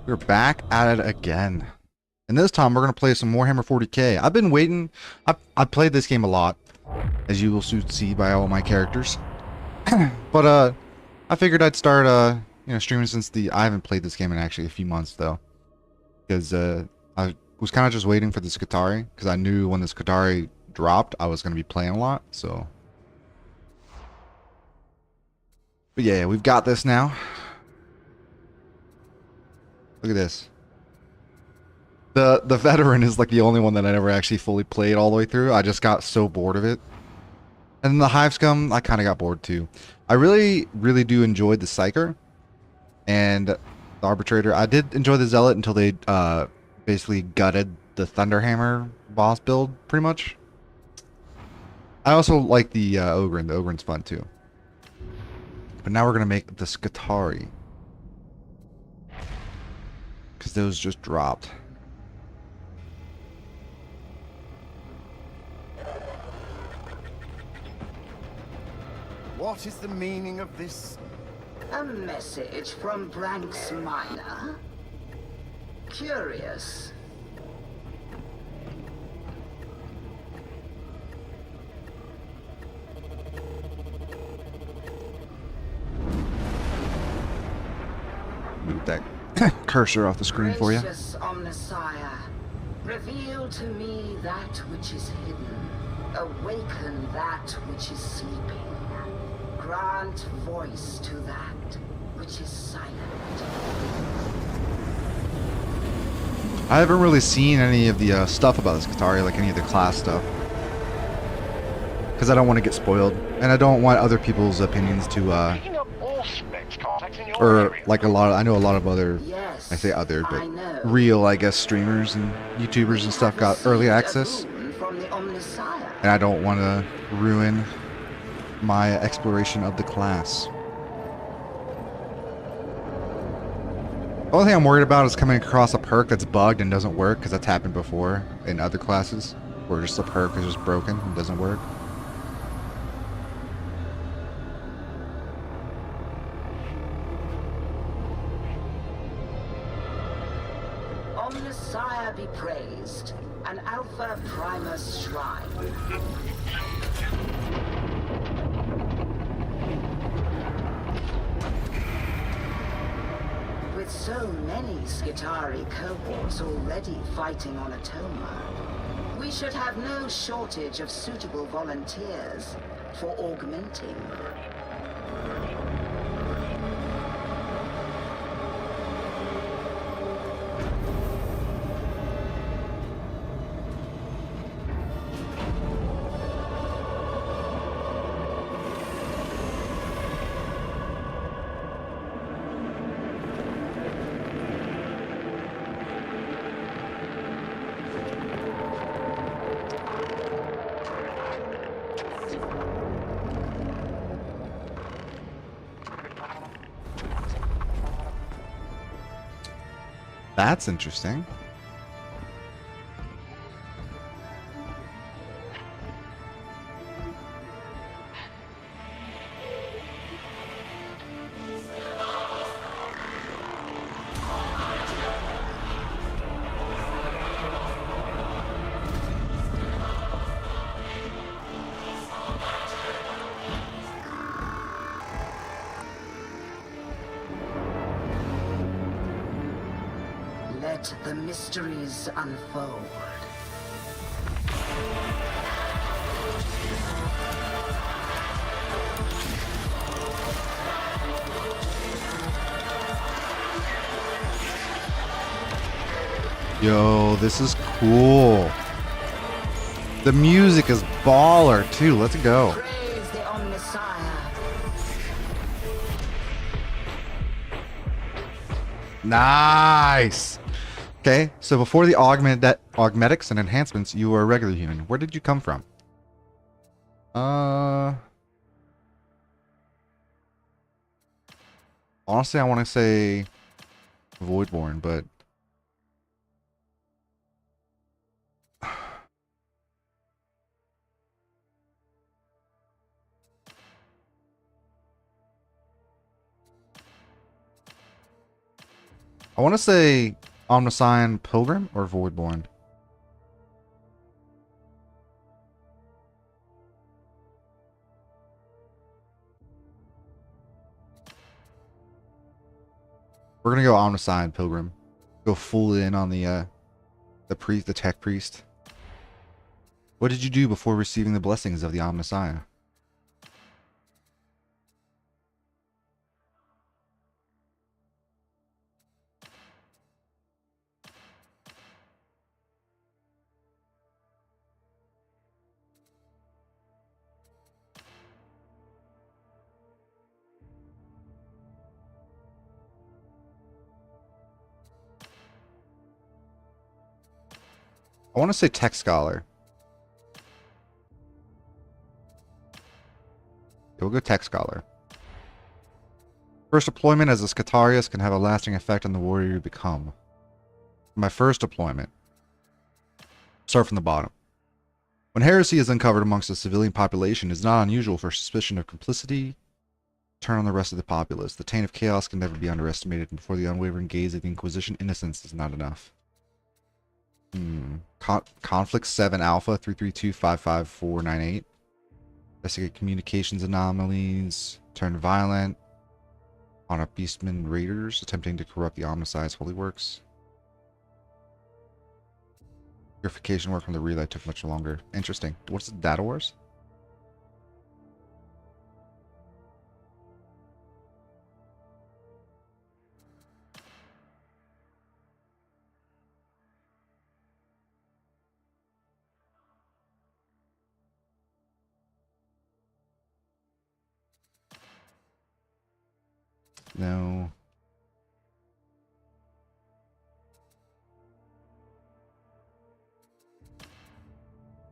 We're back at it again. And this time we're going to play some Warhammer 40k. I've been waiting. I've played this game a lot, as you will soon see by all my characters. But I figured I'd start streaming since I haven't played this game in actually a few months though. Because I was kind of just waiting for the Skitarii, because I knew when the Skitarii dropped I was going to be playing a lot, so. But yeah, we've got this now. Look at this. The veteran is like the only one that I never actually fully played all the way through. I just got so bored of it. And then the Hive Scum, I kind of got bored too. I really do enjoy the Psyker and the Arbitrator. I did enjoy the Zealot until they basically gutted the Thunderhammer boss build, pretty much. I also like the Ogren. The Ogren's fun too. But now we're going to make the Skitarii, because those just dropped. What is the meaning of this? A message from Branks Minor? Curious. Move that cursor off the screen for you. Gracious Omnissiah, reveal to me that which is hidden. Awaken that which is sleeping. Grant voice to that which is silent. I haven't really seen any of the stuff about the Skitarii, like any of the class stuff, because I don't want to get spoiled, and I don't want other people's opinions to or like I know a lot of other, Yes, I say other, but know. real, I guess, streamers and YouTubers and stuff got early access, From the Omnissiah. and I don't want to ruin my exploration of the class. The only thing I'm worried about is coming across a perk that's bugged and doesn't work, because that's happened before in other classes, where just a perk is just broken and doesn't work. Omnissiah be praised, an Alpha Primus shrine. With so many Skitarii cohorts already fighting on Atoma, we should have no shortage of suitable volunteers for augmenting. That's interesting. Let the mysteries unfold. Yo, this is cool. The music is baller too. Let's go. Praise the Omnissiah. Nice. Okay, so before the augmetics and enhancements, you were a regular human. Where did you come from? Honestly, I want to say Voidborn, but I I want to say Omniscion Pilgrim or Voidborn. We're gonna go Omniscion Pilgrim. Go full in on the priest, the tech priest. What did you do before receiving the blessings of the Omniscion? I want to say Tech Scholar. We'll go Tech Scholar. First deployment as a Skitarii can have a lasting effect on the warrior you become. My first deployment. Start from the bottom. When heresy is uncovered amongst the civilian population, it is not unusual for suspicion of complicity turn on the rest of the populace. The taint of chaos can never be underestimated, and before the unwavering gaze of the Inquisition, innocence is not enough. Conflict 7 Alpha 332-55498. Investigate communications anomalies. Turn violent on a Beastman raiders attempting to corrupt the Omnicide's holy works. Purification work from the relay took much longer. Interesting. What's the Data Wars? No.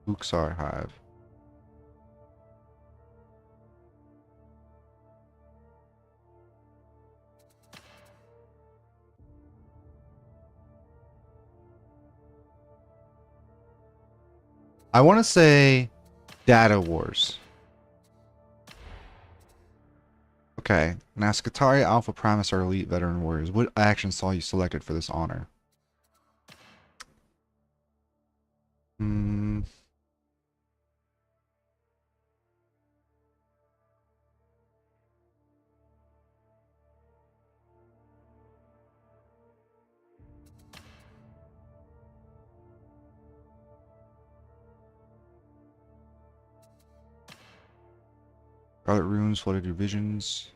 Uxar Hive. I want to say Data Wars. Okay. Now, Skitarii Alpha Primus are elite veteran warriors. What action saw you selected for this honor? Scarlet Runes flooded your visions.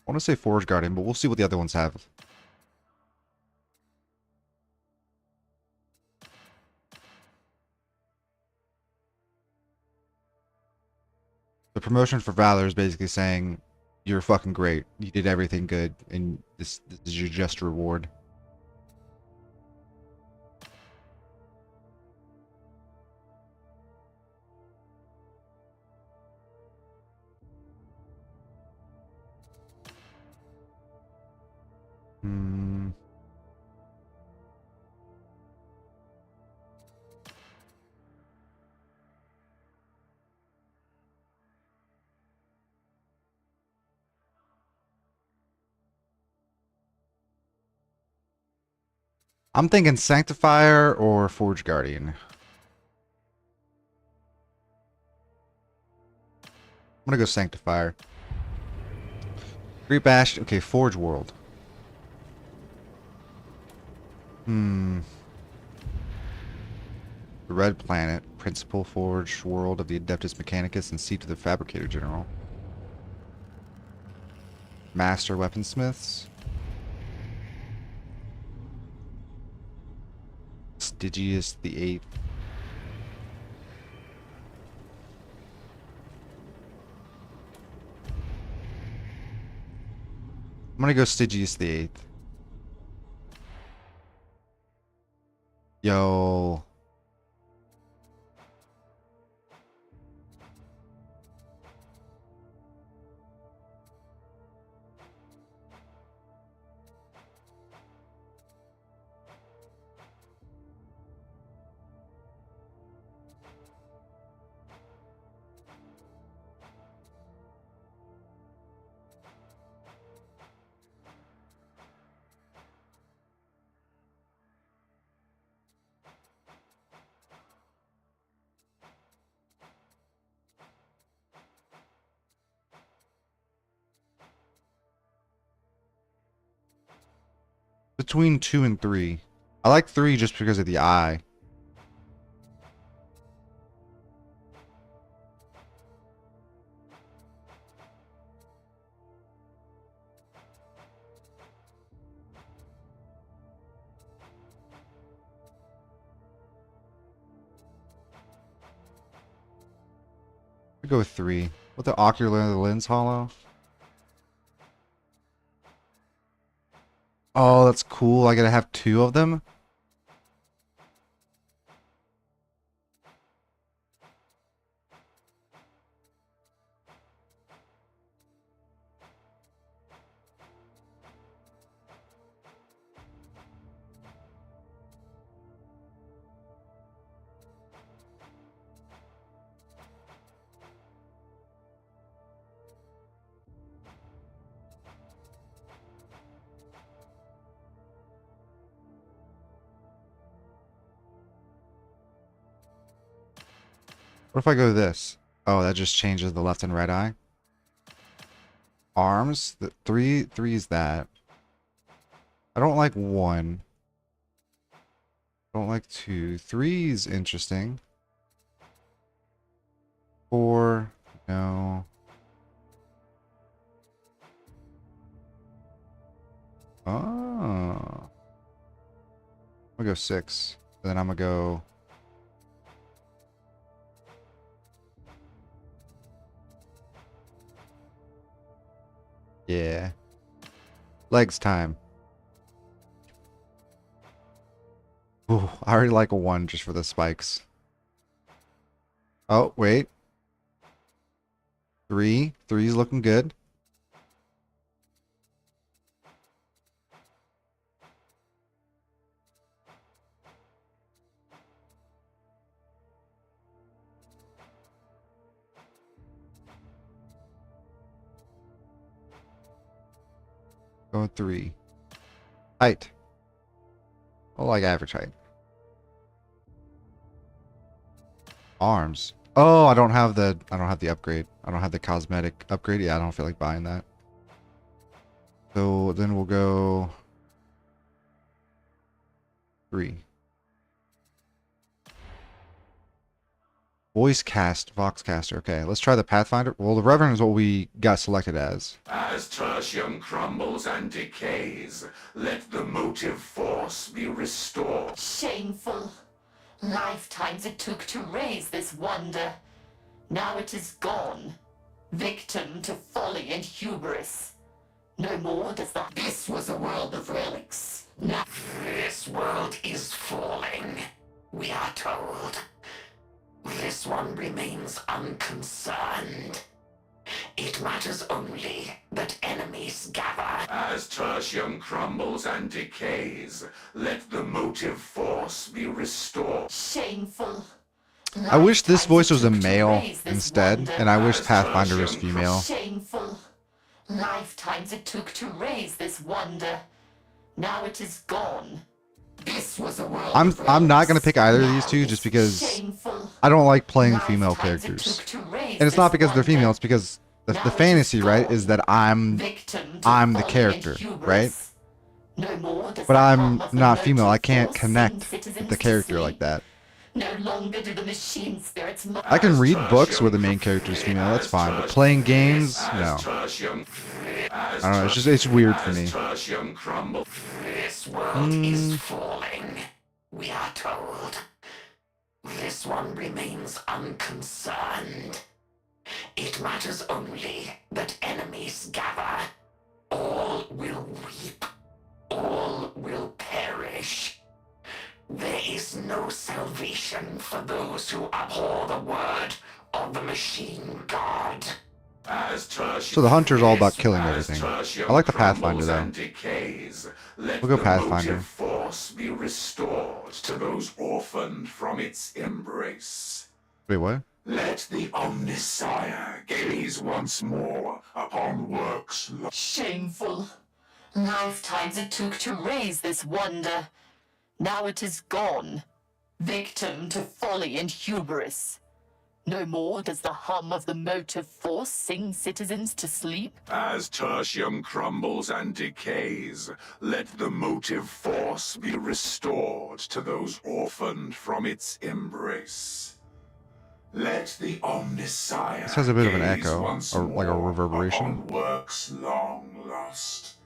I want to say Forge Guardian, but we'll see what the other ones have. The promotion for Valor is basically saying, you're fucking great. You did everything good, and this is your just reward. I'm thinking Sanctifier or Forge Guardian. I'm gonna go Sanctifier. Great Bash. Okay, Forge World. The Red Planet. Principal Forge World of the Adeptus Mechanicus and seat of the Fabricator General. Master Weaponsmiths. Stygius the Eighth. I'm gonna go Stygius the Eighth. Yo. between 2 and 3. I like 3 just because of the eye. I'll go with 3. With the ocular lens hollow. Oh, that's cool. I gotta have 2 of them. What if I go this? Oh, that just changes the left and right eye. Arms. The 3 is that. I don't like 1. I don't like 2. 3 is interesting. 4. No. Oh. I'm gonna go 6. And then I'm gonna go. Yeah. Legs time. Ooh, I already like a 1 just for the spikes. Oh, wait. 3. 3's looking good. Going 3. Height. Oh, like average height. Arms. Oh, I don't have the upgrade. I don't have the cosmetic upgrade. Yeah, I don't feel like buying that. So then we'll go 3. Voxcaster. Okay, let's try the Pathfinder. Well, the Reverend is what we got selected as. As tertium crumbles and decays, let the motive force be restored. Shameful. Lifetimes it took to raise this wonder. Now it is gone. Victim to folly and hubris. No more does that. This was a world of relics. Now this world is falling. We are told. This one remains unconcerned. It matters only that enemies gather. As tertium crumbles and decays, let the motive force be restored. Shameful. I wish this voice was a Lifetimes it took to male raise this instead, wonder. and I wish Pathfinder was female. Shameful. Lifetimes it took to raise this wonder. Now it is gone. This was a world I'm not gonna pick either of these two just because Shameful. I don't like playing female Lifetimes it characters. took to raise And it's not this because they're wonder. female, it's because the fantasy, right, is that I'm the character, right? No more does But the I'm hum of the not female. I motive can't force connect sing citizens with the to character sleep. like that. No longer do the machine spirits I can read books where the main character is female, that's fine. But playing games, no. I don't know, it's weird for me. This world is falling. We are told. This one remains unconcerned. It matters only that enemies gather. All will weep. All will perish. There is no salvation for those who abhor the word of the machine god. So the hunter's all about killing everything. I like the Pathfinder though. We'll go Pathfinder. Force be restored to those orphaned from its embrace. Wait, what? Let the Omnisire gaze once more upon works. Shameful. Lifetimes it took to raise this wonder. Now it is gone. Victim to folly and hubris. No more does the hum of the motive force sing citizens to sleep. As tertium crumbles and decays, let the motive force be restored to those orphaned from its embrace. Let the Omnissiah This has a bit of an gaze echo, once or like a more reverberation. upon works long lost.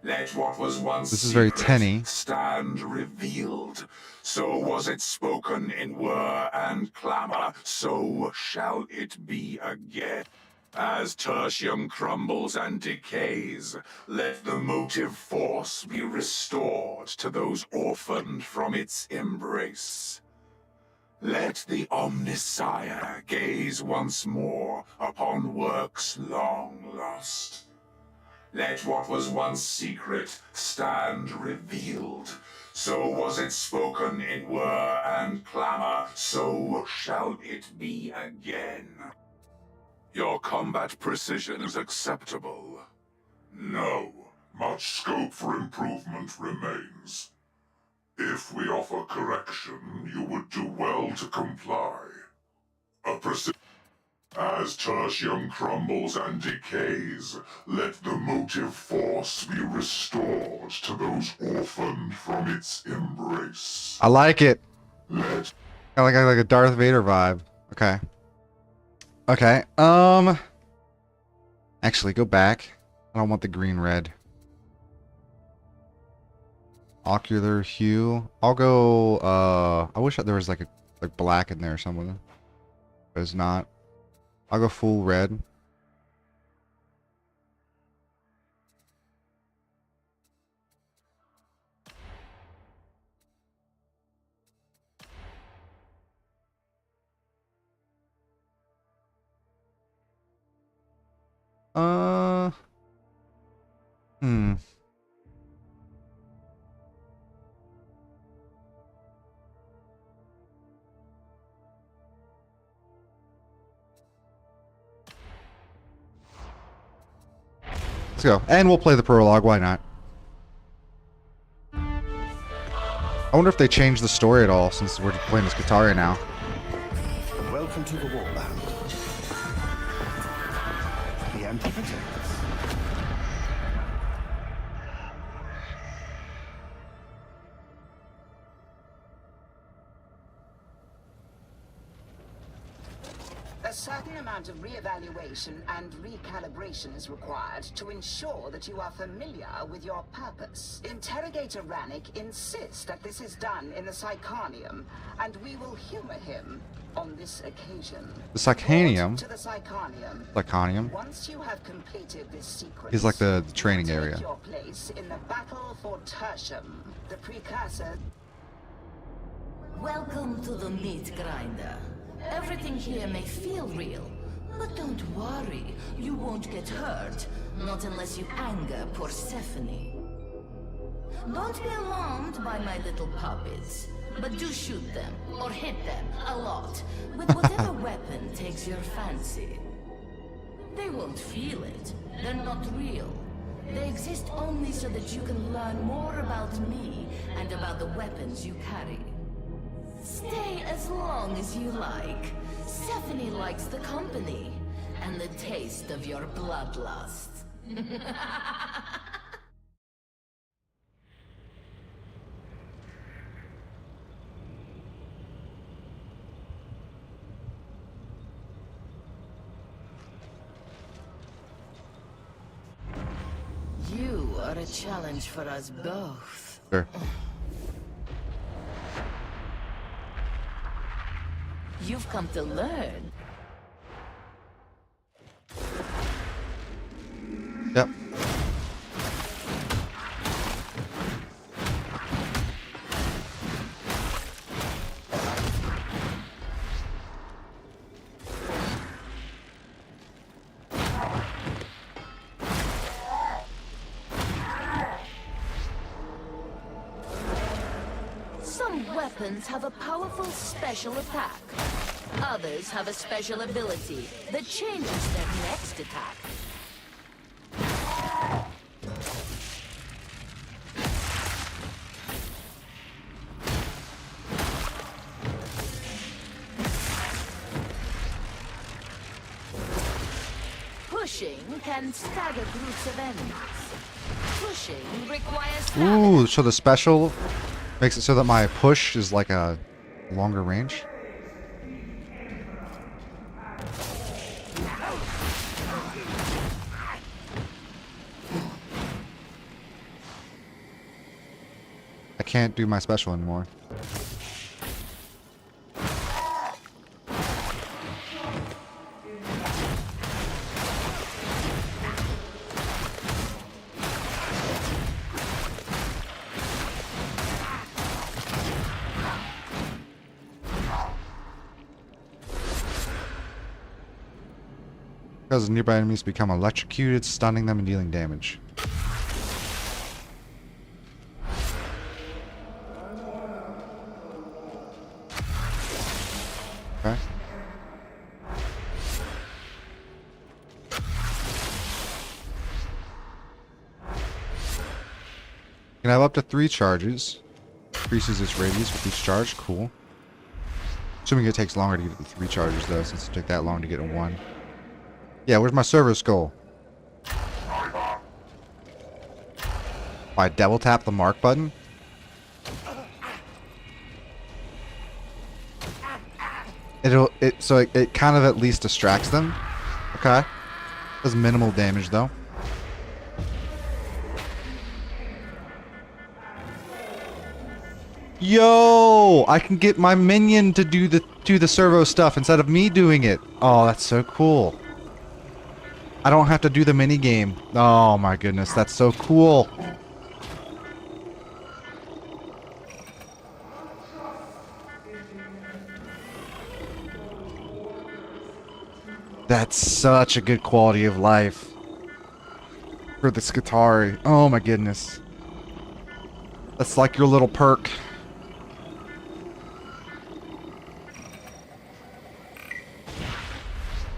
Let what was once This is very secret tinny. stand revealed. So was it spoken in whir and clamor, so shall it be again. As tertium crumbles and decays, let the motive force be restored to those orphaned from its embrace. Let the Omnissiah gaze once more upon works long lost. Let what was once secret stand revealed. So was it spoken in whir and clamor, so shall it be again. Your combat precision is acceptable. No, much scope for improvement remains. If we offer correction, you would do well to comply. As tertium crumbles and decays, let the motive force be restored to those orphaned from its embrace. I like it. Let I like a Darth Vader vibe. Okay. Okay. Actually, go back. I don't want the green red. Ocular hue. I'll go. I wish there was like black in there or something. There's not. I'll go full red. Hmm. Let's go. And we'll play the prologue, why not? I wonder if they changed the story at all since we're playing as Skitarii now. Welcome to the Warland. The antipodes. A certain amount of re-evaluation and recalibration is required to ensure that you are familiar with your purpose. Interrogator Rannick insists that this is done in the Psychanium, and we will humor him on this occasion. The Psychanium? To the Psychanium. Psychanium? Once you have completed this sequence, He's like the training take area. your place in the battle for Tertium, the precursor. Welcome to the meat grinder. Everything here may feel real, but don't worry, you won't get hurt. Not unless you anger Persephone. Don't be alarmed by my little puppets, but do shoot them, or hit them, a lot, with whatever weapon takes your fancy. They won't feel it. They're not real. They exist only so that you can learn more about me and about the weapons you carry. Stay as long as you like. Stephanie likes the company and the taste of your bloodlust. You are a challenge for us both. Sure. You've come to learn. Yep. Some weapons have a powerful special attack. Others have a special ability that changes their next attack. Pushing can stagger groups of enemies. Pushing requires Ooh, so the special makes it so that my push is like a longer range. I can't do my special anymore. Because nearby enemies become electrocuted, stunning them and dealing damage. Okay. You can have up to 3 charges. Increases its radius with each charge. Cool. Assuming it takes longer to get the 3 charges though, since it took that long to get in 1. Yeah, where's my server skull? I double tap the mark button. So it kind of at least distracts them. Okay. Does minimal damage though. Yo, I can get my minion to do the servo stuff instead of me doing it. Oh, that's so cool. I don't have to do the mini game. Oh my goodness, that's so cool. That's such a good quality of life for the Skitarii. Oh my goodness. That's like your little perk.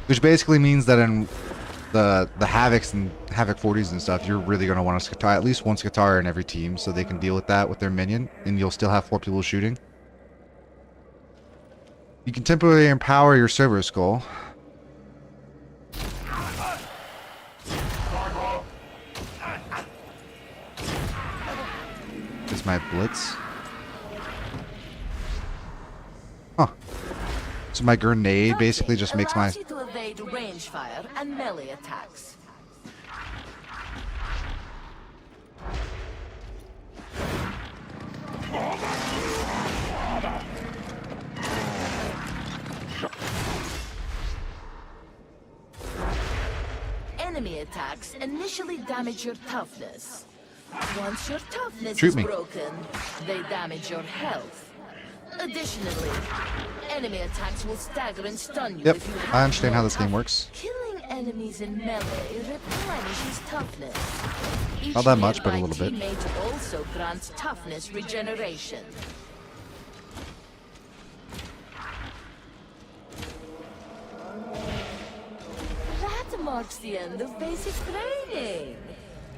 Which basically means that in the Havocs and Havoc 40s and stuff, you're really going to want a Skitarii, at least one Skitarii in every team, so they can deal with that with their minion, and you'll still have 4 people shooting. You can temporarily empower your servo skull. Is my blitz? Huh. So my grenade basically just makes my... allows you to evade range fire and melee attacks. Enemy attacks initially damage your toughness. Once your toughness Shoot is me. broken, they damage your health. Additionally, enemy attacks will stagger and stun you Yep, if you have I understand no how this game tough- works. Killing enemies in melee replenishes toughness. Each Not that much, but a nearby little bit. teammate also grants toughness regeneration. That marks the end of basic training.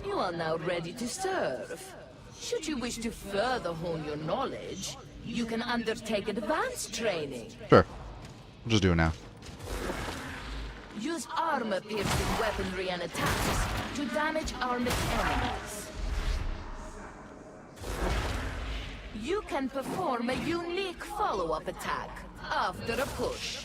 You are now ready to serve. Should you wish to further hone your knowledge, you can undertake advanced training. Sure. We'll just do it now. Use armor-piercing weaponry and attacks to damage armored enemies. You can perform a unique follow-up attack after a push.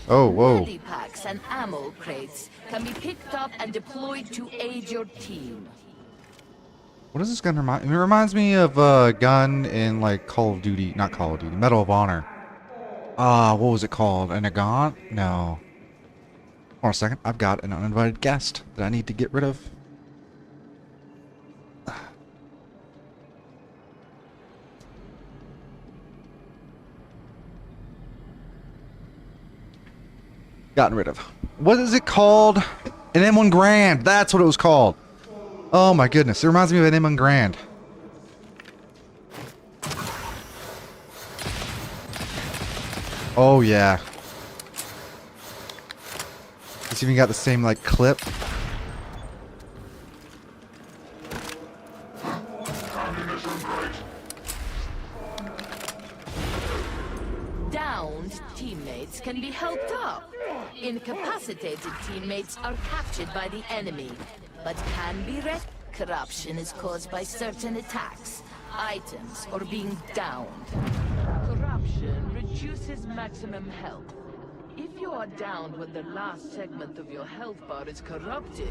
Oh, whoa. Medipacks and ammo crates can be picked up and deployed to aid your team. What does this gun remind me? It reminds me of a gun in like Call of Duty, not Call of Duty, Medal of Honor. What was it called? An Agant? No. Hold on a second. I've got an uninvited guest that I need to get rid of. Gotten rid of. What is it called? An M1 Grand. That's what it was called. Oh my goodness. It reminds me of an M1 Grand. Oh yeah. It's even got the same like clip. Down downed teammates can be helped up. Incapacitated teammates are captured by the enemy, but can be Corruption is caused by certain attacks, items, or being downed. Corruption reduces maximum health. If you are downed when the last segment of your health bar is corrupted,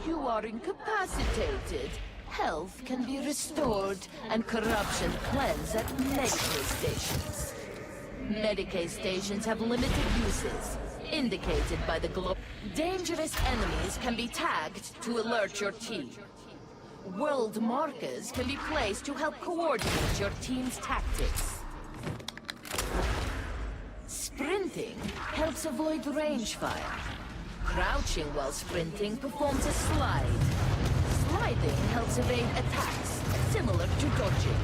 you are incapacitated. Health can be restored and corruption cleansed at medical stations. Medicaid stations have limited uses, indicated by the globe. Dangerous enemies can be tagged to alert your team. World markers can be placed to help coordinate your team's tactics. Sprinting helps avoid range fire. Crouching while sprinting performs a slide. Sliding helps evade attacks, similar to dodging.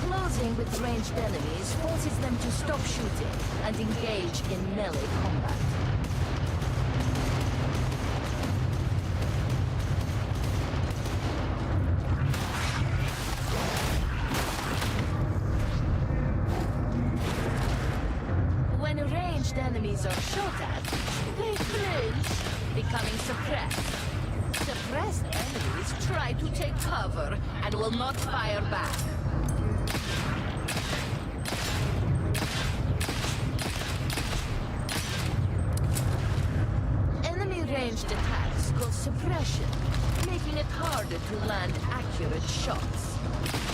Closing with ranged enemies forces them to stop shooting and engage in melee combat. When ranged enemies are shot at, they flinch, becoming suppressed. Suppressed enemies try to take cover and will not fire back. Enemy ranged attacks cause suppression, making it harder to land accurate shots.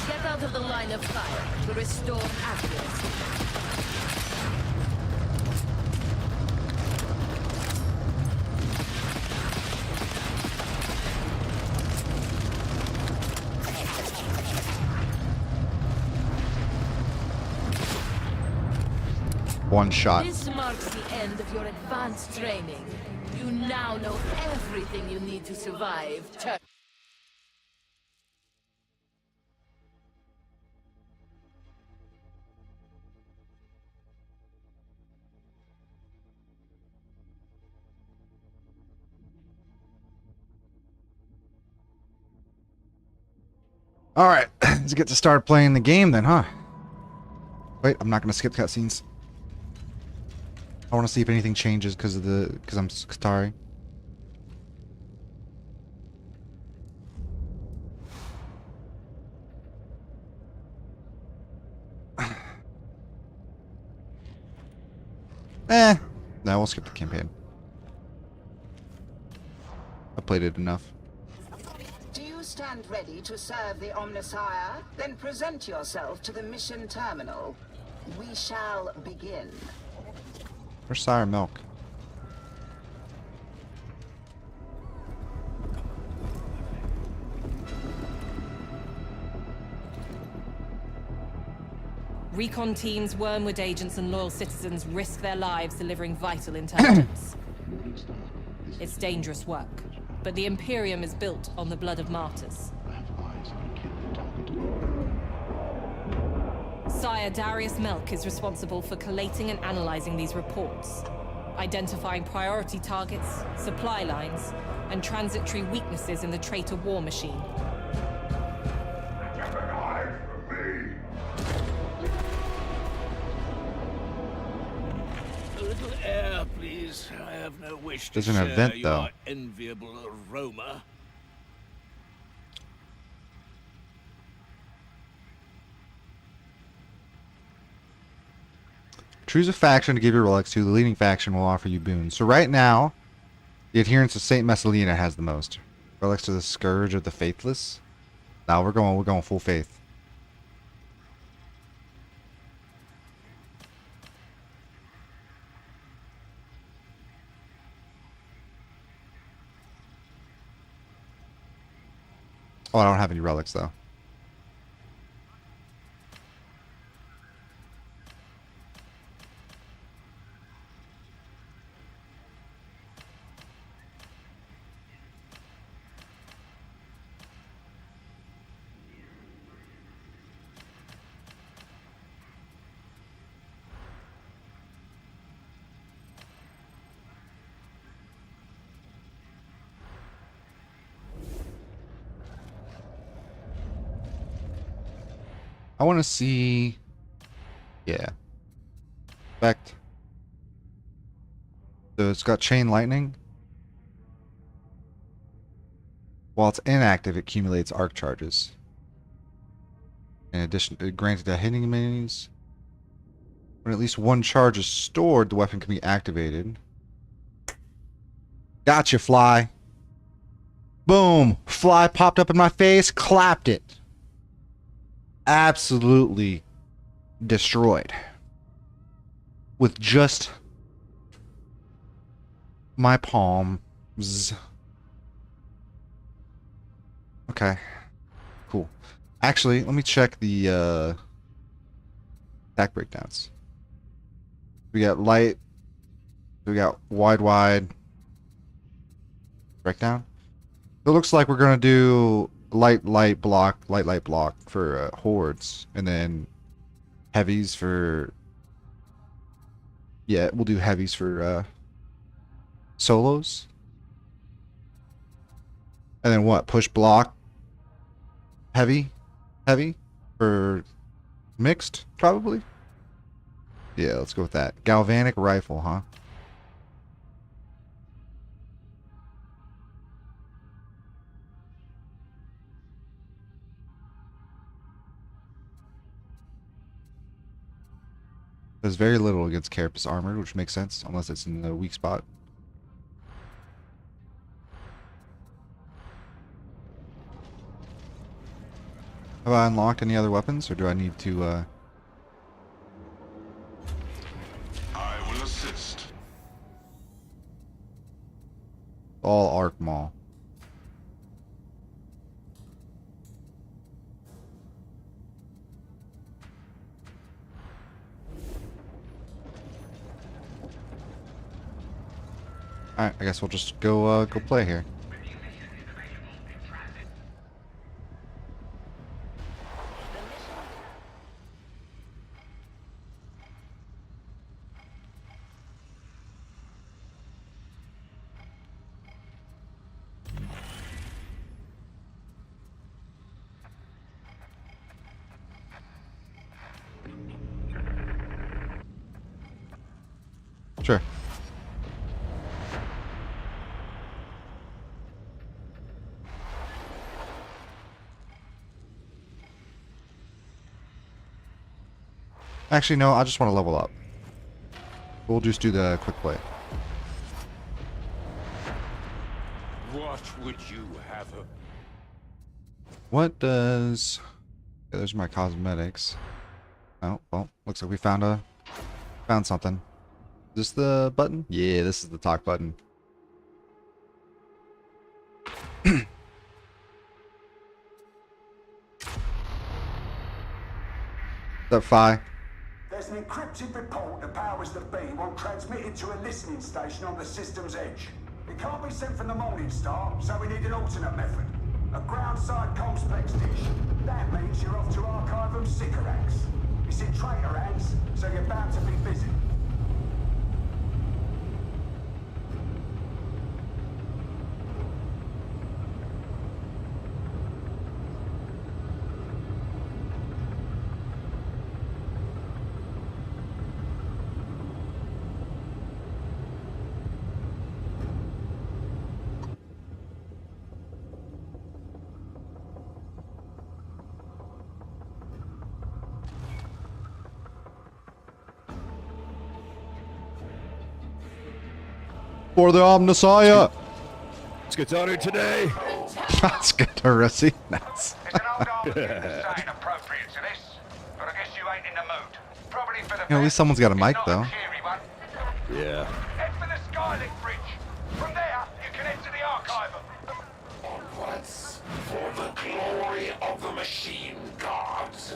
Get out of the line of fire to restore accuracy. One shot. This marks the end of your advanced training. You now know everything you need to survive. All right, let's get to start playing the game then, huh? Wait, I'm not gonna skip cutscenes. I want to see if anything changes because I'm Skitarii. No, we'll skip the campaign. I played it enough. Do you stand ready to serve the Omnissiah? Then present yourself to the mission terminal. We shall begin. Where's Sire Milk? Recon teams, Wormwood agents, and loyal citizens risk their lives delivering vital intelligence. It's dangerous work, but the Imperium is built on the blood of martyrs. Sire Darius Melk is responsible for collating and analyzing these reports, identifying priority targets, supply lines, and transitory weaknesses in the traitor war machine. A little air, please. I have no wish to There's an share event, your though. enviable aroma. Choose a faction to give your relics to. The leading faction will offer you boons. So right now, the adherents of Saint Messalina has the most. Relics to the Scourge of the Faithless. Now we're going full faith. Oh, I don't have any relics though. want to see. Yeah. Effect. So it's got chain lightning. While it's inactive, it accumulates arc charges. In addition, granted to hitting minis. When at least one charge is stored, the weapon can be activated. Gotcha, fly. Boom! Fly popped up in my face, clapped it. Absolutely destroyed. With just my palms. Okay. Cool. Actually, let me check the attack breakdowns. We got light. We got wide breakdown. It looks like we're gonna do light block for hordes, and then heavies for. Yeah, we'll do heavies for solos. And then what? Push block. Heavy for mixed, probably. Yeah, let's go with that. Galvanic rifle, huh? There's very little against Carapace armor, which makes sense, unless it's in the weak spot. Have I unlocked any other weapons, or do I need to, I will assist. all arc maul? Alright, I guess we'll just go play here. Sure. Actually, no, I just want to level up. We'll just do the quick play. What would you have? What does... Yeah, there's my cosmetics. Oh, well, looks like we found something. Is this the button? Yeah, this is the talk button. What's up, Fi? There's an encrypted report the powers that be want transmitted to a listening station on the system's edge. It can't be sent from the Morning Star, so we need an alternate method. A ground-side complex dish. That means you're off to Archivum Skitarii. It's in traitor hands, so you're bound to be busy. For the Omnissiah! Skitarii today. Skitarii. Nice. It's an old argument saying appropriate to this, but I guess you ain't in the mood. Probably for the You know, at least someone's got a mic, It's though. not a cheery one. Yeah. Head for the Skylink Bridge. From there, you can head to the Archivum. Onwards, for the glory of the machine gods.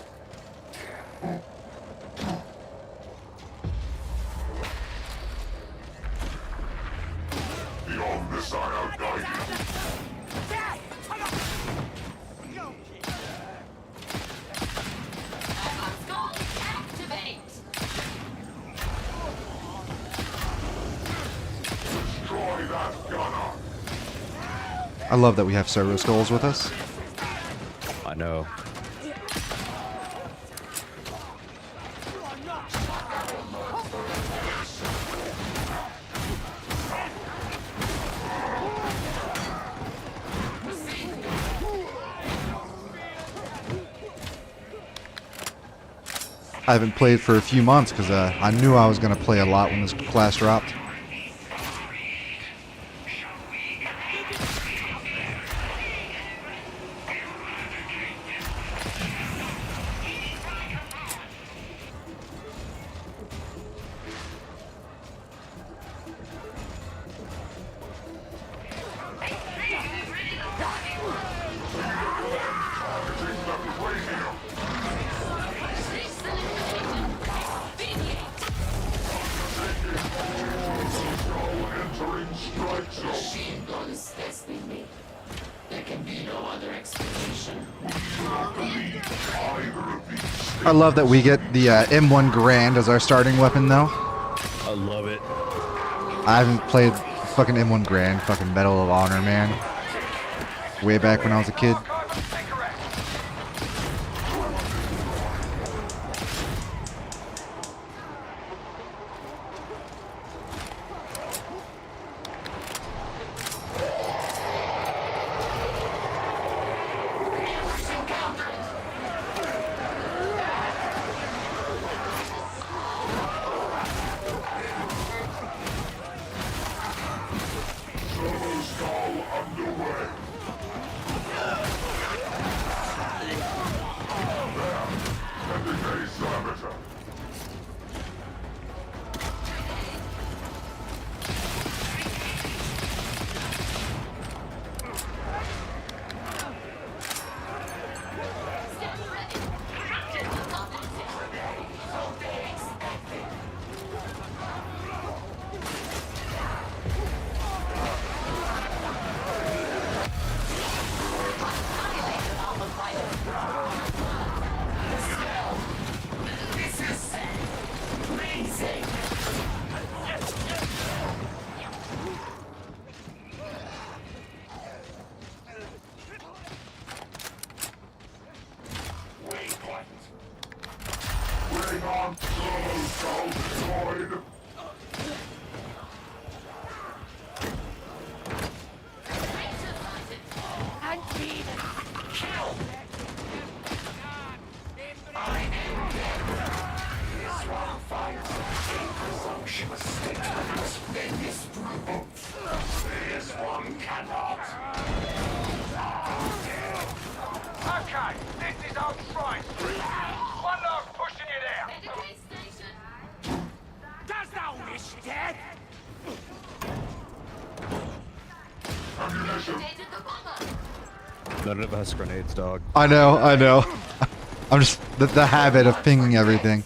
The Omnissiah guide you. Activate! Destroy that gunner. I love that we have servo skulls with us. I know. I haven't played for a few months because I knew I was going to play a lot when this class dropped. Machine guns testing me. There can be no other explanation. I love that we get the M1 Grand as our starting weapon, though. I love it. I haven't played fucking M1 Grand, fucking Medal of Honor, man. Way back when I was a kid. Okay, this is our Shrine Street. One last push and you're there. Does that all this dead? None of us grenades, dog. I know. I'm just the habit of pinging everything.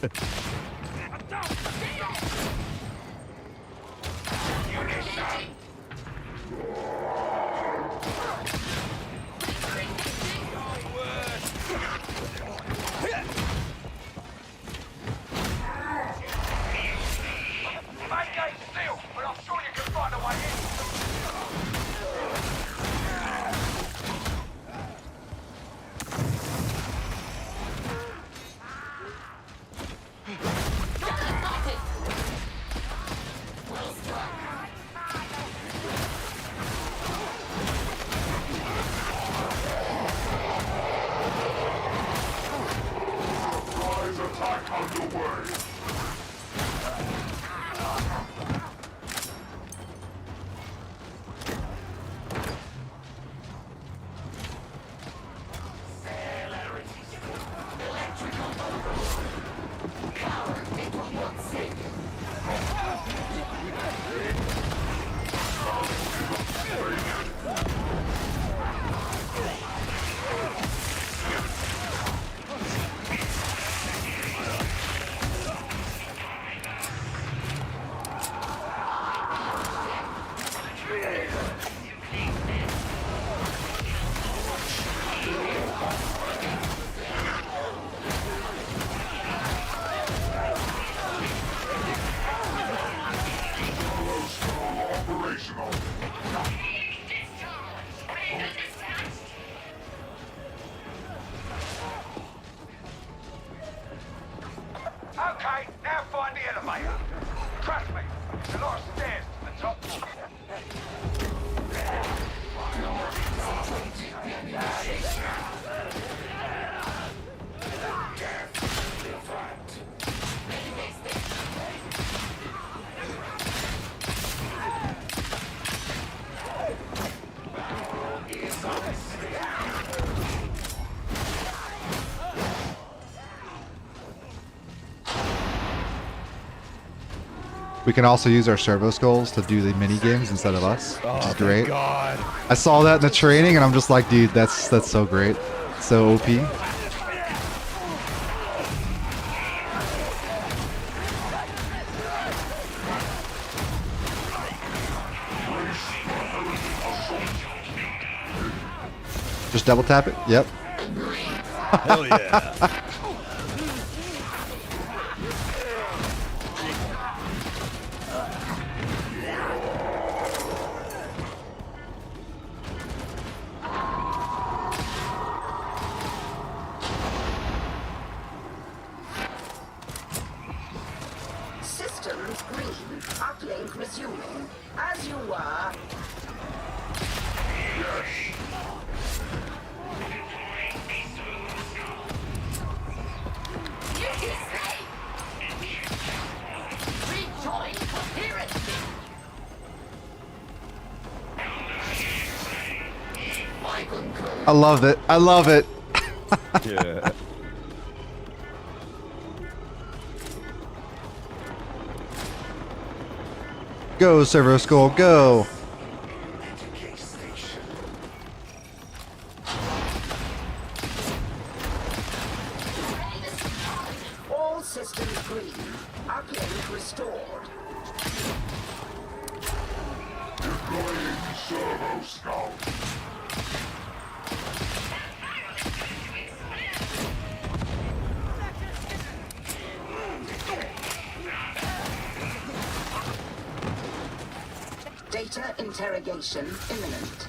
We can also use our servo skulls to do the mini games instead of us, which is great. God. I saw that in the training, and I'm just like, dude, that's so great, so OP. Just double tap it. Yep. Hell yeah. Systems green. Uplink resuming. As you were. Rejoin coherency. I love it. I love it. Yeah. Go, Servo Skull, go. All systems green. Uplink restored. Servo Scout. Data interrogation imminent.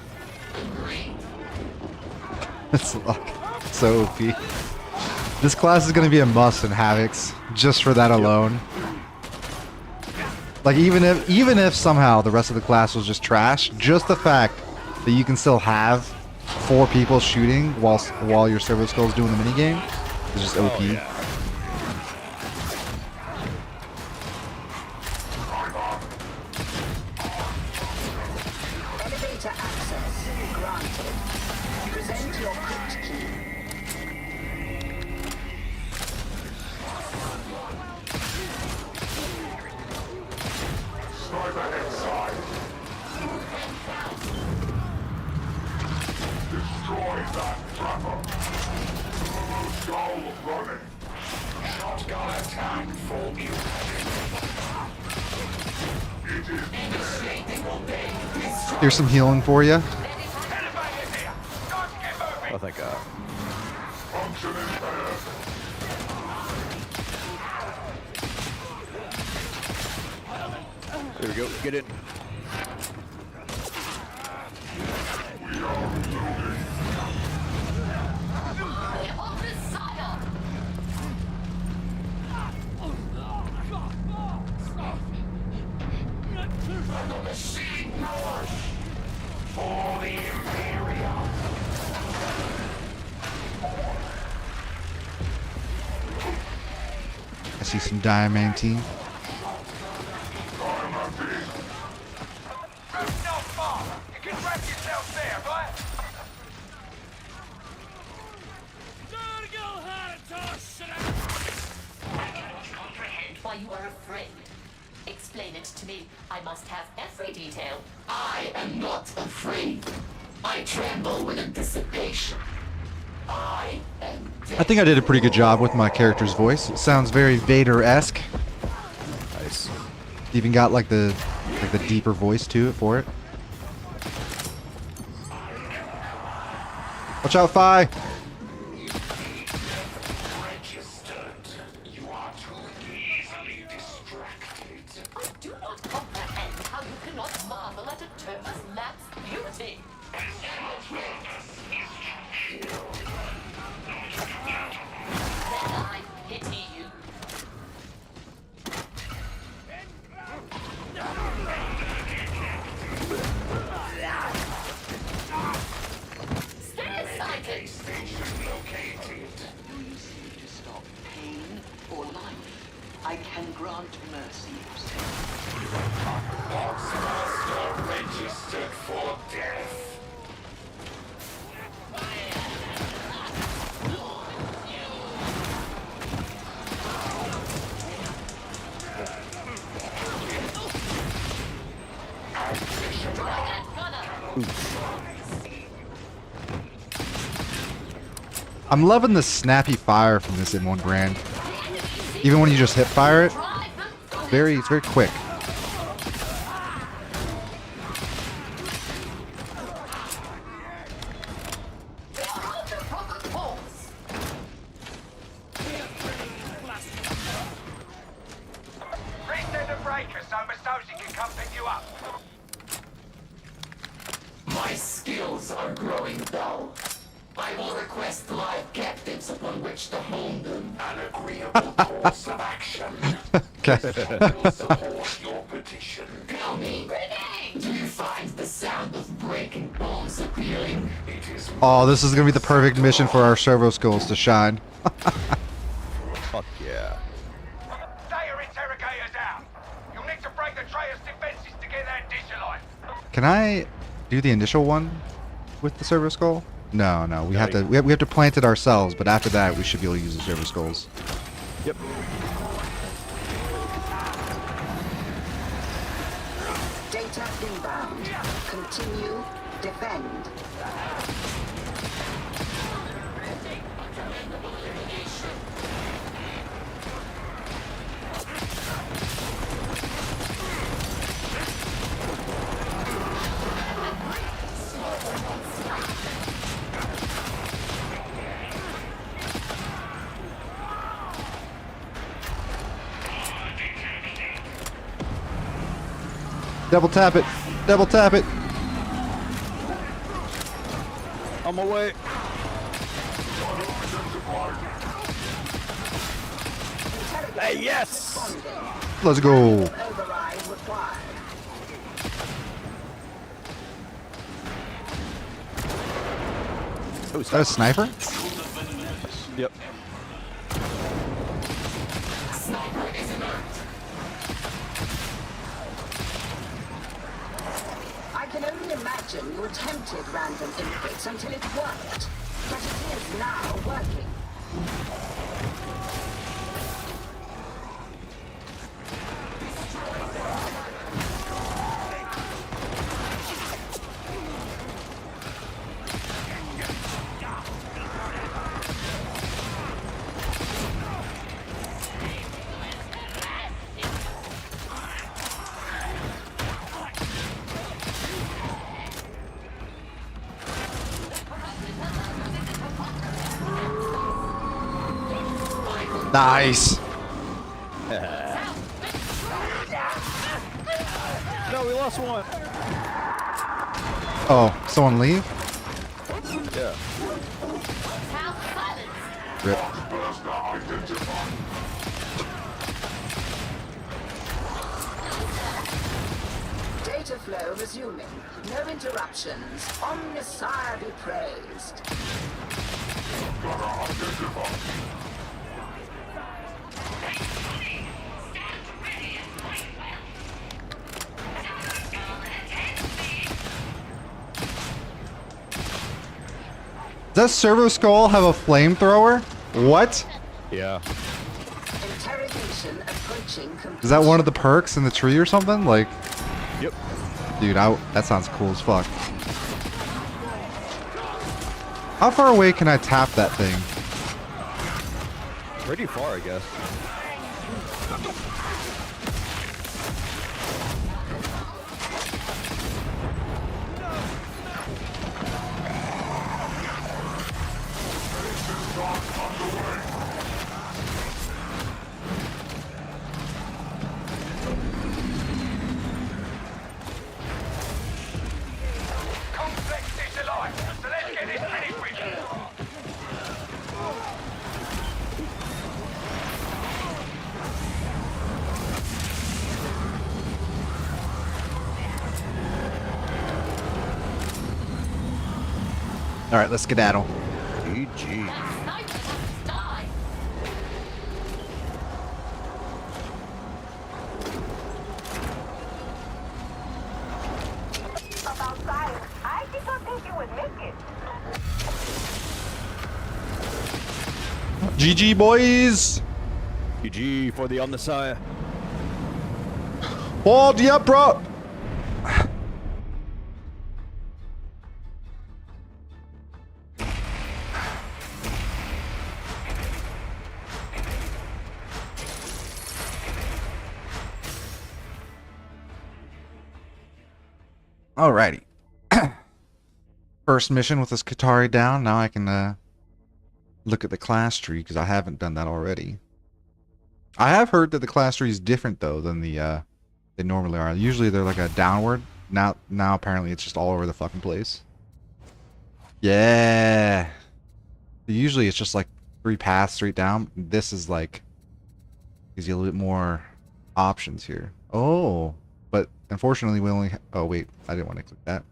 It's like so OP. This class is gonna be a must in Havocs, just for that alone. Like even if somehow the rest of the class was just trash, just the fact that you can still have 4 people shooting while your servo skull's doing the minigame is just OP. Oh, yeah. Elevator access granted. Present your crypt key. Sniper inside. Destroy that trapper. Skull running. Shotgun attack for you. It is Here's some healing for you. Oh, thank God. function impaired. There we go. Get in. For the Imperium. I see some diamantine. Not far. You can wrap yourself there, right? I cannot comprehend why you are afraid. Explain it to me. I must have every detail. I am not afraid. I tremble with anticipation. I am I think I did a pretty good job with my character's voice. It sounds very Vader-esque. Nice. Even got like the deeper voice to it for it. Watch out, Fi! registered. You are too easily distracted. I do not comprehend how you cannot marvel at a Terma's lap's beauty. Then I pity you. Stay aside. Station located. Do you seek to stop pain or life? I can grant mercy. Boxmaster registered for death. I'm loving the snappy fire from this M1 Grand. Even when you just hip fire it, it's very quick. Reset the breaker so Masoji can come pick you up. My skills are growing dull. I will request live captives upon which to hone them. An agreeable course of action. Okay. I will support your petition. Tell me, do you find the sound of breaking bones appealing? It is. Oh, this is gonna be the perfect mission for our servo skulls to shine. Fuck yeah. Data interrogators out. You'll need to break the Traya's defenses to get that dish alive. Can I do the initial one with the servo skull? No, no. We have to plant it ourselves, but after that we should be able to use the servo skulls. Yep. Data inbound. Continue. Defend. Double tap it. Double tap it. On my way. Hey, yes! Let's go. Override required. Oh, Is that a sniper? Yep. I can only imagine you attempted random inputs until it worked. But it is now working. Nice. No, we lost one. Oh, someone leave? Yeah. Rip. Data flow resuming. No interruptions. Omnisire be praised. Does Servo Skull have a flamethrower? What? Yeah. Interrogation approaching completion. Is that one of the perks in the tree or something? Like, Yep. dude, that sounds cool as fuck. How far away can I tap that thing? Pretty far, I guess. Complex dish alive. So let's get this finished with. All right, let's skedaddle. GG. About science, I did not think you would make it. GG, boys. GG for the Omnisire. Hold ya, bro. Alrighty. First mission with this Skitarii down. Now I can look at the class tree because I haven't done that already. I have heard that the class tree is different though than they normally are. Usually they're like a downward. Now apparently it's just all over the fucking place. Yeah. Usually it's just like 3 paths straight down. This is like gives you a little bit more options here. Oh, but unfortunately we only. Oh wait, I didn't want to click that.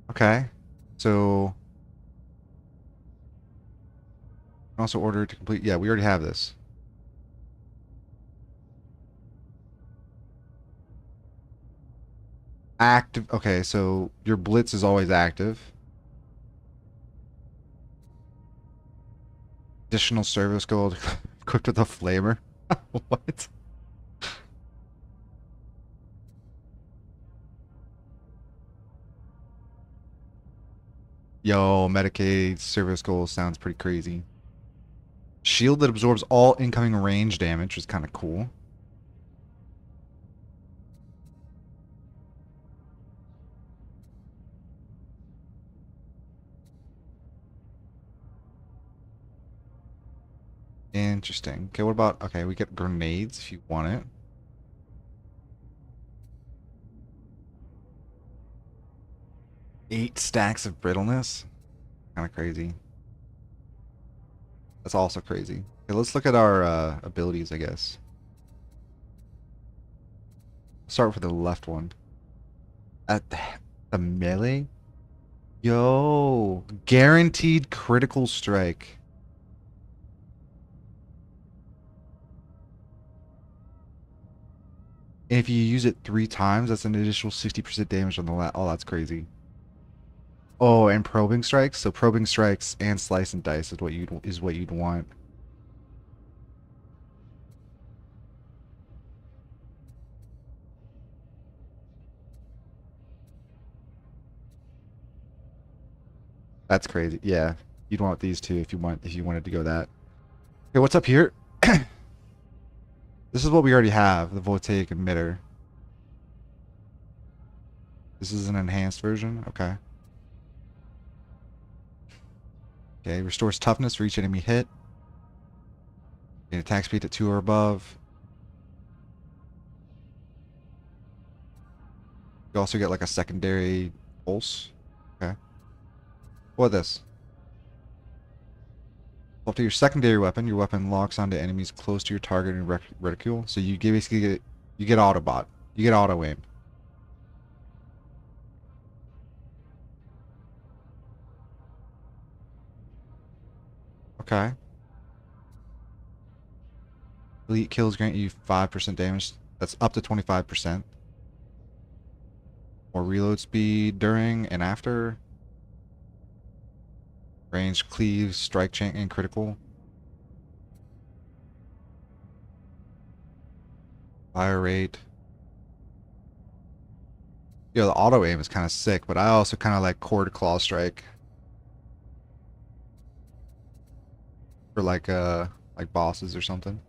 Okay, so also order to complete. Yeah, we already have this. Active. Okay, so your blitz is always active. Additional service gold equipped with a flamer. What? Yo, Medicaid service goal sounds pretty crazy. Shield that absorbs all incoming range damage is kind of cool. Interesting. Okay, what about... Okay, we get grenades if you want it. Eight stacks of brittleness? Kind of crazy. That's also crazy. Okay, let's look at our abilities, I guess. Start with the left one. At the melee? Yo! Guaranteed critical strike. And if you use it 3 times, that's an additional 60% damage on the last. Oh, that's crazy. Oh, and probing strikes. So probing strikes and slice and dice is what you'd want. That's crazy. Yeah, you'd want these two if you wanted to go that. Okay, what's up here? This is what we already have, the voltaic emitter. This is an enhanced version. Okay. Okay, restores toughness for each enemy hit. Gain attack speed at 2 or above. You also get like a secondary pulse. Okay. What this? Up to your secondary weapon, your weapon locks onto enemies close to your target in reticule. So you basically get Autobot. You get auto aim. Okay. Elite kills grant you 5% damage. That's up to 25%. More reload speed during and after. Range, cleave, strike chain, and critical. Fire rate. Yo, the auto aim is kind of sick, but I also kind of like cord claw strike. For like bosses or something.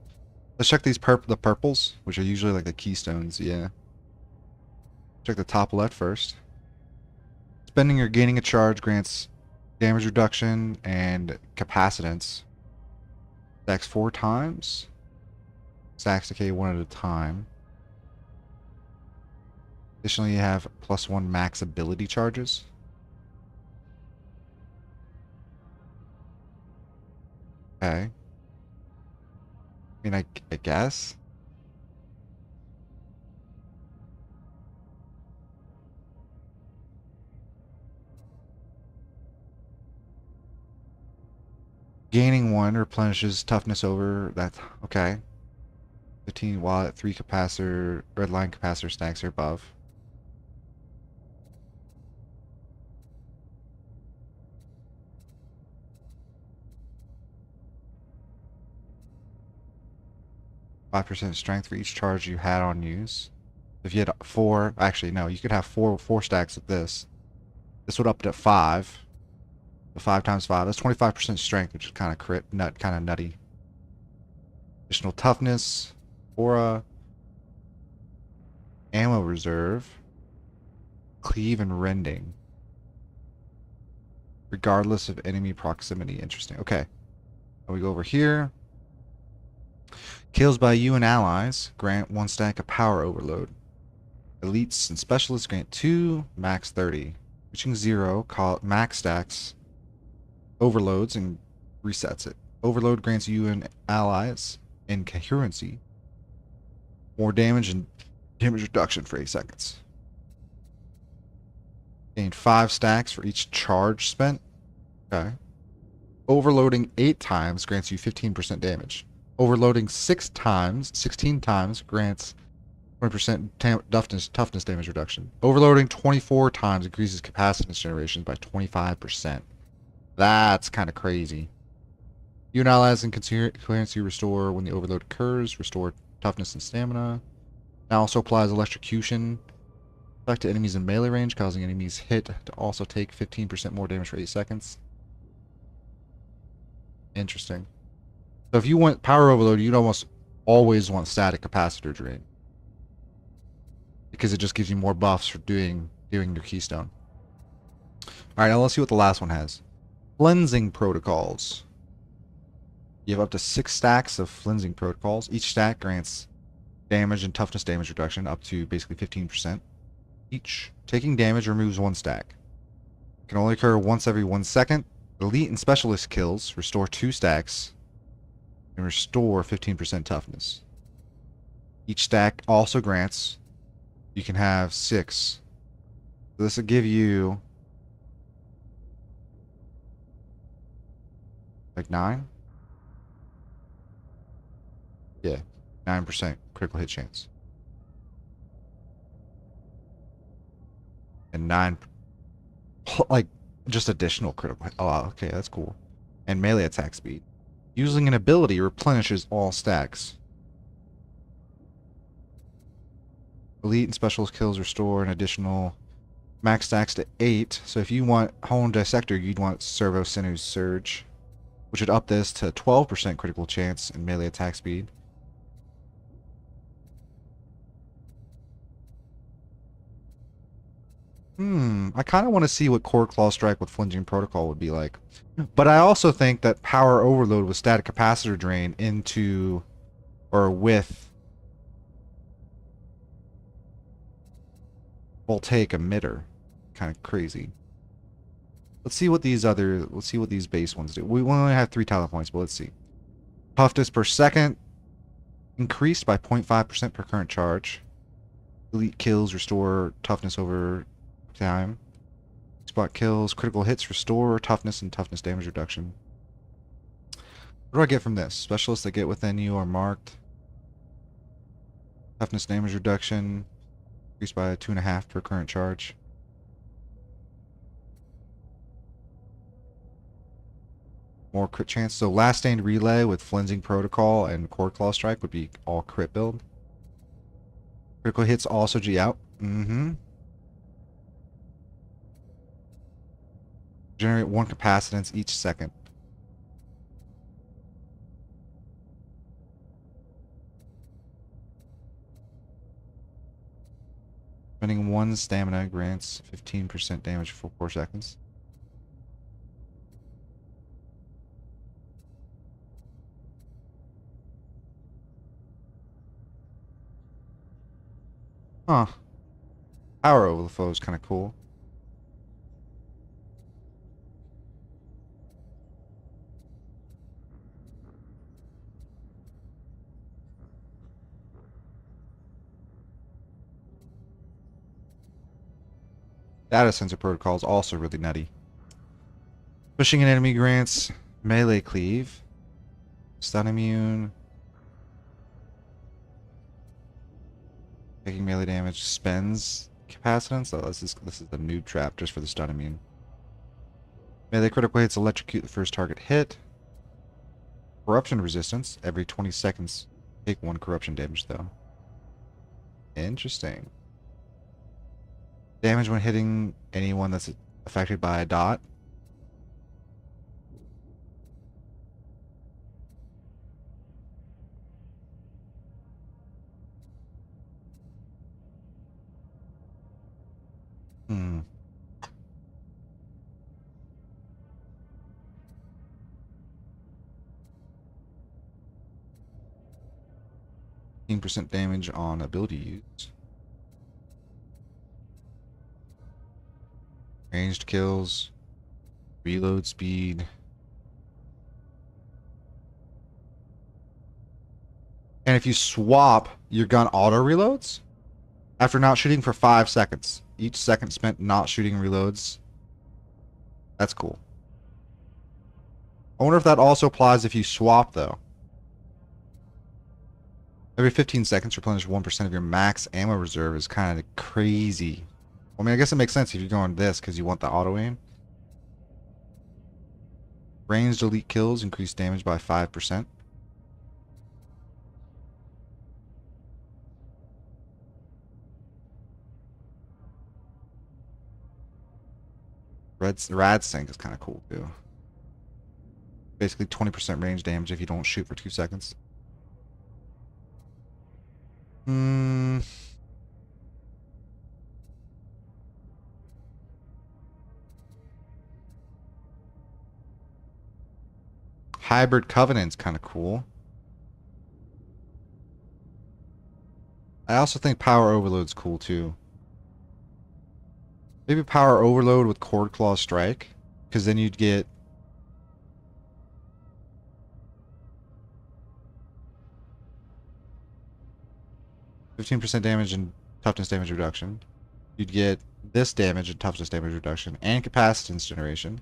Let's check these the purples, which are usually like the keystones, yeah. Check the top left first. Spending or gaining a charge grants damage reduction and capacitance. Stacks 4 times. Stacks decay 1 at a time. Additionally, you have +1 max ability charges. Okay. I mean, I guess. Gaining 1 replenishes toughness over that. Okay. 15 while at 3 capacitor, red line capacitor stacks or above. %5 strength for each charge you had on use. If you had 4, actually no, you could have four stacks of this. This would up to 5. 5 times 5. That's 25% strength, which is kind of nutty. Additional toughness, aura, ammo reserve. cleave and rending. Regardless of enemy proximity. Interesting. Okay. Now we go over here. Kills by you and allies grant 1 stack of power overload. Elites and specialists grant 2, max 30. Reaching 0, max stacks overloads and resets it. Overload grants you and allies incoherency. More damage and damage reduction for 8 seconds. Gain 5 stacks for each charge spent. Okay. Overloading 8 times grants you 15% damage. Overloading 16 times grants 20% toughness damage reduction. Overloading 24 times increases capacitance generations by 25%. That's kind of crazy. You and allies in coherency restore when the overload occurs. Restore toughness and stamina. Now also applies electrocution effect to enemies in melee range, causing enemies hit to also take 15% more damage for 8 seconds. Interesting. So if you want power overload, you'd almost always want static capacitor drain, because it just gives you more buffs for doing your keystone. Alright, now let's see what the last one has. Cleansing protocols. You have up to 6 stacks of cleansing protocols. Each stack grants damage and toughness damage reduction up to basically 15% each. Taking damage removes 1 stack. Can only occur once every 1 second. Elite and specialist kills restore 2 stacks and restore 15% toughness. Each stack also grants, you can have 6. So this will give you like 9? Yeah, 9% critical hit chance. And 9, like, just additional critical hit. Oh, okay, that's cool. And melee attack speed. Using an ability replenishes all stacks. Elite and specialist kills restore an additional max stacks to 8. So if you want Hone Dissector, you'd want Servo Sinews Surge, which would up this to 12% critical chance and melee attack speed. I kind of want to see what Core Claw Strike with Flinching Protocol would be like. But I also think that Power Overload with Static Capacitor Drain into, or with, Voltaic Emitter. Kind of crazy. Let's see what these base ones do. We only have 3 talent points, but let's see. Toughness per second increased by 0.5% per current charge. Elite kills restore toughness over time. Spot kills, critical hits restore toughness and toughness damage reduction. What do I get from this? Specialists that get within you are marked. Toughness damage reduction increased by 2.5 per current charge. More crit chance. So last stand relay with Flinching Protocol and Core Claw Strike would be all crit build. Critical hits also G out. Generate 1 capacitance each second. Spending 1 stamina grants 15% damage for 4 seconds. Huh. Power overflow is kind of cool. Data sensor protocol is also really nutty. Pushing an enemy grants melee cleave, stun immune, taking melee damage spends capacitance. Oh, this is the noob trap just for the stun immune. Melee critical hits electrocute the first target hit. Corruption resistance every 20 seconds. Take 1 corruption damage though. Interesting. Damage when hitting anyone that's affected by a dot. Hmm. %, damage on ability use. Ranged kills. Reload speed. And if you swap, your gun auto reloads after not shooting for 5 seconds. Each second spent not shooting reloads. That's cool. I wonder if that also applies if you swap, though. Every 15 seconds, replenish 1% of your max ammo reserve is kind of crazy. I mean, I guess it makes sense if you're going this because you want the auto aim. Ranged elite kills increase damage by 5%. Rad sync is kind of cool too. Basically 20% range damage if you don't shoot for 2 seconds. Hybrid Covenant's kind of cool. I also think Power Overload's cool too. Maybe Power Overload with Cord Claw Strike, because then you'd get 15% damage and toughness damage reduction. You'd get this damage and toughness damage reduction and capacitance generation.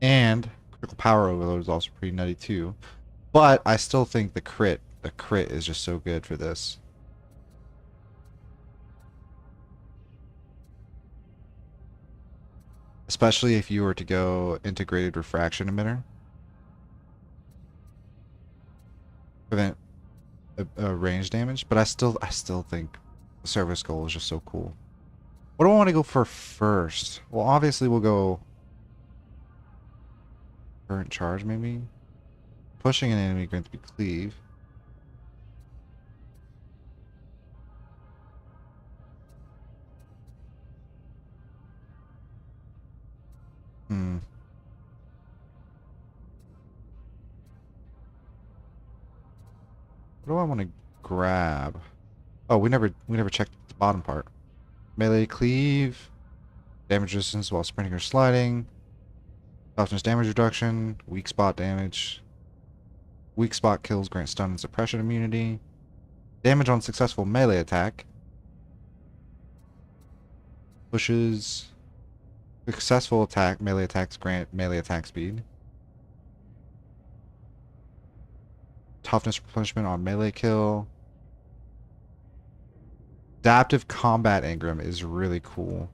And critical power overload is also pretty nutty too. But I still think the crit is just so good for this. Especially if you were to go integrated refraction emitter. Prevent range damage, but I still think the service goal is just so cool. What do I want to go for first? Well, obviously we'll go current charge maybe. Pushing an enemy going to be cleave. What do I want to grab? Oh, we never checked the bottom part. Melee cleave, damage resistance while sprinting or sliding, toughness damage reduction, weak spot damage, weak spot kills grant stun and suppression immunity, damage on successful melee attack, pushes, successful attack, melee attacks grant melee attack speed. Toughness replenishment on melee kill. Adaptive combat engram is really cool.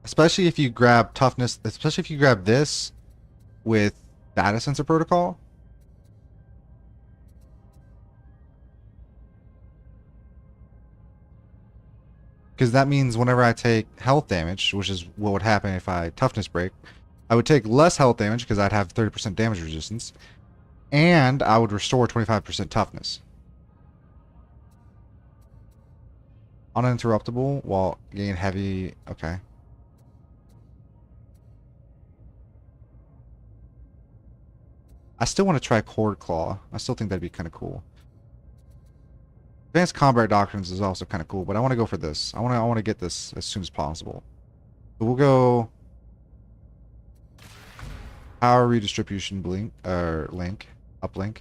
Especially if you grab toughness, especially if you grab this with data sensor protocol. Because that means whenever I take health damage, which is what would happen if I toughness break, I would take less health damage because I'd have 30% damage resistance, and I would restore 25% toughness. Uninterruptible while gain heavy. Okay. I still want to try Cord Claw. I still think that'd be kind of cool. Advanced Combat Doctrines is also kind of cool, but I want to go for this. I want to get this as soon as possible. So we'll go Power Redistribution blink or link, uplink.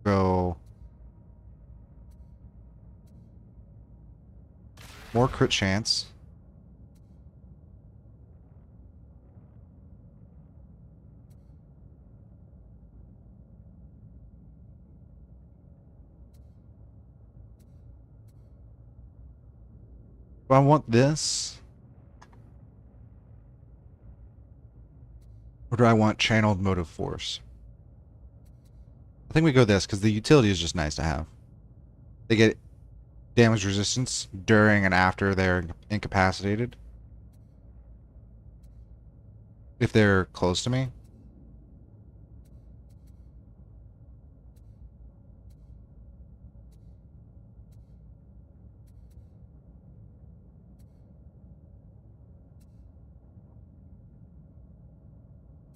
Go more crit chance. Do I want this? Or do I want channeled motive force? I think we go this because the utility is just nice to have. They get damage resistance during and after they're incapacitated. If they're close to me.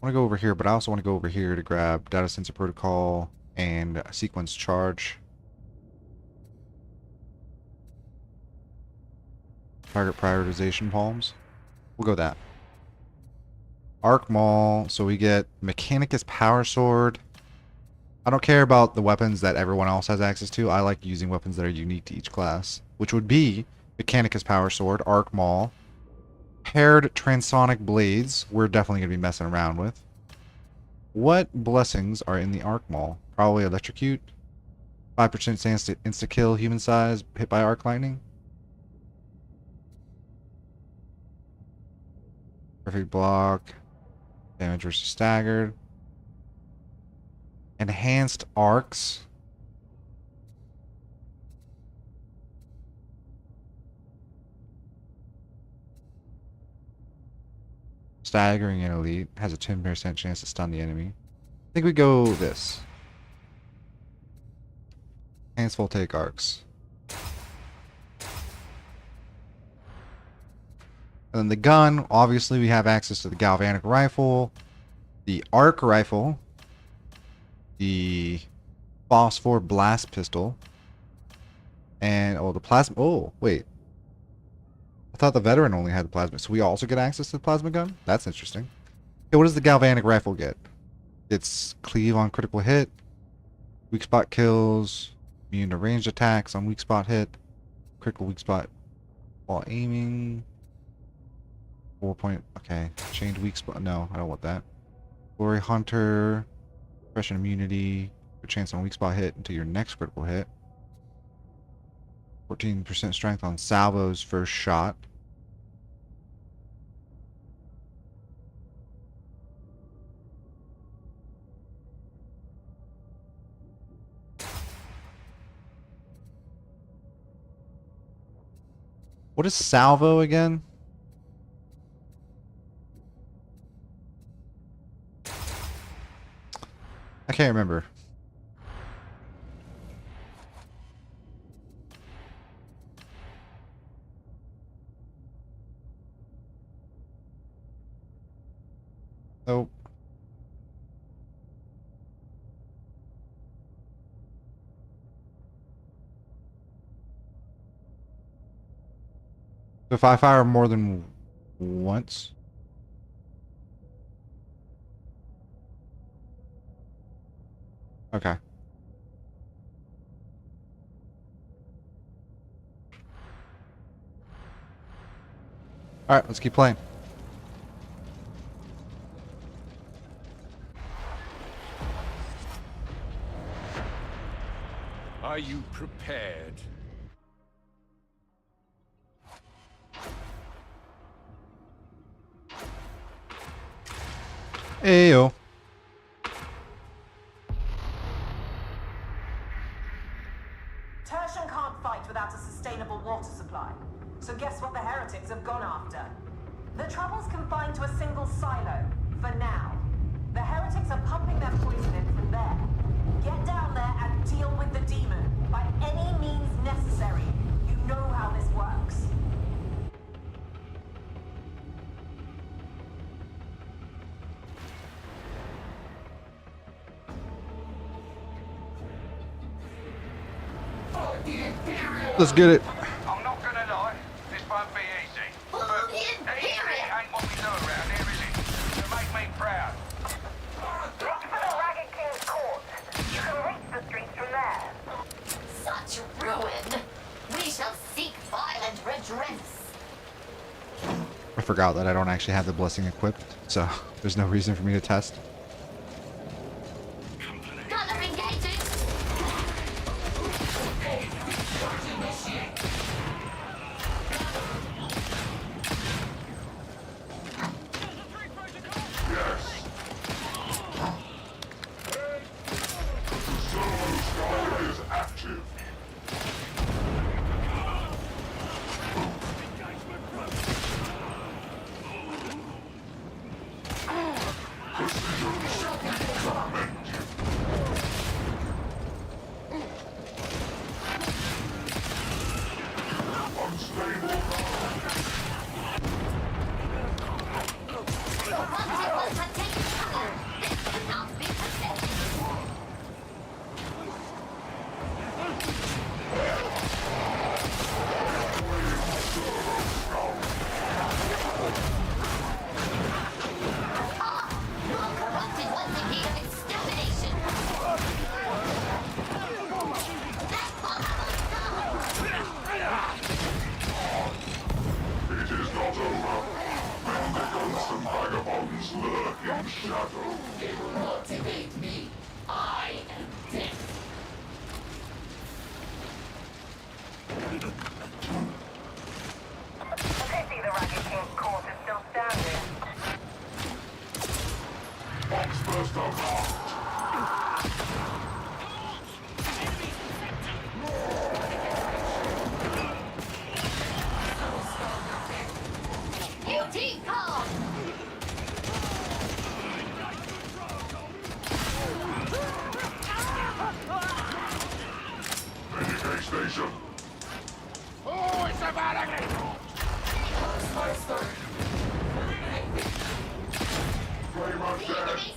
I want to go over here, but I also want to go over here to grab data sensor protocol and sequence charge. Target prioritization palms. We'll go that. Arc Maul, so we get Mechanicus Power Sword. I don't care about the weapons that everyone else has access to. I like using weapons that are unique to each class, which would be Mechanicus Power Sword, Arc Maul, Paired Transonic Blades, we're definitely going to be messing around with. What blessings are in the Arc Maul? Probably Electrocute. 5% chance to insta-kill human size hit by Arc Lightning. Perfect block. Damage versus staggered. Enhanced arcs. Staggering and elite. Has a 10% chance to stun the enemy. I think we go this. Enhanced voltaic arcs. And then the gun, obviously we have access to the galvanic rifle, the arc rifle, the phosphor blast pistol, and the plasma. Oh, wait. I thought the veteran only had the plasma. So we also get access to the plasma gun? That's interesting. Okay, what does the galvanic rifle get? It's cleave on critical hit, weak spot kills, immune to ranged attacks on weak spot hit, critical weak spot while aiming. 4 point. Okay. Chained weak spot. No, I don't want that. Glory Hunter. Suppression immunity. Your chance on weak spot hit until your next critical hit. 14% strength on salvo's first shot. What is salvo again? I can't remember. Oh. So if I fire more than once. Okay. Alright, let's keep playing. Are you prepared? Ayo. Tertian can't fight without a sustainable water supply. So guess what the heretics have gone after? The trouble's confined to a single silo, for now. The heretics are pumping their poison in from there. Get down there and deal with the demon, by any means necessary. You know how this works. Let's get it. I'm not gonna lie, this won't be easy. But easy ain't what we do around here, is it? To make me proud. Look for the Ragged King's court. You can reach the streets from there. Such ruin! We shall seek violent redress. I forgot that I don't actually have the blessing equipped, so there's no reason for me to test. Gunner engaging!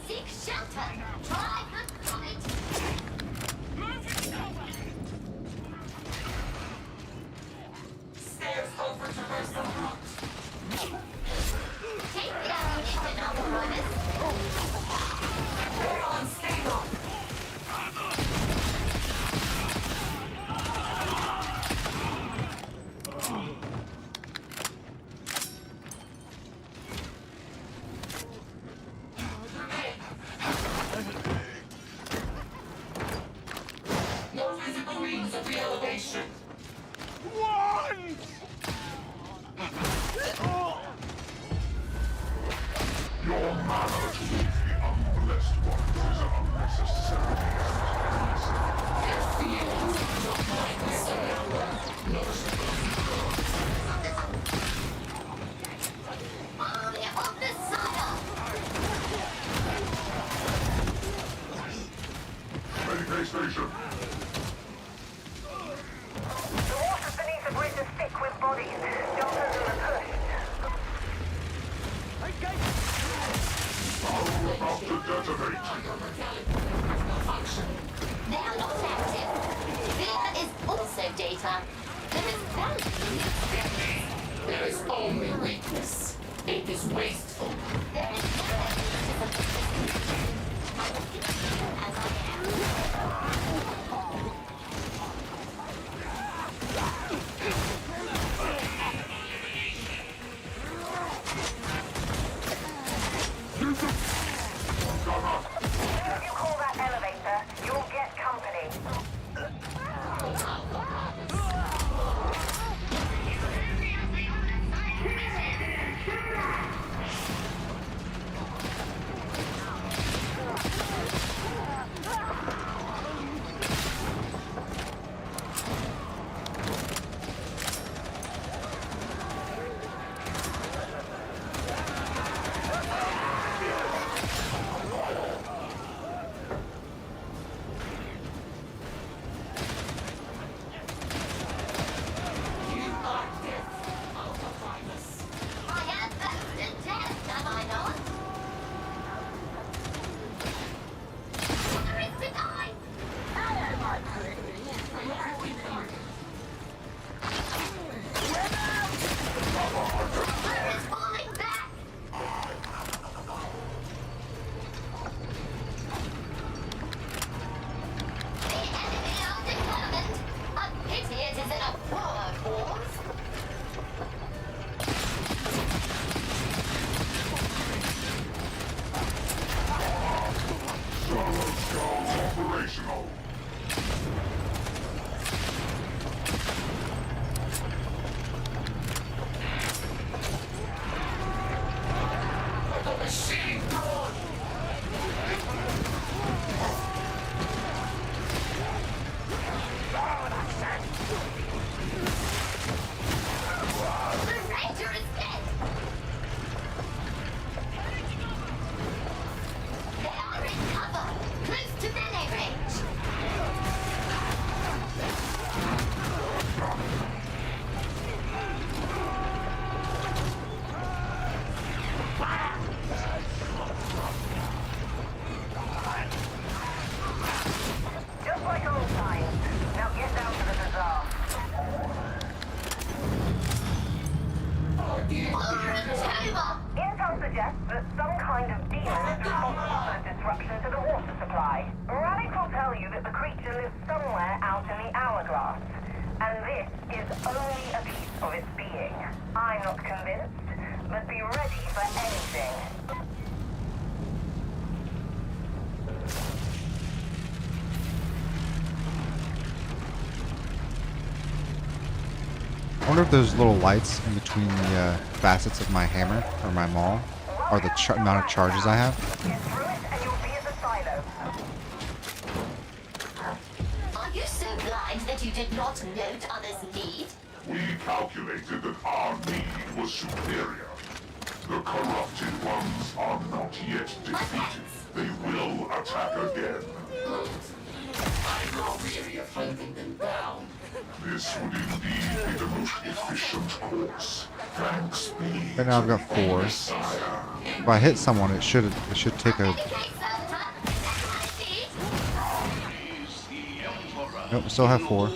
Seek shelter. Try the comet. Stairs over to the route. Take the ammunition out of runners. We're unstable. No visible means of the elevation. Your manner towards the unblessed ones is unnecessary. On the side. Medicate station. The water's beneath the bridge is thick with bodies. Jumpers are pushed. About to detonate. They are not active. There is also data. There is value. There is only weakness. It is wasteful. There is If you call that elevator, you'll get company. Operational. The machine gone. The Ranger is dead. They are in cover, close to melee range. Just like old times. Now get down to the bazaar. Intel suggests that some kind of demon is responsible for the disruption to the water supply. Relic will tell you that the creature lives somewhere out in the hourglass. And this is only a piece of its being. I'm not convinced, but be ready for anything. I wonder if those little lights in between the facets of my hammer or my maul are the amount of charges I have. Get through it and you'll be at the silo. Are you so blind that you did not note others' need? We calculated that our need was superior. The corrupted ones are not yet defeated. They will attack again. I grow weary of hunting them down. This would indeed be the most efficient course. Thanks be. Right now I've got 4. If I hit someone, it should take a. Nope, still have 4.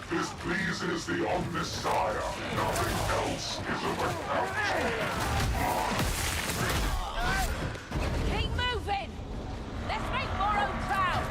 This pleases the Omnissiah. Nothing else is of account. Keep moving! Let's make Morrow proud!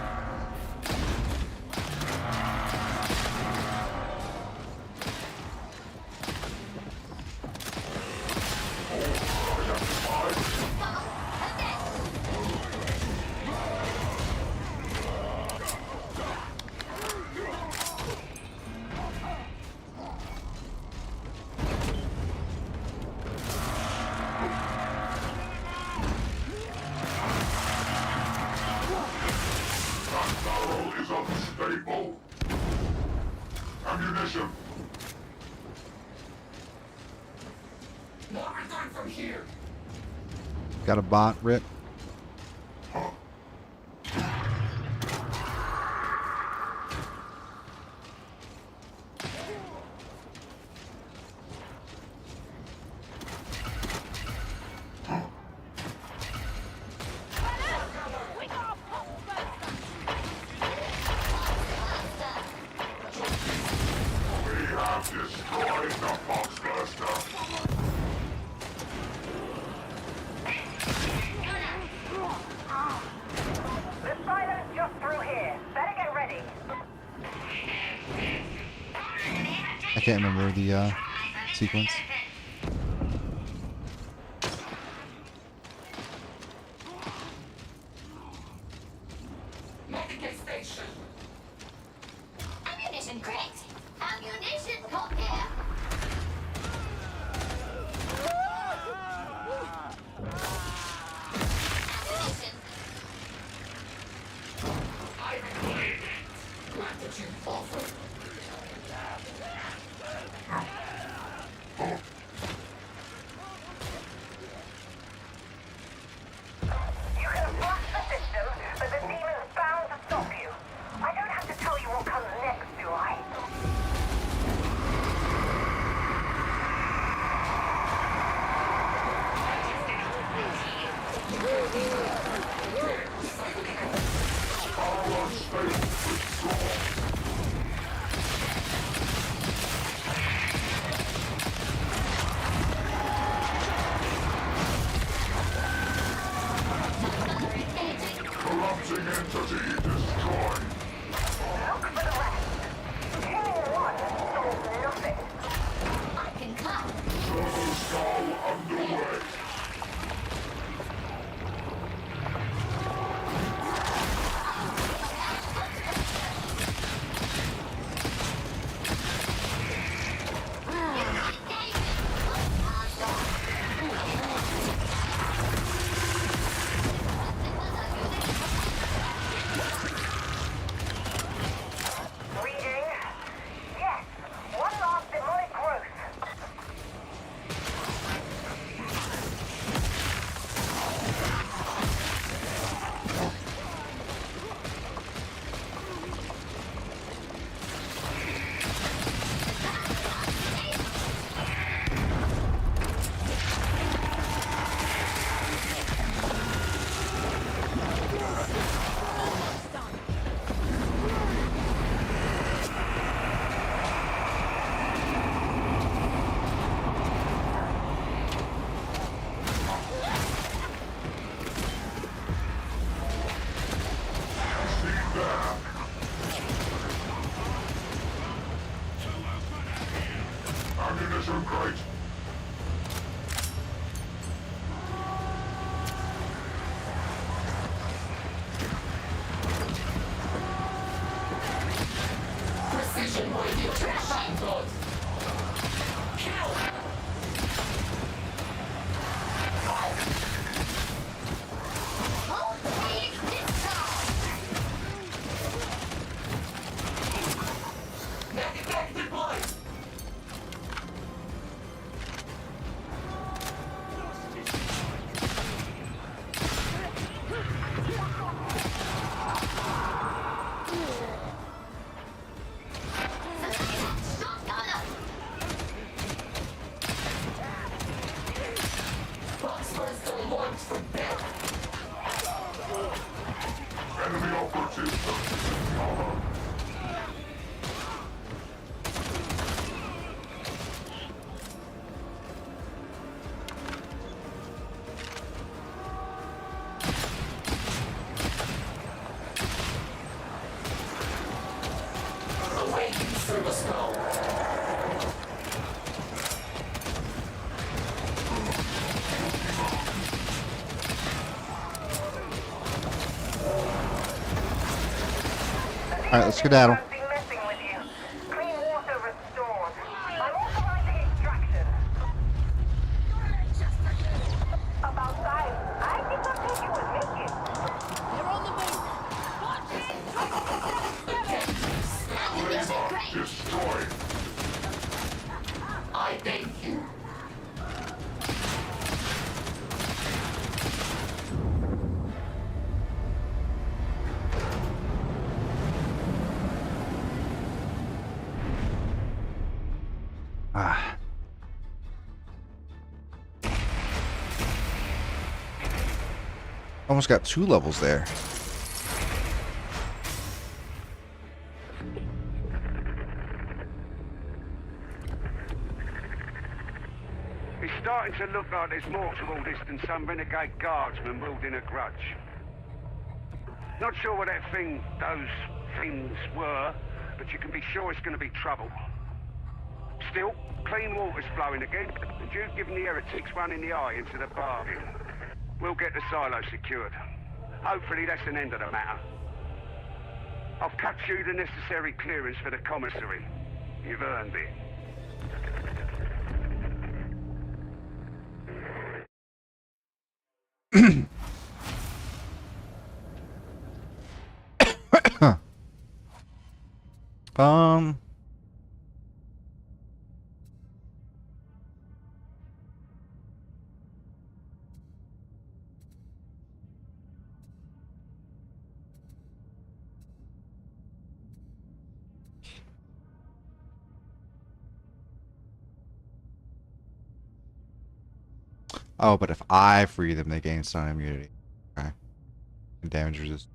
Unstable. Ammunition. What are we doing from here? Got a bot, Rip. Destroyed the Foxbuster. The silo's just through here. Better get ready. I can't remember the sequence. Medical station. Ammunition crate! Ammunition got here! Ammunition! I believe it. Glad that you offered. You can flush the system, but the demon's bound to stop you. I don't have to tell you what comes next, do I? Corrupting entity destroyed. Look for the rest. Killing one solves nothing. I can come! Turbo skull underway. Reading. Yes, one last demonic growth. for bed. Enemy operatives. Away through the snow. All right, let's skedaddle. I've been messing with you. Clean water restored. I'm authorizing extraction. About time. I did not think you would make it. You're on the move. Destroyed. I beg you. Ah. Almost got 2 levels there. It's starting to look like there's more to all this than some renegade guardsman wielding a grudge. Not sure what those things were, but you can be sure it's going to be trouble. Still, clean water's flowing again, and you've given the heretics one in the eye into the bargain. We'll get the silo secured. Hopefully that's an end of the matter. I've cut you the necessary clearance for the commissary. You've earned it. Oh, but if I free them, they gain stun immunity. Okay. And damage resist.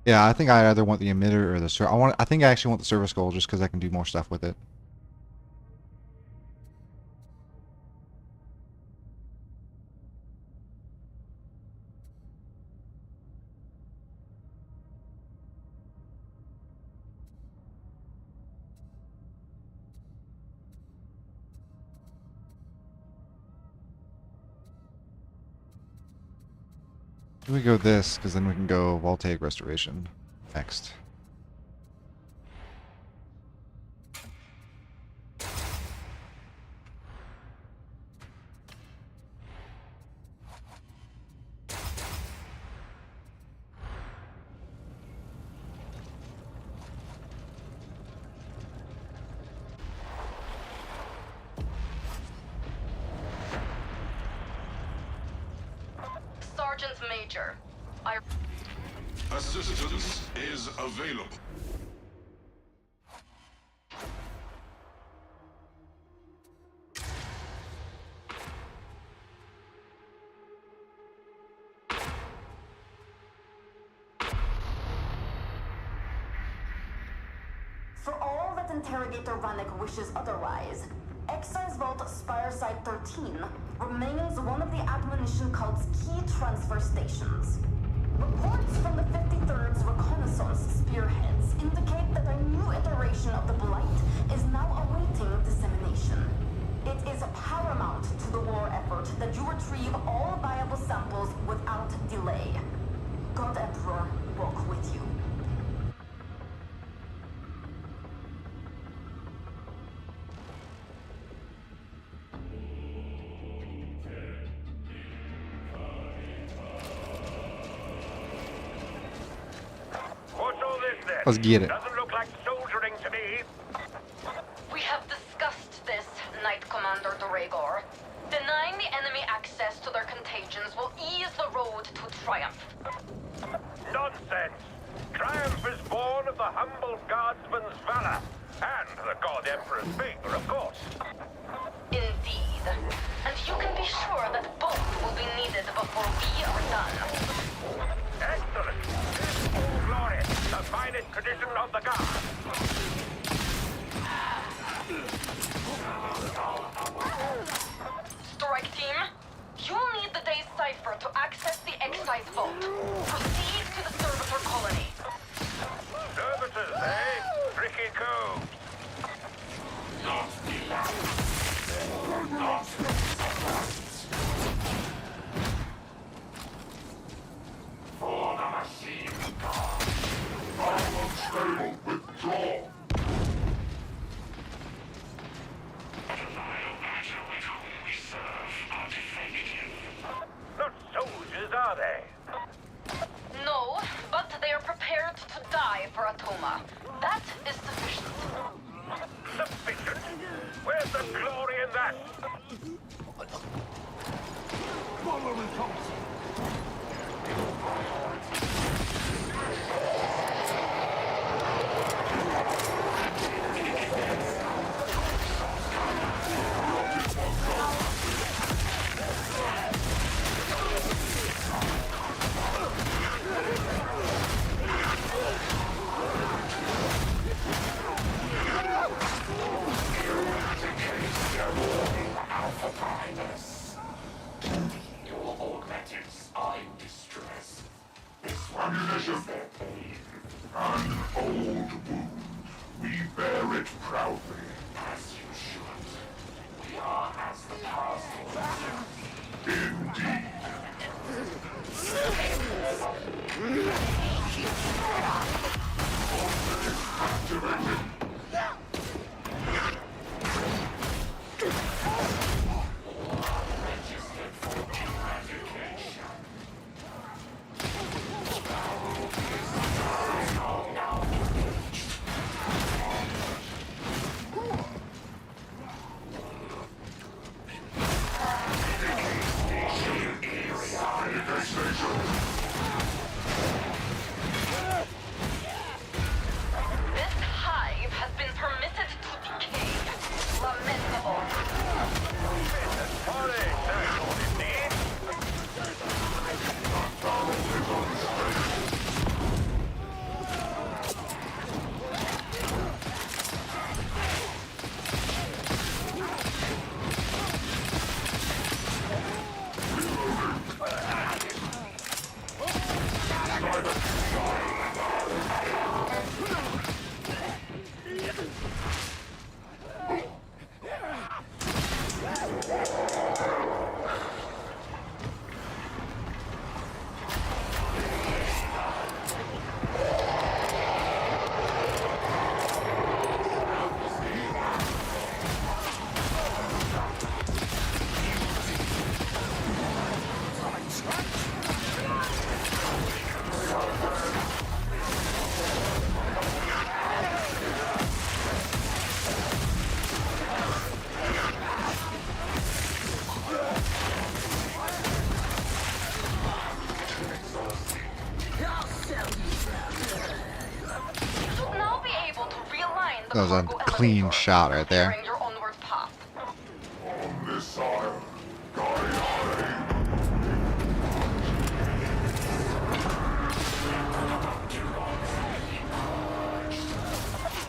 Yeah, I think I either want the emitter or the I think I actually want the service goal just because I can do more stuff with it. We go this because then we can go voltaic restoration next. Sergeant Major, Assistance is available. For all that Interrogator Vanek wishes otherwise, Excise Vault Spire Site 13 remains one of the Admonition Cult's key transfer stations. Reports from the 53rd's reconnaissance spearheads indicate that a new iteration of the Blight is now awaiting dissemination. It is paramount to the war effort that you retrieve all viable samples without delay. God Emperor, walk with you. What's all this then? Let's get it. Doesn't look like soldiering to me. We have discussed this, Knight Commander Duregor. Denying the enemy access to their contagions will ease the road to triumph. Nonsense! Triumph is born of the humble guardsman's valor. And the God Emperor's favor, of course. Indeed. And you can be sure that both will be needed before we are done. Excellent! Full glory, the finest tradition of the guard. Strike team, you'll need the day's cipher to access the excise vault. Proceed to the servitor colony. Servitors, eh? Tricky code. Not beloved. Not for the machine god. Unstable, withdraw. Not soldiers, are they? No, but they are prepared to die for Atoma. That is sufficient. Sufficient? Where's the glory in that? Follow results. Your augmentics are in distress. This Ammunition. is their pain. An old wound. We bear it proudly. As you should. We are as the past will. Indeed. Activated. Registered for eradication. Now engaged. This hive has been permitted to decay. Lamentable. That was a clean shot right there. Your onward path. On this side.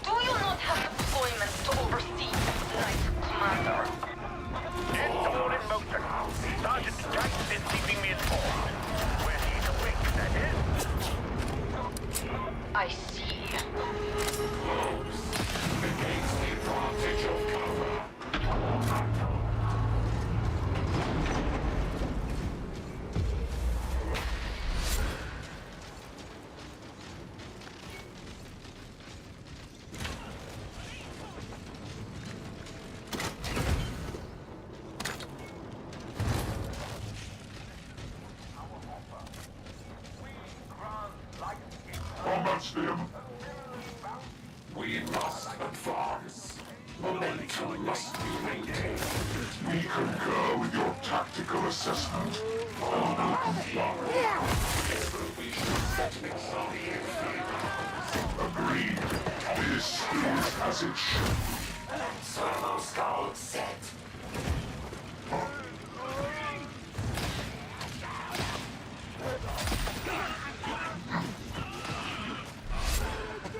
Do you not have deployments to oversee, Knight Commander? It's all in motion. Sergeant Tice is keeping me informed. When he's awake, that is. I see. Negates the advantage of him. We must advance. Momentum must be maintained. We concur with your tactical assessment. We should set agreed. This is as it should be. Servo skull set.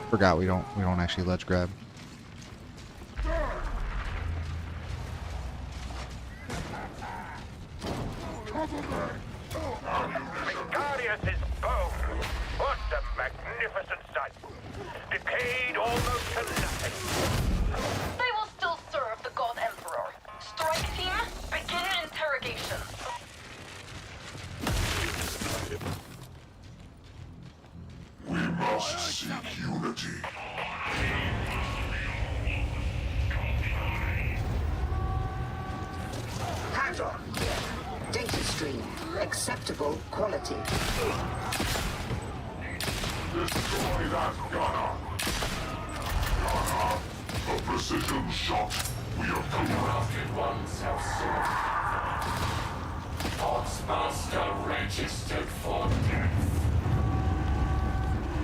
Forgot we don't actually ledge grab. Victorious' bone. What a magnificent sight. Decayed almost to nothing. They will still serve the God Emperor. Strike team, begin interrogation. We must seek unity. Hadron. Data stream. Acceptable quality. Destroy that gunner. Gunner, a precision shot. We have corrupted oneself soon. Odds master registered for death.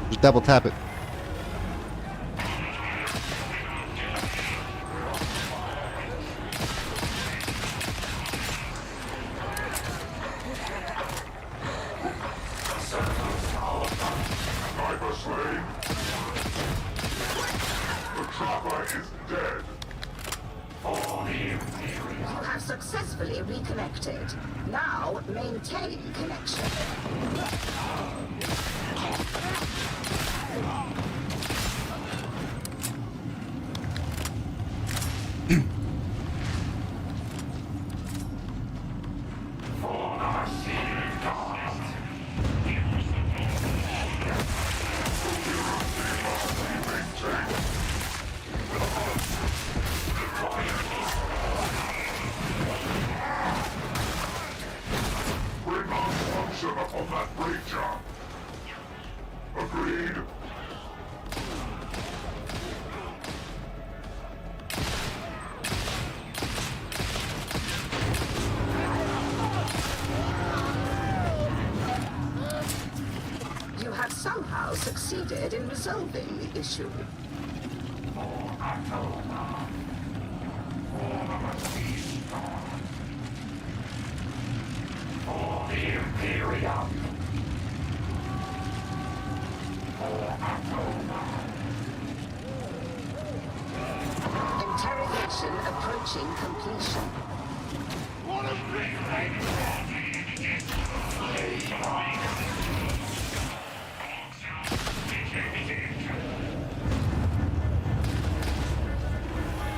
Just double tap it. Sniper slain. The trapper is dead. You have successfully reconnected. Now maintain connection. Bring on function upon that breacher. Agreed. You have somehow succeeded in resolving the issue. For the Imperium. Interrogation approaching completion.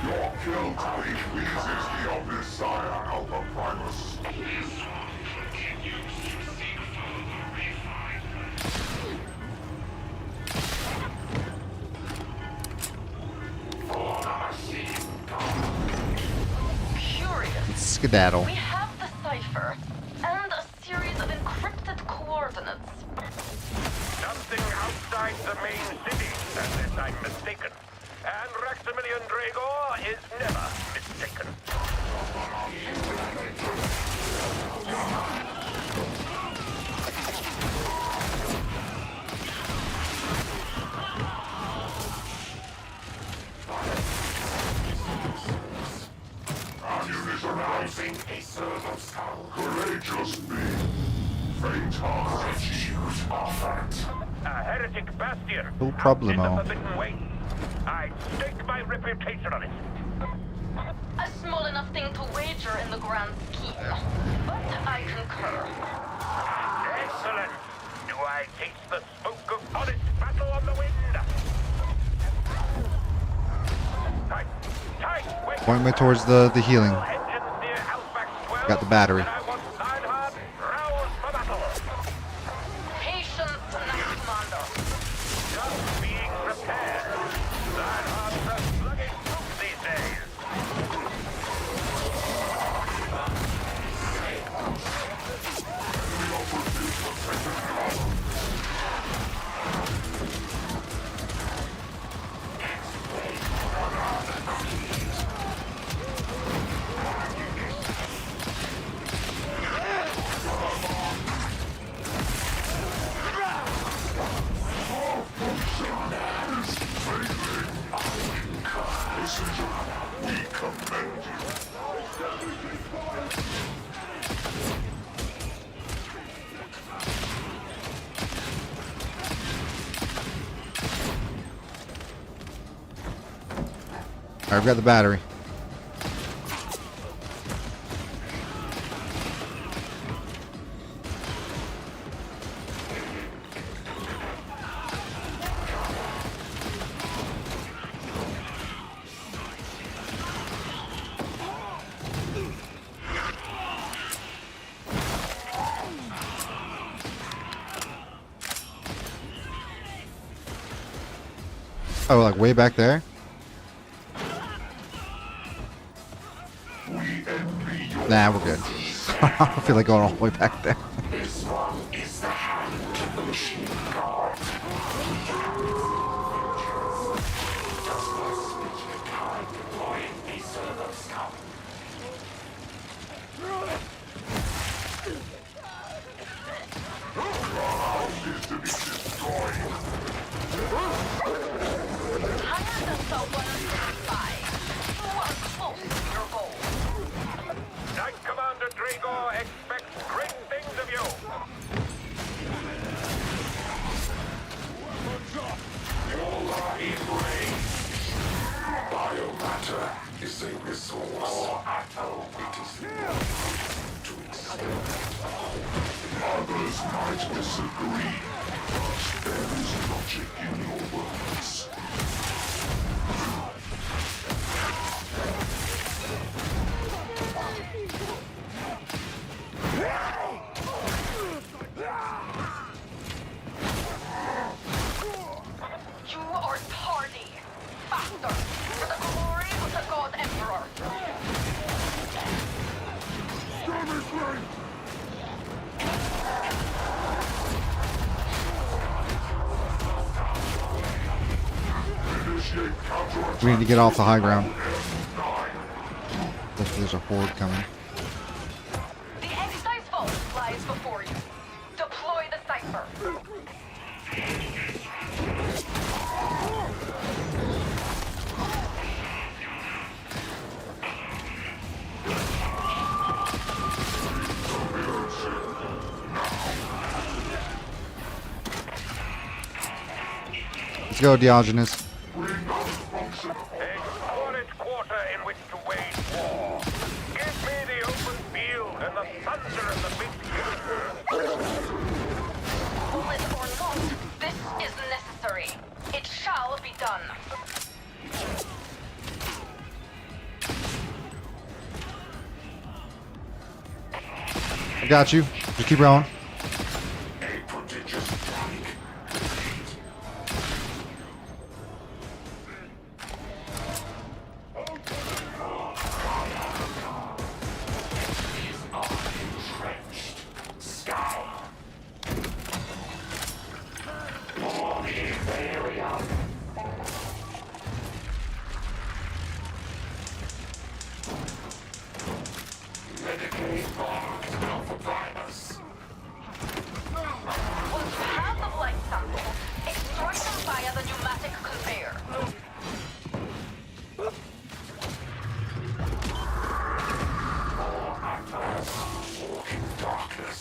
Your kill tweet pleases the Omnissiah, Alpha Primus. Curious. Skedaddle. We have the cipher and a series of encrypted coordinates. Something outside the main city, unless I'm mistaken. And Maximilian Dragor is never mistaken. Ammunition rising a servo skull. Courageous be. Faint heart achieved offered. A heretic bastion. No In the problemo. Forbidden Way. I'd stake my reputation on it. A small enough thing to wager in the grand scheme. But I concur. Excellent. Do I taste the smoke of honest battle on the wind? Tight. Tight. Wait. Point me towards the healing. Engines near Alphax 12. Got the battery. And I want Lionheart roused for battle. Patience, Knight Commander. Just being prepared. Lionheart's a sluggish troop these days. I've got the battery. Oh, like way back there? Nah, we're good. I feel like going all the way back there. This one is the hand of the machine god. Does not speak the kind deploying a servo scout. Knight Commander Dragor expects great things of you. All are in range. Biomatter is a resource. It is to expect. Others might disagree, but there is logic in your words. You are tardy. Faster, for the glory of the God Emperor. We need to get off the high ground. There's a horde coming. The excise vault lies before you. Deploy the cipher. Let's go, Diogenes. A squalid quarter in which to wage war. Give me the open field and the thunder of the big Call it or not, this is necessary. It shall be done. I got you. Just keep going. A prodigious strike. Entrenched. Scour. More Imperium. Medically marked Alpha Primus. Once you have the blight sample, extract them via the pneumatic conveyor. Walk in darkness.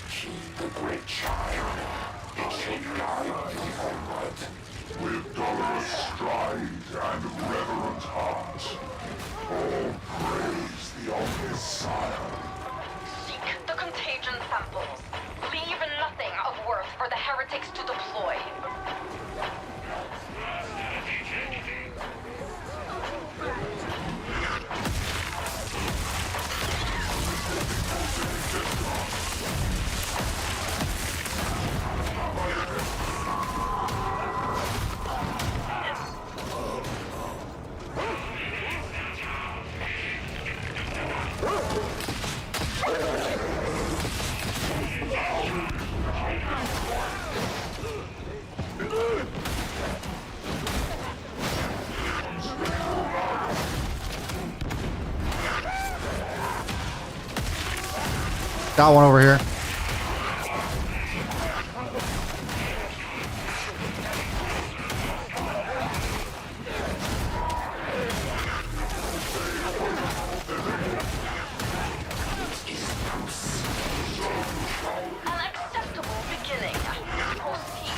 Keep the great child. It shall guide you onward. With dolorous stride and reverent heart. All praise the Omnissiah. Seek the contagion samples. Leave nothing of worth for the heretics to deploy. Got one over here. An acceptable beginning. Proceed.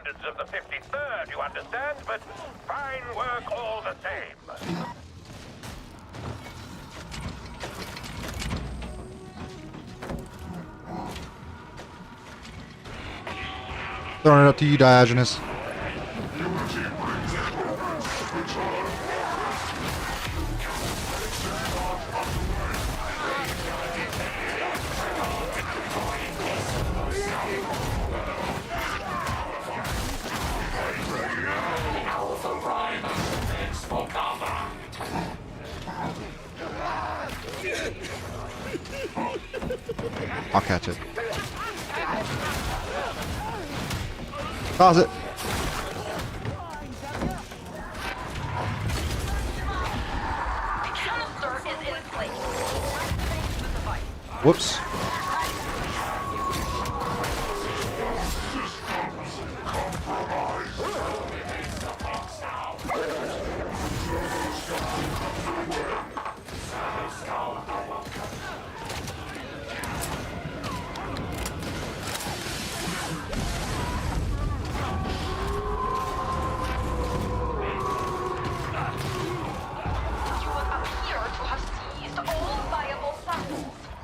standards of the 53rd, you understand, but fine work all the same. Throwing it up to you, Diogenes. I'll catch it. Pause it. Whoops.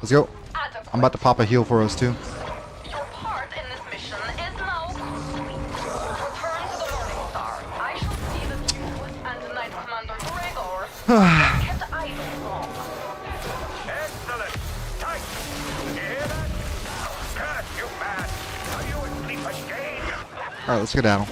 Let's go. I'm about to pop a heal for us too. Your part in this mission is now complete. Return to the Morning Star. I shall see that you and Knight Commander Gregor are kept idle long. Excellent. Tight. You hear that? Curse you, man. Are you asleep again? Alright, let's get down.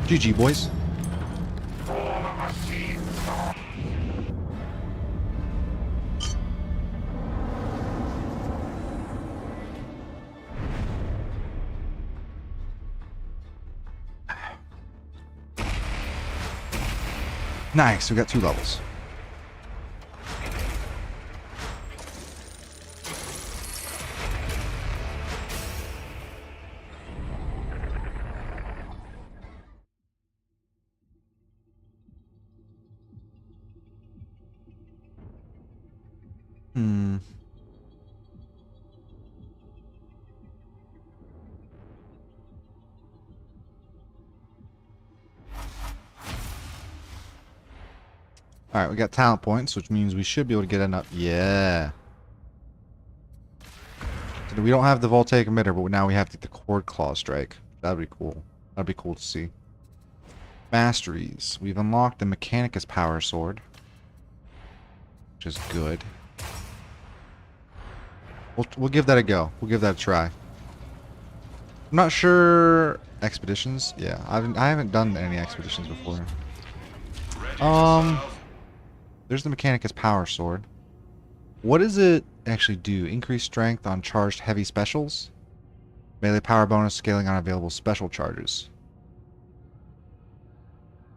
GG, boys. Nice, we got 2 levels. Alright, we got talent points, which means we should be able to get enough. Yeah. So we don't have the voltaic emitter, but now we have the cord claw strike. That'd be cool. That'd be cool to see. Masteries. We've unlocked the Mechanicus power sword, which is good. We'll give that a go. We'll give that a try. I'm not sure. Expeditions. Yeah, I haven't done any expeditions before. There's the Mechanicus power sword. What does it actually do? Increase strength on charged heavy specials. Melee power bonus scaling on available special charges.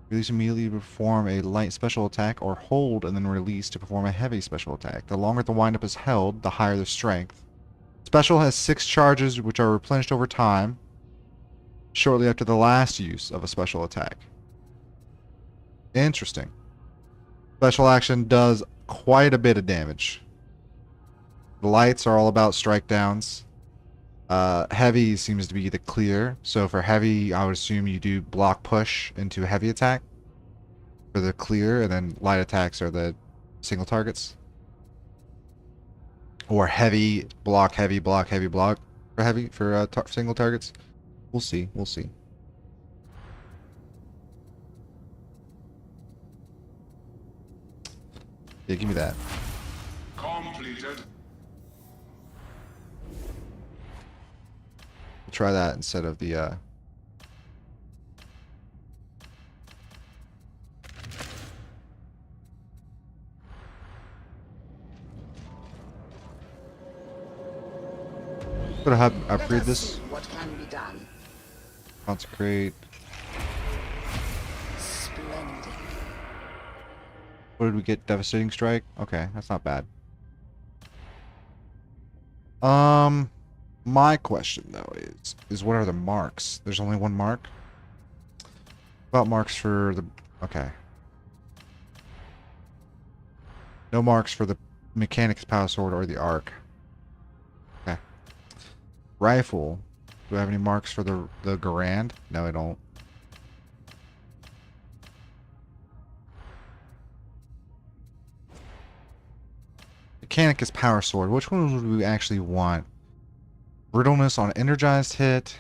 Release immediately to perform a light special attack, or hold and then release to perform a heavy special attack. The longer the windup is held, the higher the strength. Special has 6 charges which are replenished over time, shortly after the last use of a special attack. Interesting. Special action does quite a bit of damage. The lights are all about strike downs. Heavy seems to be the clear. So for heavy, I would assume you do block push into a heavy attack for the clear, and then light attacks are the single targets. Or heavy, block, heavy, block, heavy, block for heavy, for single targets. We'll see. We'll see. Yeah, give me that. Completed. We'll try that instead of the Could have upgrade this. What can be done? Consecrate. Splendid. What did we get? Devastating Strike? Okay, that's not bad. My question though is what are the marks? There's only one mark? What about marks for the... Okay. No marks for the Mechanic's Power Sword or the Arc. Okay. Rifle. Do I have any marks for the Garand? No, I don't. Mechanicus Power Sword. Which one would we actually want? Brittleness on energized hit.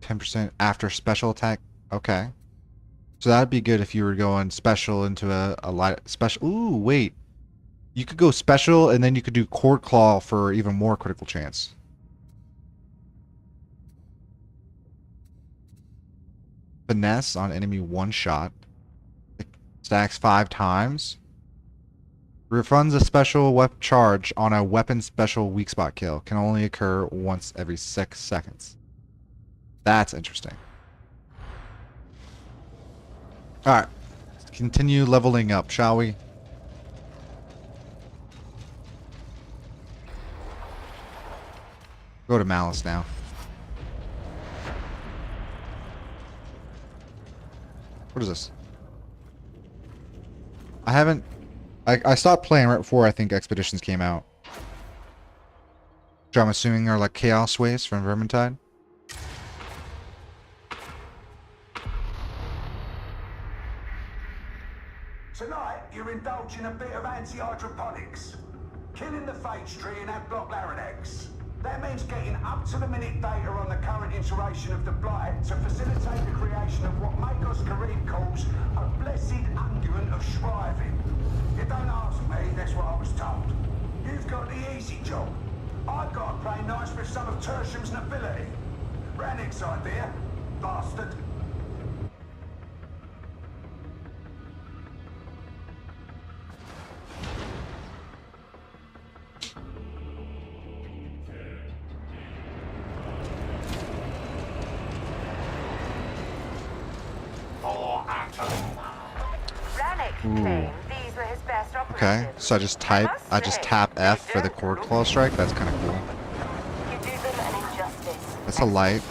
10% after special attack. Okay. So that'd be good if you were going special into a light special. Ooh, wait. You could go special and then you could do Cord Claw for even more critical chance. Finesse on enemy one shot. It stacks 5 times. Refunds a special charge on a weapon special weak spot kill. Can only occur once every 6 seconds. That's interesting. Alright. Let's continue leveling up, shall we? Go to Malice now. What is this? I haven't... I stopped playing right before I think Expeditions came out. Which I'm assuming are like Chaos Waves from Vermintide. Tonight, you're indulging a bit of anti-hydroponics. Killing the Fates tree and Adblock Larinax. That means getting up-to-the-minute data on the current iteration of the Blight to facilitate the creation of what Magos Kareem calls a blessed unguent of shriving. You don't ask me, that's what I was told. You've got the easy job. I've got to play nice with some of Tertium's nobility. Rannick's idea, bastard. Ooh. Okay, so I just tap F for the Cord Claw strike. That's kind of cool. That's a light.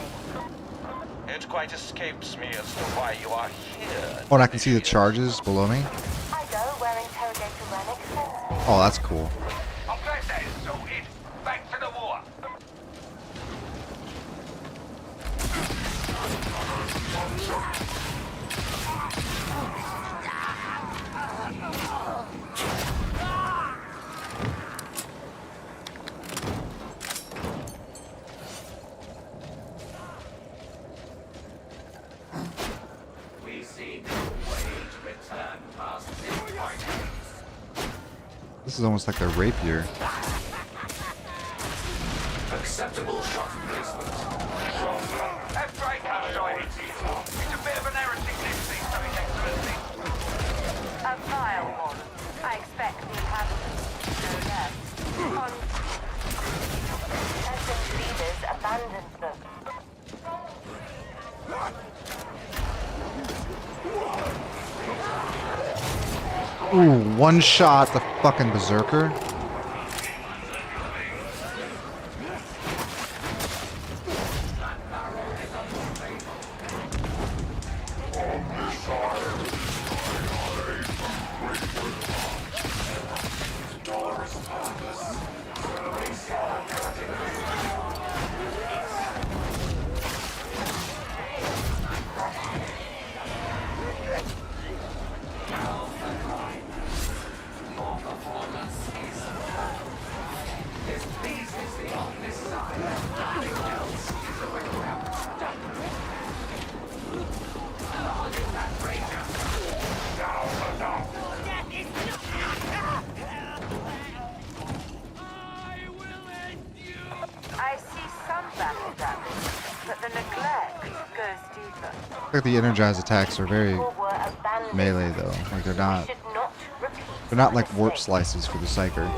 It quite escapes me as to why you are here. Oh, and I can see the charges below me. Oh, that's cool. I'm glad that is sorted. Back to the war. We see no way to return past this point. This is almost like a rapier. Acceptable shot placement. That's right, Darktide. It's a bit of an heretic this thing, so it's excellency. A vile one. I expect the inhabitants to know less. Peasant leaders abandoned them. Ooh, one shot the fucking Berserker. I see some battle damage, but the neglect goes deeper. I think the energized attacks are very melee though. Like they're not like warp slices for the Psyker.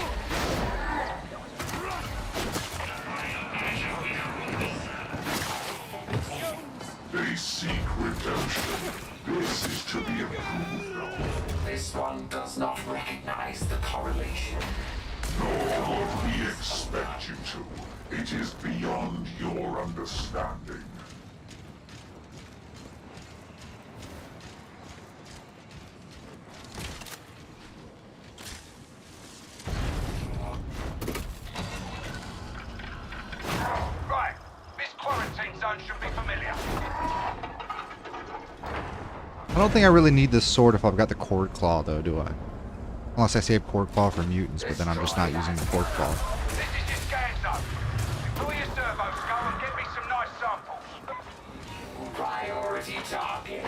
They seek redemption. This We expect you to. It is beyond your understanding. Right. This quarantine zone should be familiar. I don't think I really need this sword if I've got the cord claw, though, do I? Unless I save cord claw for mutants, but then I'm just not using the cord claw. This is your scan zone. Deploy your servo skull and get me some nice samples. Priority target.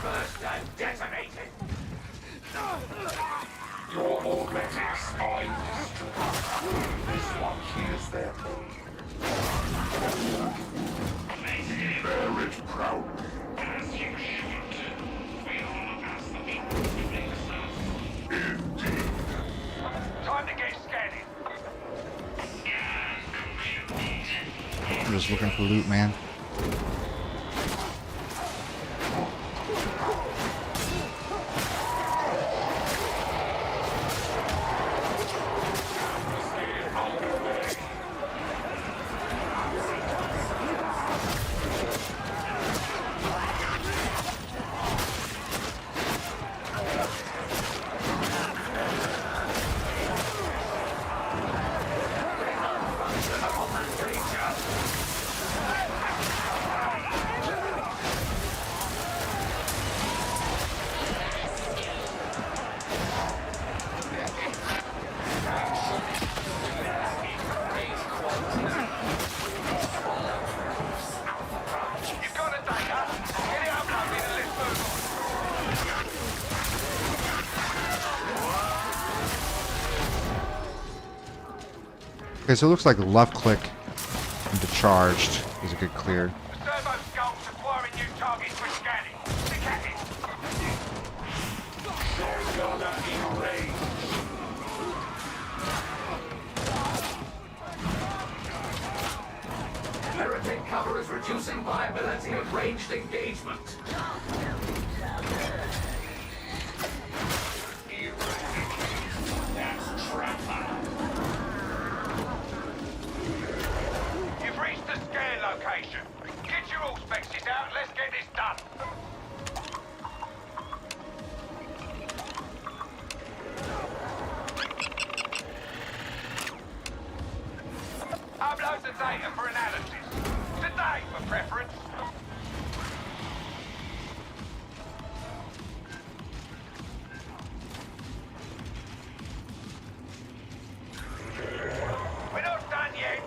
First and detonated. Your automatics are used. This one hears their pain. Bear it proudly. As you should. We all pass the Indeed. Time to get scanning. I'm just looking for loot, man. Okay, so it looks like left click into charged is a good clear. Servo skulls acquiring new targets for scanning. Stick at it. Heretic cover is reducing viability of ranged engagement. That's Trapper. You've reached the scan location. Get your all spexes out and let's get this done. Upload the data for analysis. Today, for preference. We're not done yet.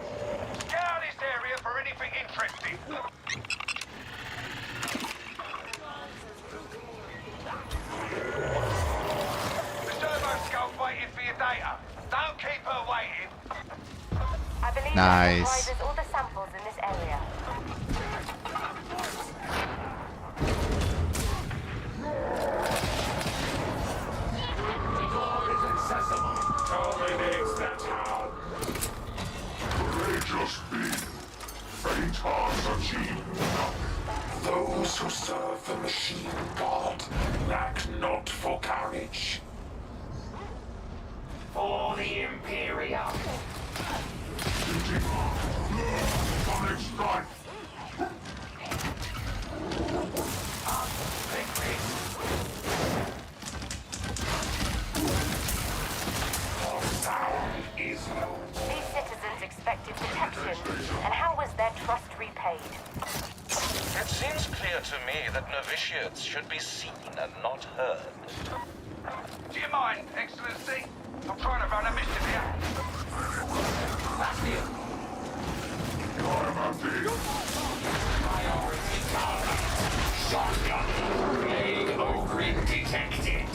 Scour this area for anything interesting. The servo skull's waiting for your data. Don't keep her waiting. I believe Nice. that comprises all the samples in this area. The door is accessible. Dominates the town. Courageous be. Faint hearts achieve nothing. Those who serve the machine god lack not for courage. For the Imperium. Sonic strike. Your sound is known. These citizens expected protection, and how was their trust repaid? It seems clear to me that novitiates should be seen and not heard. Do you mind, Excellency? I'm trying to run a mission here. Bastion. Priority target. Shotgun. Plague ogre detected.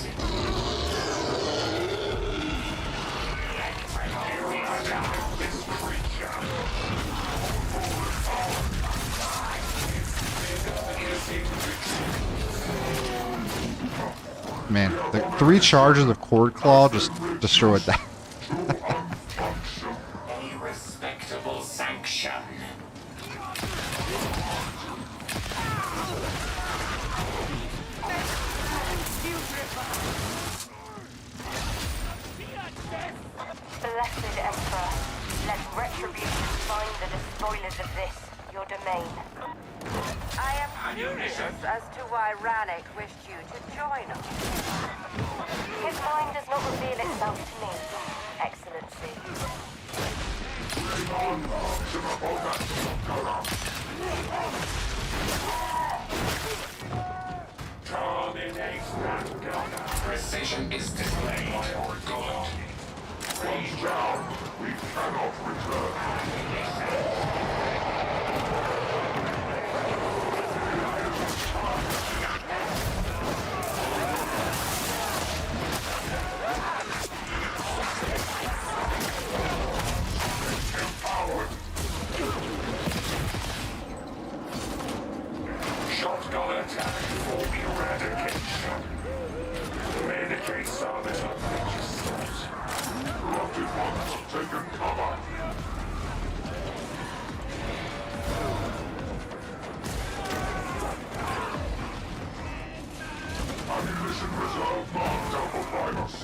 This creature. Man, the 3 charges of cord claw just destroyed that. A respectable sanction. remain. I am curious as to why Rannick wished you to join us. His mind does not reveal itself to me, Excellency. Precision is displayed. Good. Freeze down. We cannot return. Shotgun attack for eradication. Eradicate some resistance. Corrupted ones have taken cover. Ammunition reserve marked out behind us.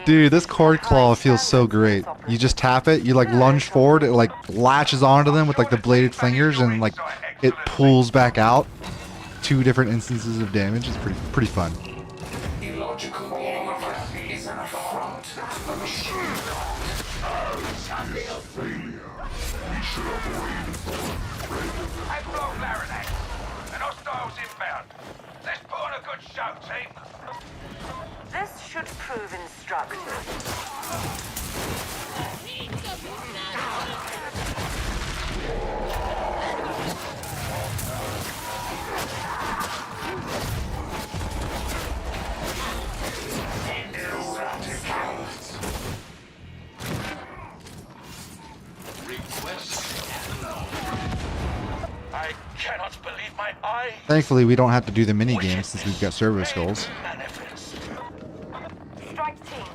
Dude, this cord claw feels so great. You just tap it, you like lunge forward, it like latches onto them with like the bladed fingers, and like it pulls back out. 2 different instances of damage. It's pretty fun. Illogical behavior is an affront to the machine god. Failure. We should avoid Admiral Larinac, and hostiles inbound. Let's put on a good show, team. This should prove instructive. I cannot believe my eyes. Thankfully, we don't have to do the mini games since we've got servo skulls. Strike team,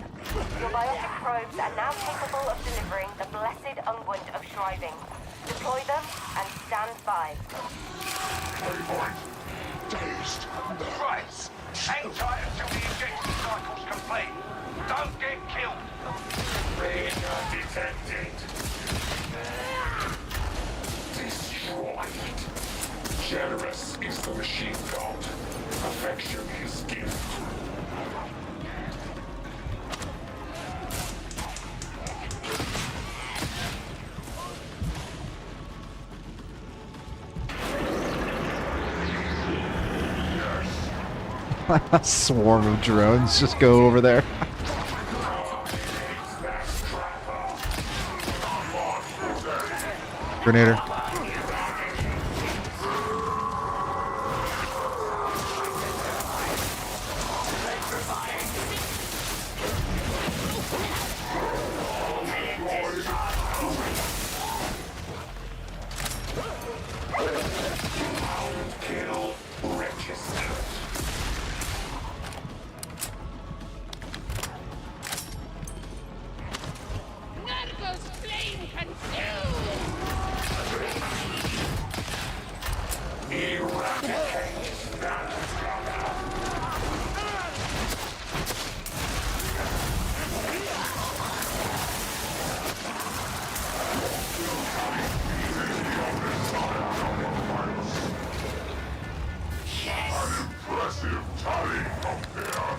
your biotic probes are now capable of delivering the blessed unguent of shriving. Deploy them and stand by. Dazed. Christ. Hang tight until the injection cycle's complete. Don't get killed. Radar detected. Destroyed. Generous is the machine god. Affection his gift. A swarm of drones just go over there. Grenader. Kill registered. Narcos flame consumed! Eradicate that. An impressive tally up there.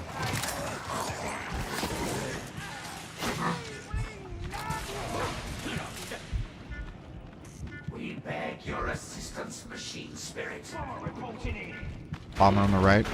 We beg your assistance, machine spirit. Bomber on the right.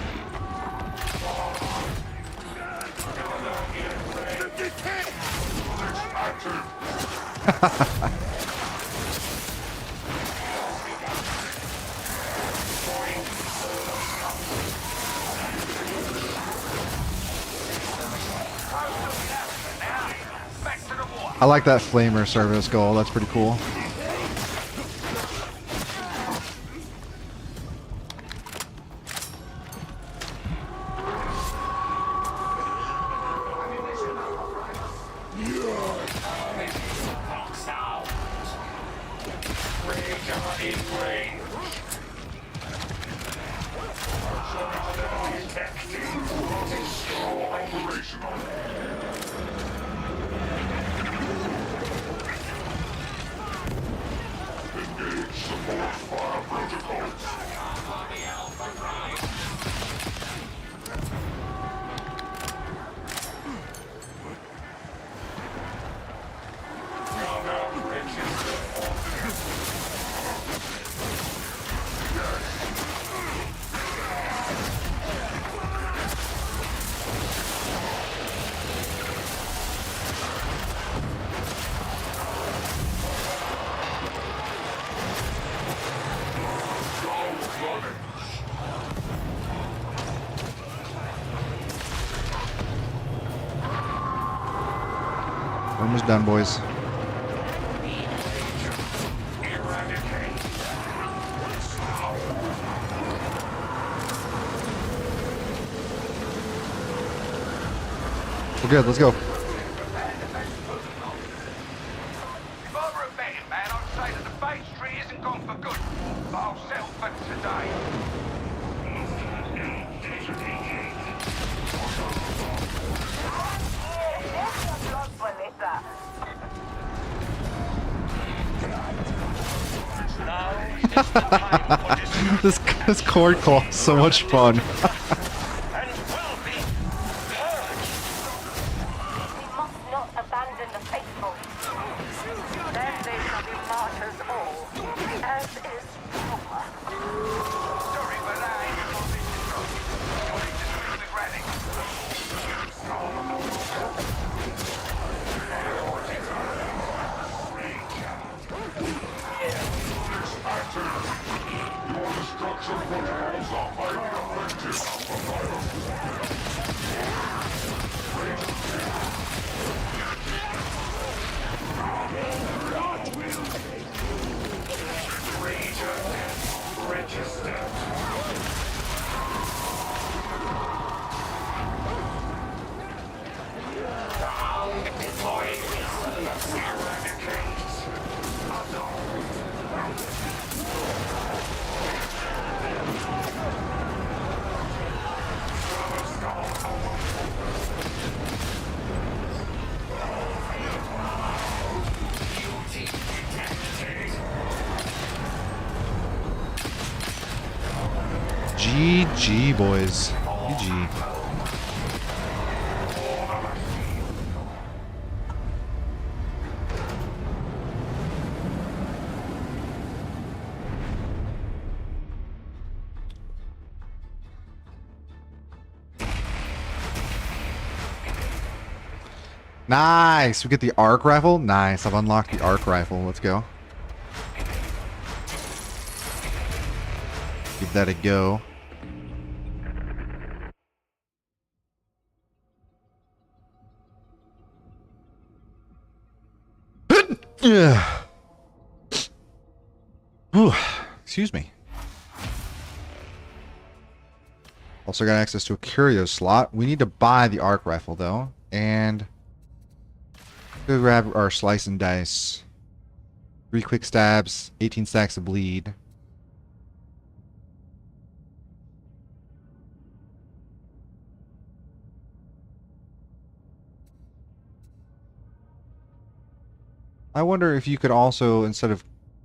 I like that flamer servo skull. That's pretty cool. almost done, boys. We're good, let's go. If I were a betting man, I'd say that the base tree isn't gone for good, but I'll settle for today. this chord call is so much fun. GG, boys. GG. Nice! We get the arc rifle. Nice. I've unlocked the arc rifle. Let's go. Give that a go. Ooh, excuse me. Also got access to a curio slot. We need to buy the arc rifle though, and go grab our slice and dice. 3 quick stabs, 18 stacks of bleed. I wonder if you could also, instead of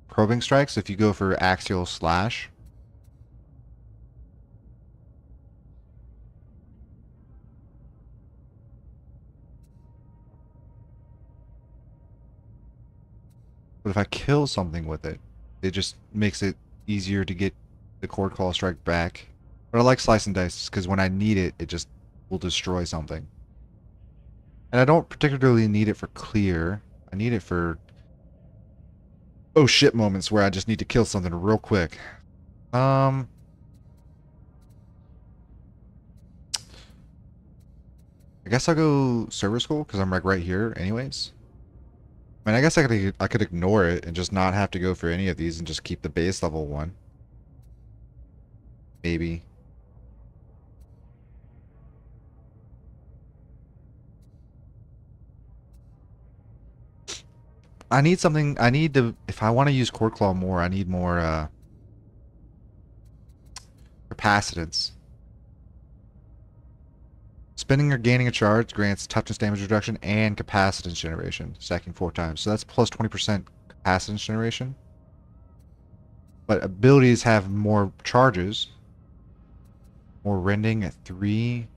probing strikes, if you go for axial slash. But if I kill something with it, it just makes it easier to get the cord call strike back. But I like slice and dice because when I need it, it just will destroy something. And I don't particularly need it for clear. I need it for oh shit moments where I just need to kill something real quick. I guess I'll go server school because I'm like right here anyways. I mean, I guess I could ignore it and just not have to go for any of these and just keep the base level 1. Maybe. I need something. I need to. If I want to use Cord Claw more, I need more capacitance. Spinning or gaining a charge grants toughness damage reduction and capacitance generation, stacking 4 times. So that's plus 20% capacitance generation. But abilities have more charges. More rending at 3.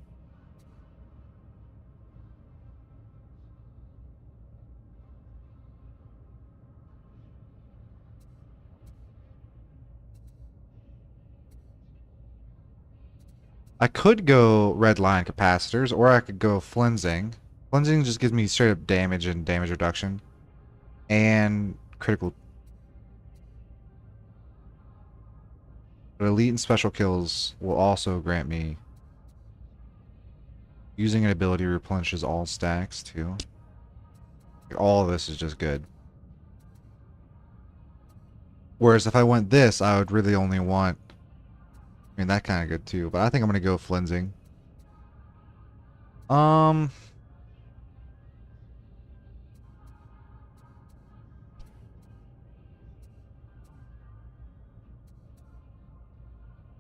I could go red line capacitors, or I could go flensing. Flensing just gives me straight up damage and damage reduction. And critical. But elite and special kills will also grant me. Using an ability replenishes all stacks too. All of this is just good. Whereas if I went this, I would really only want... I mean, that kind of good too. But I think I'm going to go flensing.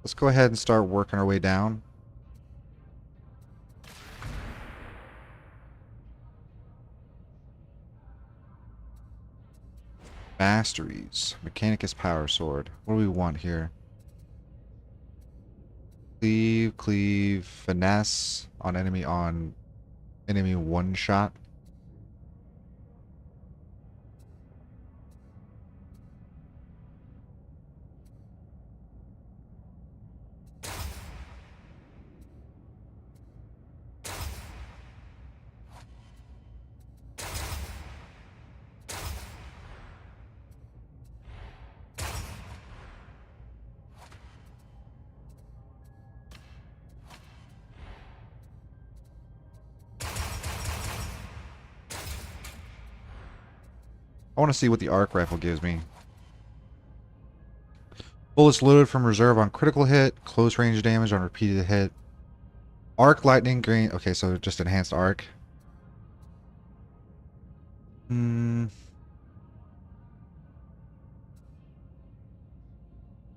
Let's go ahead and start working our way down. Masteries. Mechanicus power sword. What do we want here? Cleave, finesse on enemy one shot. I want to see what the arc rifle gives me. Bullets loaded from reserve on critical hit, close range damage on repeated hit. Arc lightning green. Okay, so just enhanced arc.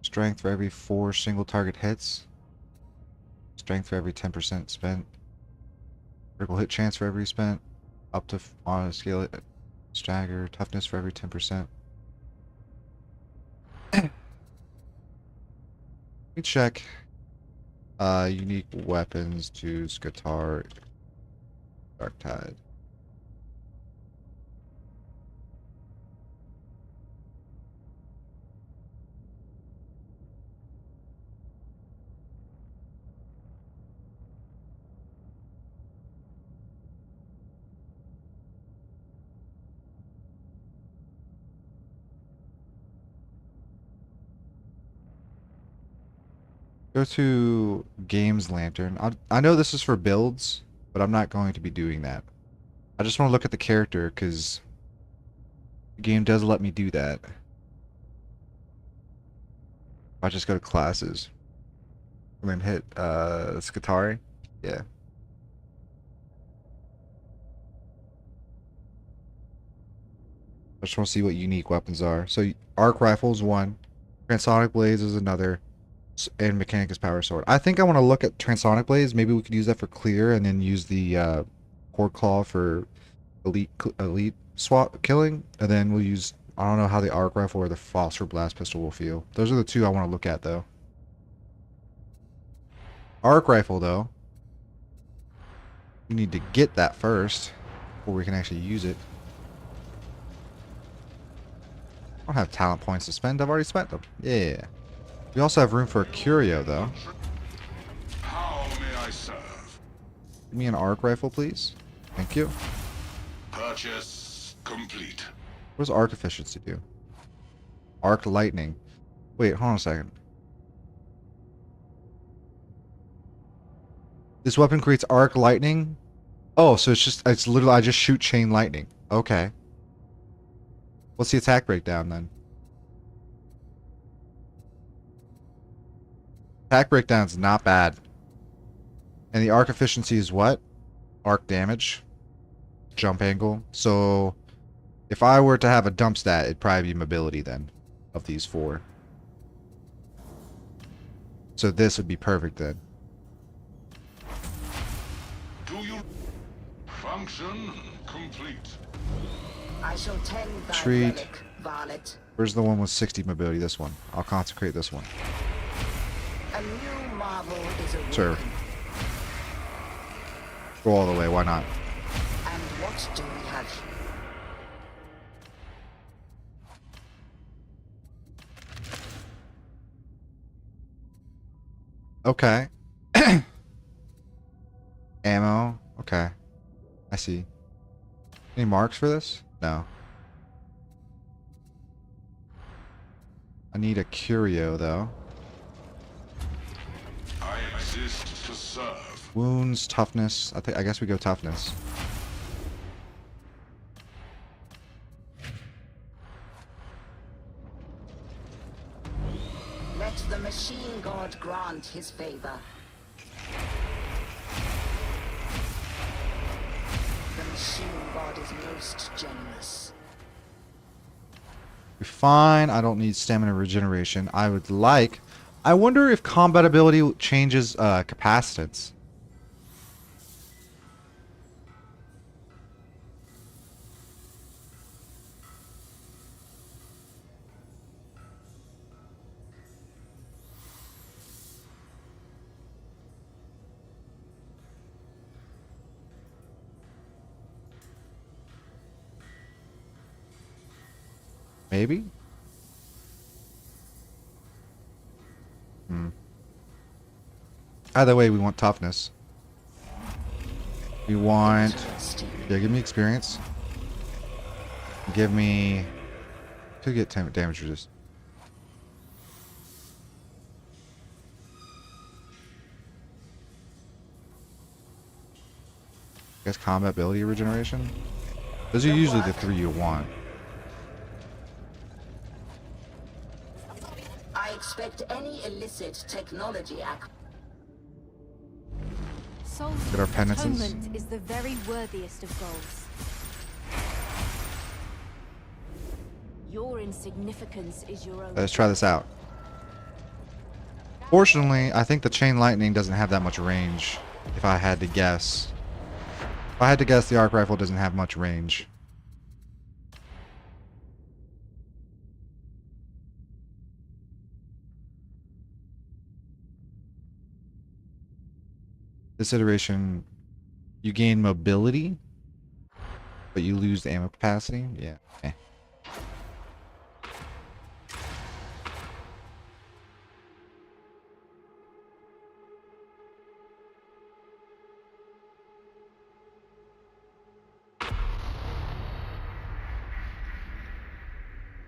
Strength for every 4 single target hits. Strength for every 10% spent. Critical hit chance for every spent. Up to on a scale. Stagger, toughness for every 10%. Let me check. Unique weapons to Skitarii. Darktide. Go to Games Lantern. I know this is for builds, but I'm not going to be doing that. I just want to look at the character because the game does let me do that. I just go to classes and then hit Skitarii. Yeah. I just want to see what unique weapons are. So arc rifle is one, transonic blades is another, and Mechanicus power sword. I think I want to look at transonic blades. Maybe we could use that for clear, and then use the cord claw for elite swap killing, and then we'll use. I don't know how the arc rifle or the phosphor blast pistol will feel. Those are the two I want to look at, though. Arc rifle, though, we need to get that first before we can actually use it. I don't have talent points to spend. I've already spent them. Yeah. We also have room for a curio, though. How may I serve? Give me an arc rifle, please. Thank you. Purchase complete. What does arc efficiency do? Arc lightning. Wait, hold on a second. This weapon creates arc lightning? Oh, so it's literally, I just shoot chain lightning. Okay. What's the attack breakdown then? Attack breakdown's not bad. And the arc efficiency is what? Arc damage. Jump angle. So if I were to have a dump stat, it'd probably be mobility then, of these four. So this would be perfect then. Do you function complete? I shall tend thy Treat. relic, varlet. Where's the one with 60 mobility? This one. I'll consecrate this one. A new marvel is awoken. Sure. Go all the way, why not? And what do we have here? Okay. Ammo. Okay. I see. Any marks for this? No. I need a curio, though. I exist to serve. Wounds, toughness. I guess we go toughness. cannot grant his favor. The machine god is most generous. Fine, I don't need stamina regeneration. I would like... I wonder if combat ability changes capacitance. Maybe? Either way, we want toughness. We want... Yeah, give me experience. Give me... Could get damage resist. I guess combat ability regeneration? Those are usually the 3 you want. I expect any illicit technology Get our penances. Atonement is the very worthiest of goals. Your insignificance is your own. Let's try this out. Fortunately, I think the chain lightning doesn't have that much range, if I had to guess. If I had to guess, the arc rifle doesn't have much range. This iteration, you gain mobility, but you lose the ammo capacity. Yeah. Okay.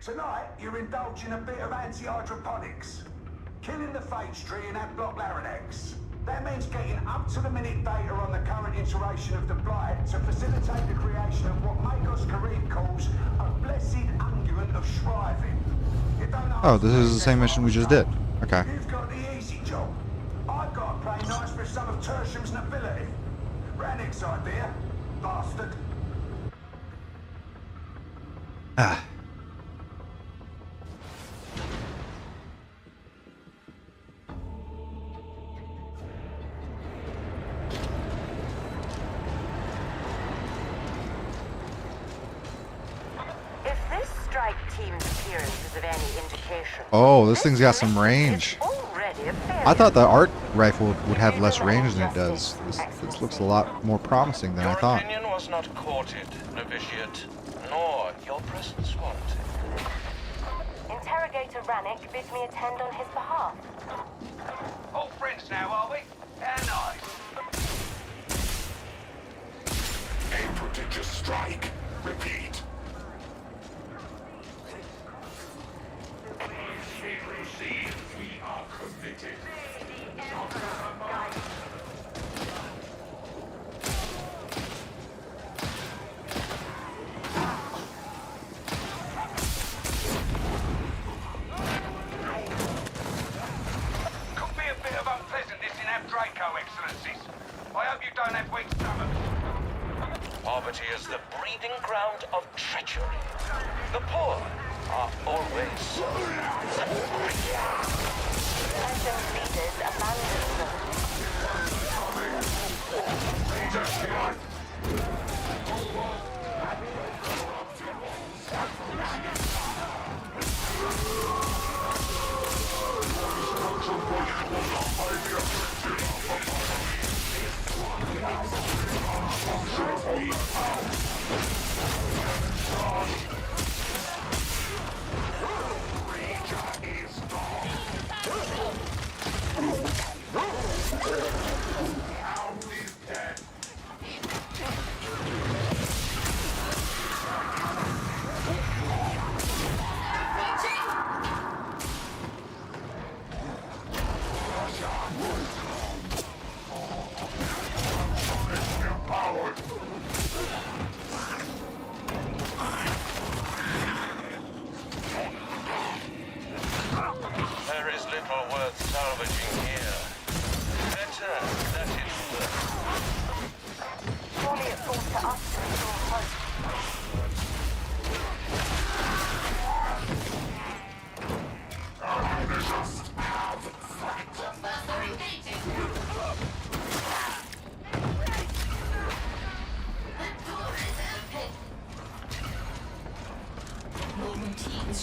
Tonight, you're indulging a bit of anti-hydroponics. Killing the phage tree and that block larynx. That means getting up-to-the-minute data on the current iteration of the blight to facilitate the creation of what Magos Kareem calls a blessed unguent of shriving. Oh, this is the same mission we just did. Okay. You've got the easy job. I've got to play nice for some of Tertium's nobility. Rannick's idea, bastard. Ah. Oh, this thing's got some range. I thought the arc rifle would have less range than it does. This looks a lot more promising than I thought. Your opinion was not courted, novitiate, nor your presence warranted. Interrogator Rannick bids me attend on his behalf. All friends now, are we? How nice. A prodigious strike. Repeat. We are committed. Could be a bit of unpleasantness in Abdraco, Excellencies. I hope you don't have weak stomachs. Poverty is the breeding ground of treachery. The poor are always Legend leaders abandon them.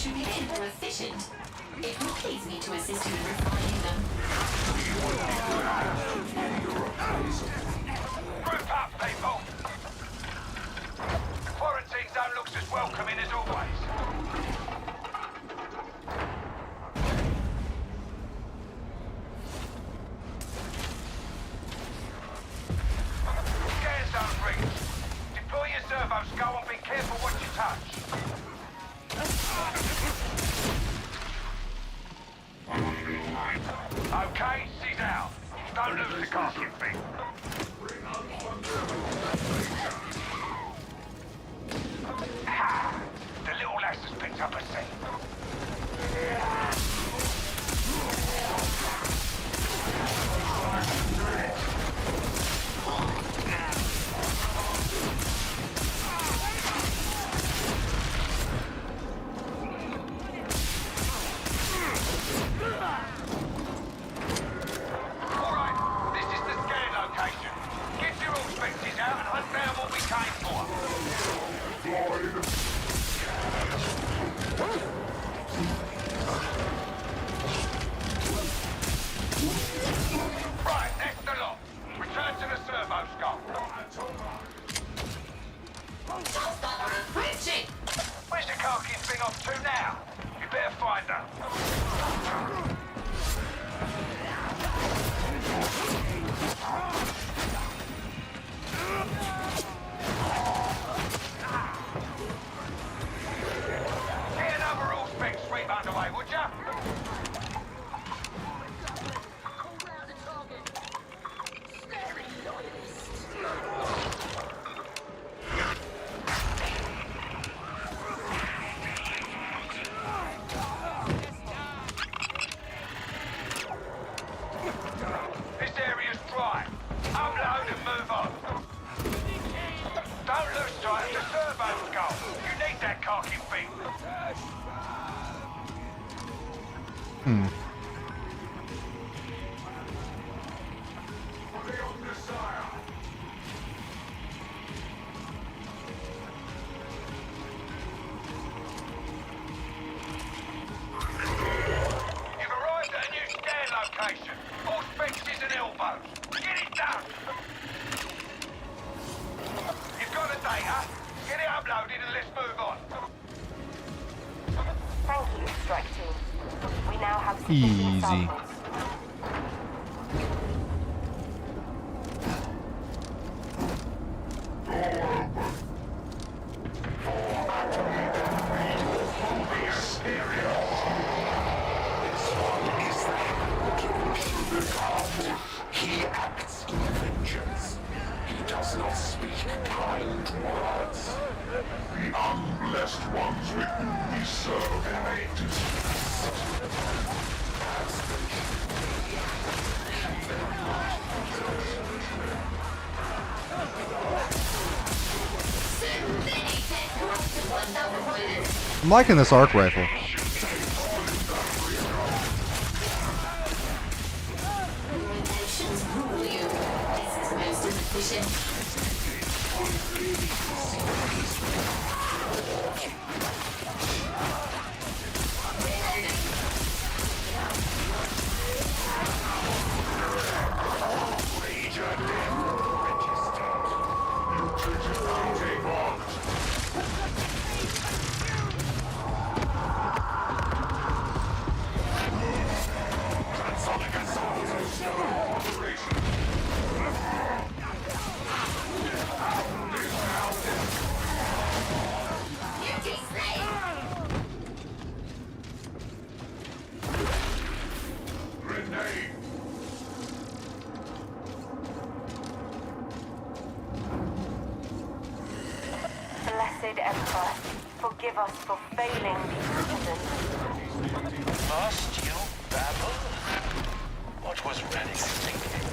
systems should be made more efficient. It will please me to assist you in refining them. Group up, people! The quarantine zone looks as welcoming as always. Scan zone rigged. Deploy your servo skull and be careful what you touch. Okay, she's out. Don't lose the casket thing. Ha! The little lass has picked up a scent. Alright, this is the scan location. Get your all-spectors out and hunt down what we came for. Right, that's the lot. Return to the servo skull. Where's the Karkin thing off to now? You better find her. Get another all-spec sweep underway, would ya? This area's dry. Unload and move on. Don't lose sight of the servo skull. You need that Karkin thing. You've arrived at a new scan location. All fences and elbows. Get it done. You've got the data. Get it uploaded and let's move on. Thank you, Strike Team. We now have Easy. sufficient samples. He acts in vengeance. He does not speak kind words. The unblessed ones with whom we serve hate. I'm liking this arc rifle. Actions rule you. This is most efficient. Blessed Emperor, forgive us for failing the citizens. Must you babble? What was Rennick thinking?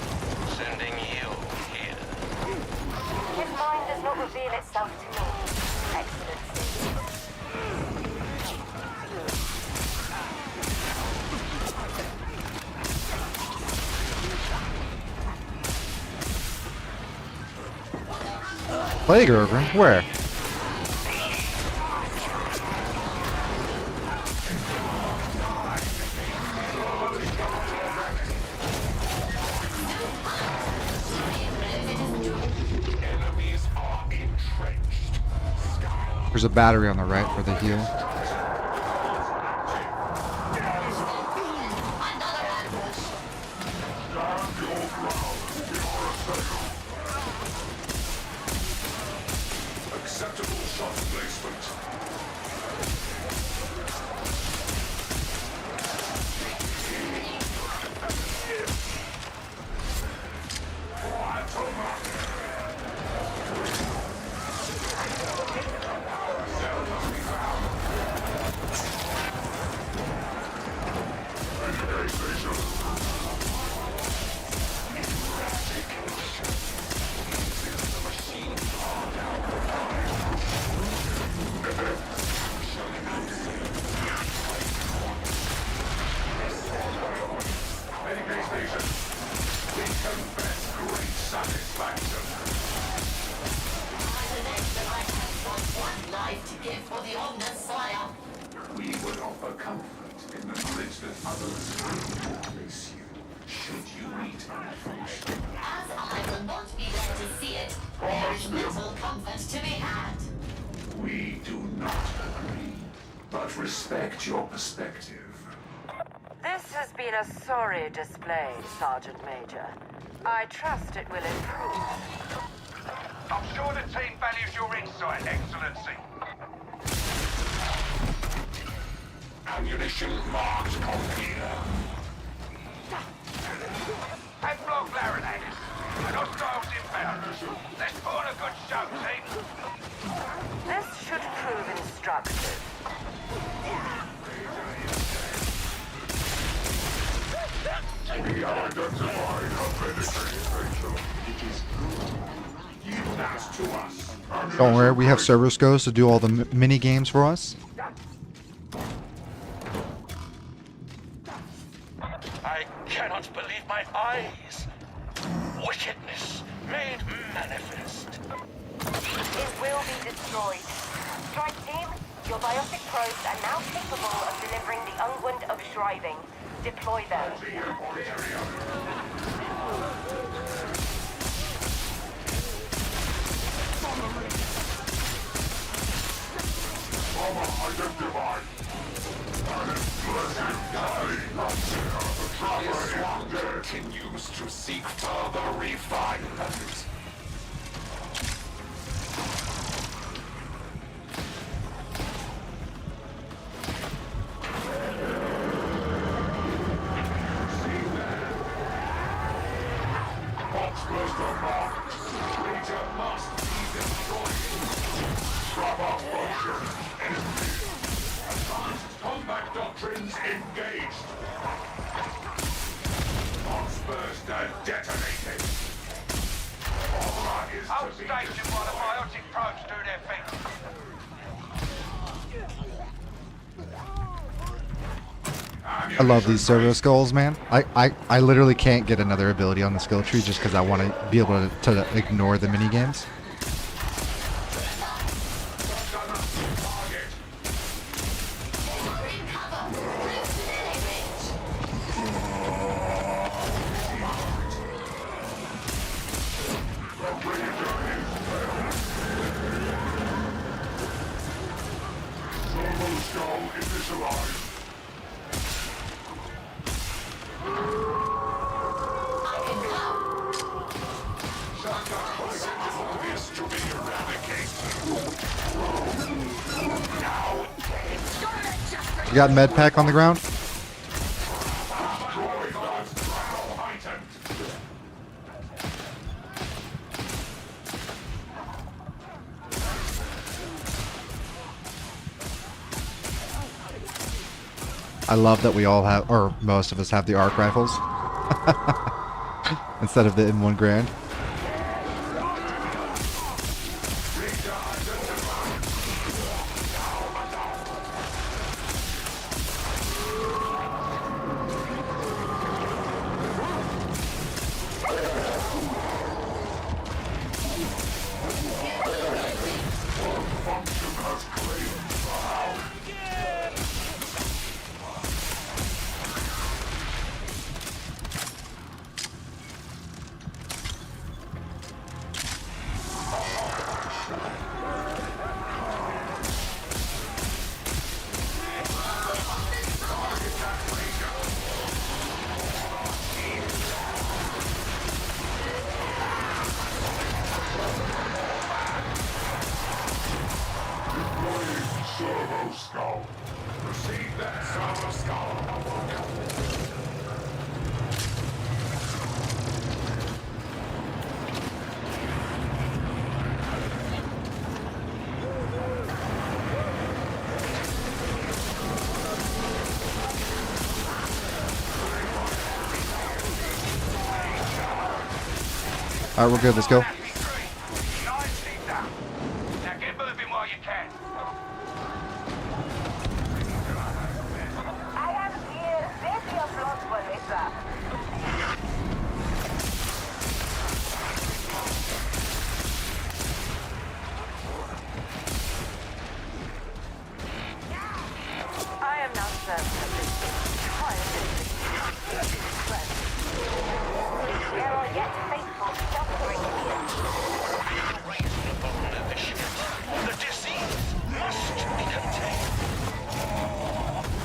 Sending you here? His mind does not reveal itself to me, Excellency. Plague Ogre? Where? There's a battery on the right for the heal. Acceptable shot placement. We would offer comfort in the knowledge that others will replace you, should you meet unfunction. As I will not be there to see it, there is little comfort to be had. We do not agree, but respect your perspective. This has been a sorry display, Sergeant Major. I trust it will improve. I'm sure the team values your insight, Excellency. Ammunition marked Compere. And block Larinax. Hostiles inbound. Let's put on a good show, team. This should prove instructive. We identified a penetrating Give that to us. Don't worry, we have server scos to do all the mini games for us. I cannot believe my eyes. Wickedness made manifest. It will be destroyed. Strike team, your biotic probes are now capable of delivering the unguent of Shriving. Deploy them. This one continues to seek further refinement. Combat doctrines engaged. Box burst and detonated. Aura is Hold to be station while the biotic probes do their thing. I love these servo skulls, man. I literally can't get another ability on the skill tree just because I want to be able to ignore the mini games. You got med pack on the ground? I love that we all have, or most of us have the arc rifles instead of the M1 Grand. Alright, we're good. Let's go. Nicely done. Now get moving while you can. I am here, ready of blood for Lisa. I am not certain of this. Try There are yet faithful sheltering here. The disease must be contained.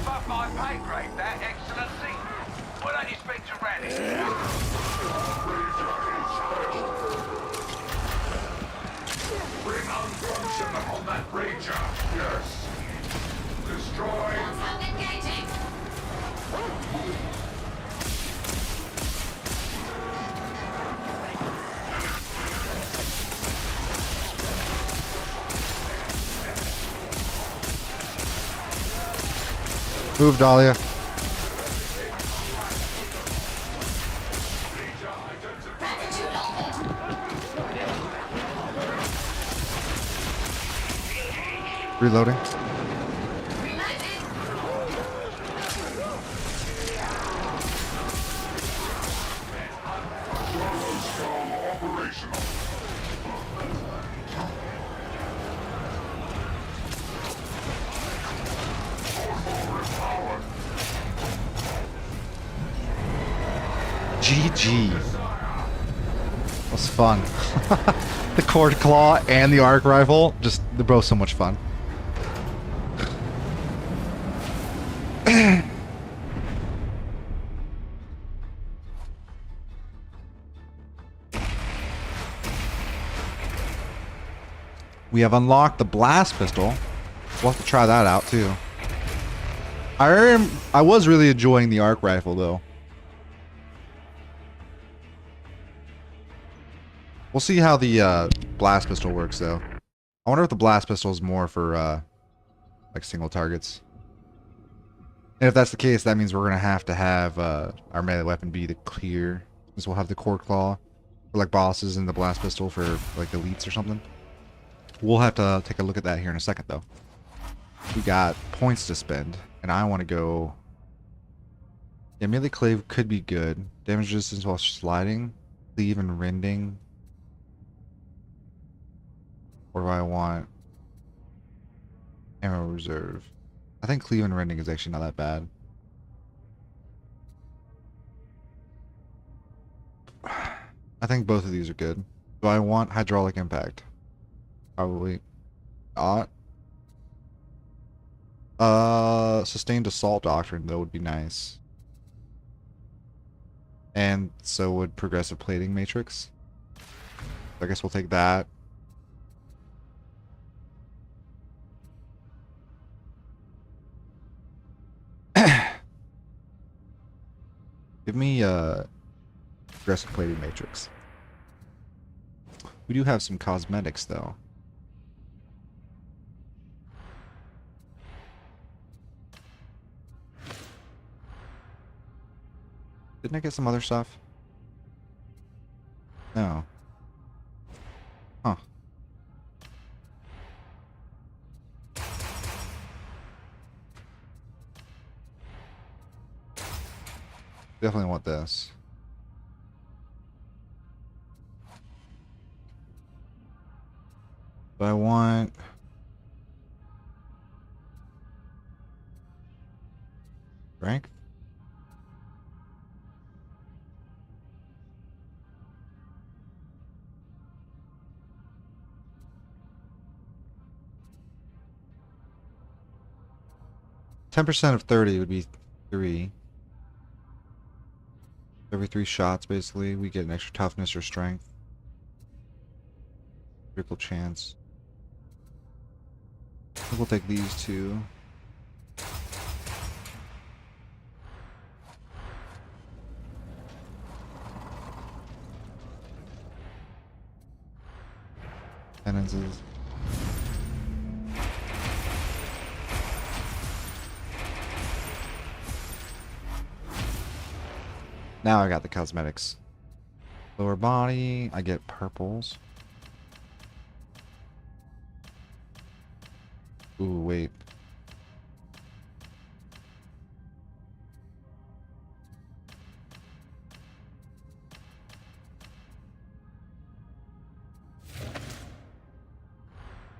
Above my pay grade, that, Excellency. Why don't you speak to Randy? Bring unfunction upon that rager. Yes. Destroy. Engaging. Move, Dahlia. Reloading. GG. Was fun. The cord claw and the arc rifle, just they're both so much fun. We have unlocked the blast pistol. We'll have to try that out too. I was really enjoying the arc rifle though. We'll see how the blast pistol works though. I wonder if the blast pistol is more for like single targets. And if that's the case, that means we're gonna have to have our melee weapon be the clear, since we'll have the cord claw for like bosses and the blast pistol for like elites or something. We'll have to take a look at that here in a second though. We got points to spend, and I want to go. Yeah, melee clave could be good. Damage resistance while sliding, cleave and rending. What do I want? Ammo reserve. I think cleave and rending is actually not that bad. I think both of these are good. Do I want hydraulic impact? Probably not. Sustained assault doctrine though would be nice. And so would progressive plating matrix. I guess we'll take that. Give me progressive plating matrix. We do have some cosmetics though. Didn't I get some other stuff? No. Huh. Definitely want this. But I want... strength? %of 30 would be 3. Every 3 shots, basically, we get an extra toughness or strength. Critical chance. I think we'll take these two. Penances. Now I got the cosmetics. Lower body, I get purples. Ooh, wait.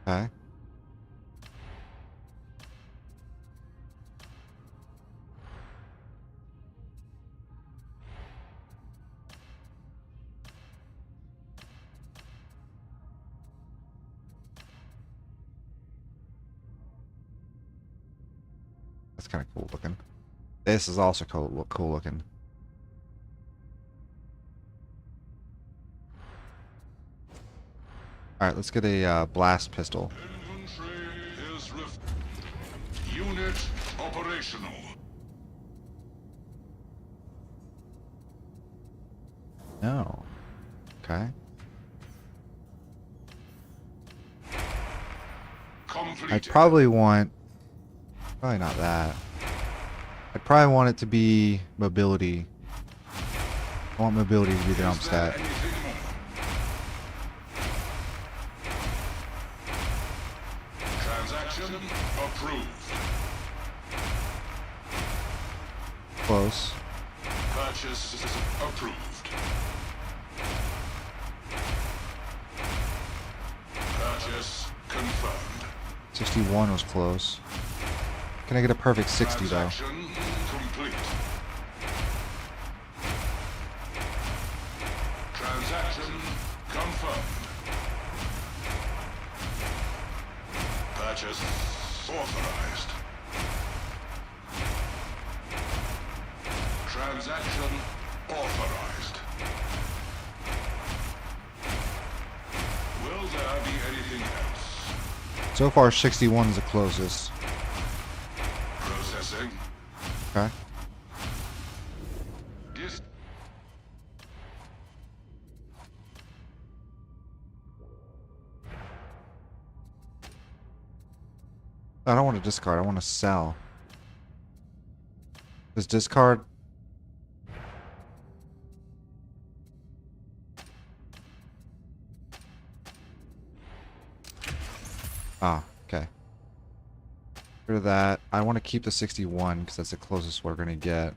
Okay. That's kind of cool looking. This is also cool looking. Alright, let's get a blast pistol. Inventory is unit operational. No. Okay. I probably want... Probably not that. I'd probably want it to be mobility. I want mobility to be the stat. Transaction approved. Close. Purchase approved. Purchase confirmed. 61 was close. Can I get a perfect 60 though? Transaction complete. Transaction confirmed. Purchase authorized. Transaction authorized. Will there be anything else? So far 61 is the closest. Processing. Okay. I don't want to discard, I want to sell. Does discard... Ah, okay. Rid of that. I want to keep the 61 because that's the closest we're going to get.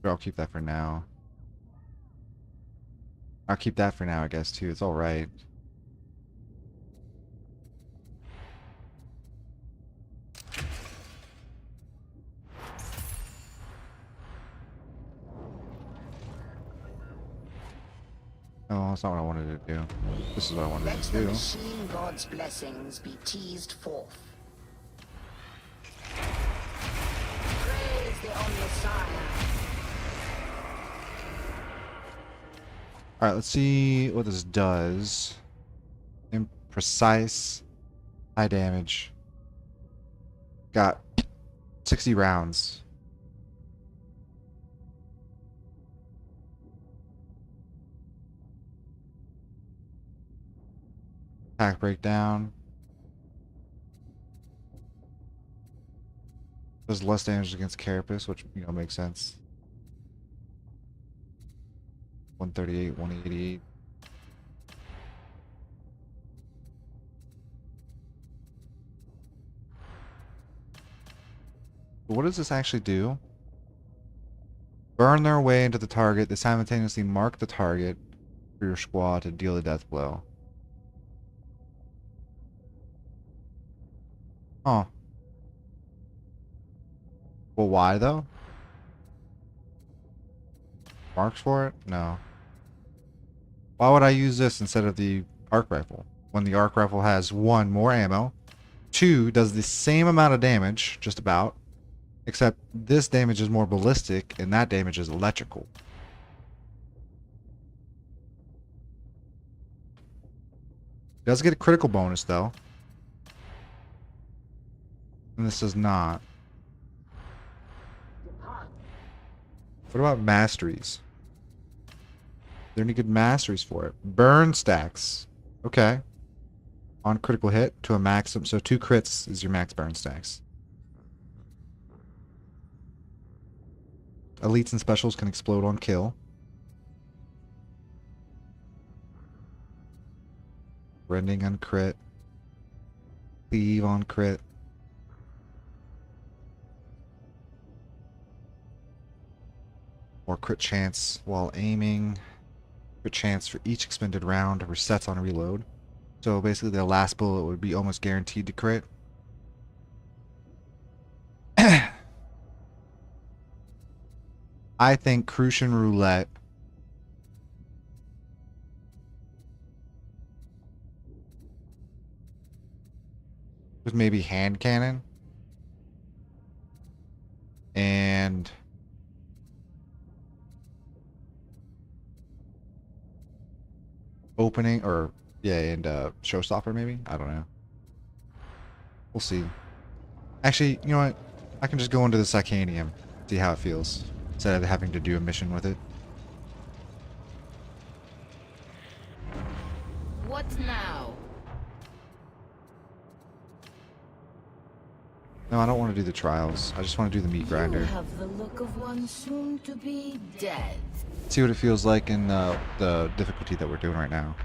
I'll keep that for now. I'll keep that for now, I guess, too. It's alright. Oh, that's not what I wanted to do. This is what I wanted Let to the do. machine god's blessings be teased forth. Praise the Omnissiah. Alright, let's see what this does. Imprecise. High damage. Got 60 rounds. Attack breakdown. Does less damage against Carapace, which, you know, makes sense. 138, 188. What does this actually do? Burn their way into the target. They simultaneously mark the target for your squad to deal the death blow. Oh. Well, why though? Marks for it? No. Why would I use this instead of the arc rifle? When the arc rifle has 1, more ammo, 2, does the same amount of damage, just about, Except this damage is more ballistic and that damage is electrical. Does get a critical bonus though. And this does not. What about masteries? Are there any good masteries for it? Burn stacks. Okay. On critical hit to a maximum. So 2 crits is your max burn stacks. Elites and specials can explode on kill. Rending on crit. Cleave on crit. Or crit chance while aiming. Crit chance for each expended round resets on reload. So basically the last bullet would be almost guaranteed to crit. I think Crucian Roulette with maybe hand cannon and opening, or yeah, and showstopper maybe. I don't know. We'll see. Actually, you know what? I can just go into the Psychanium, see how it feels, instead of having to do a mission with it. What now? No, I don't want to do the trials. I just want to do the meat grinder. You have the look of one soon to be dead. See what it feels like in the difficulty that we're doing right now.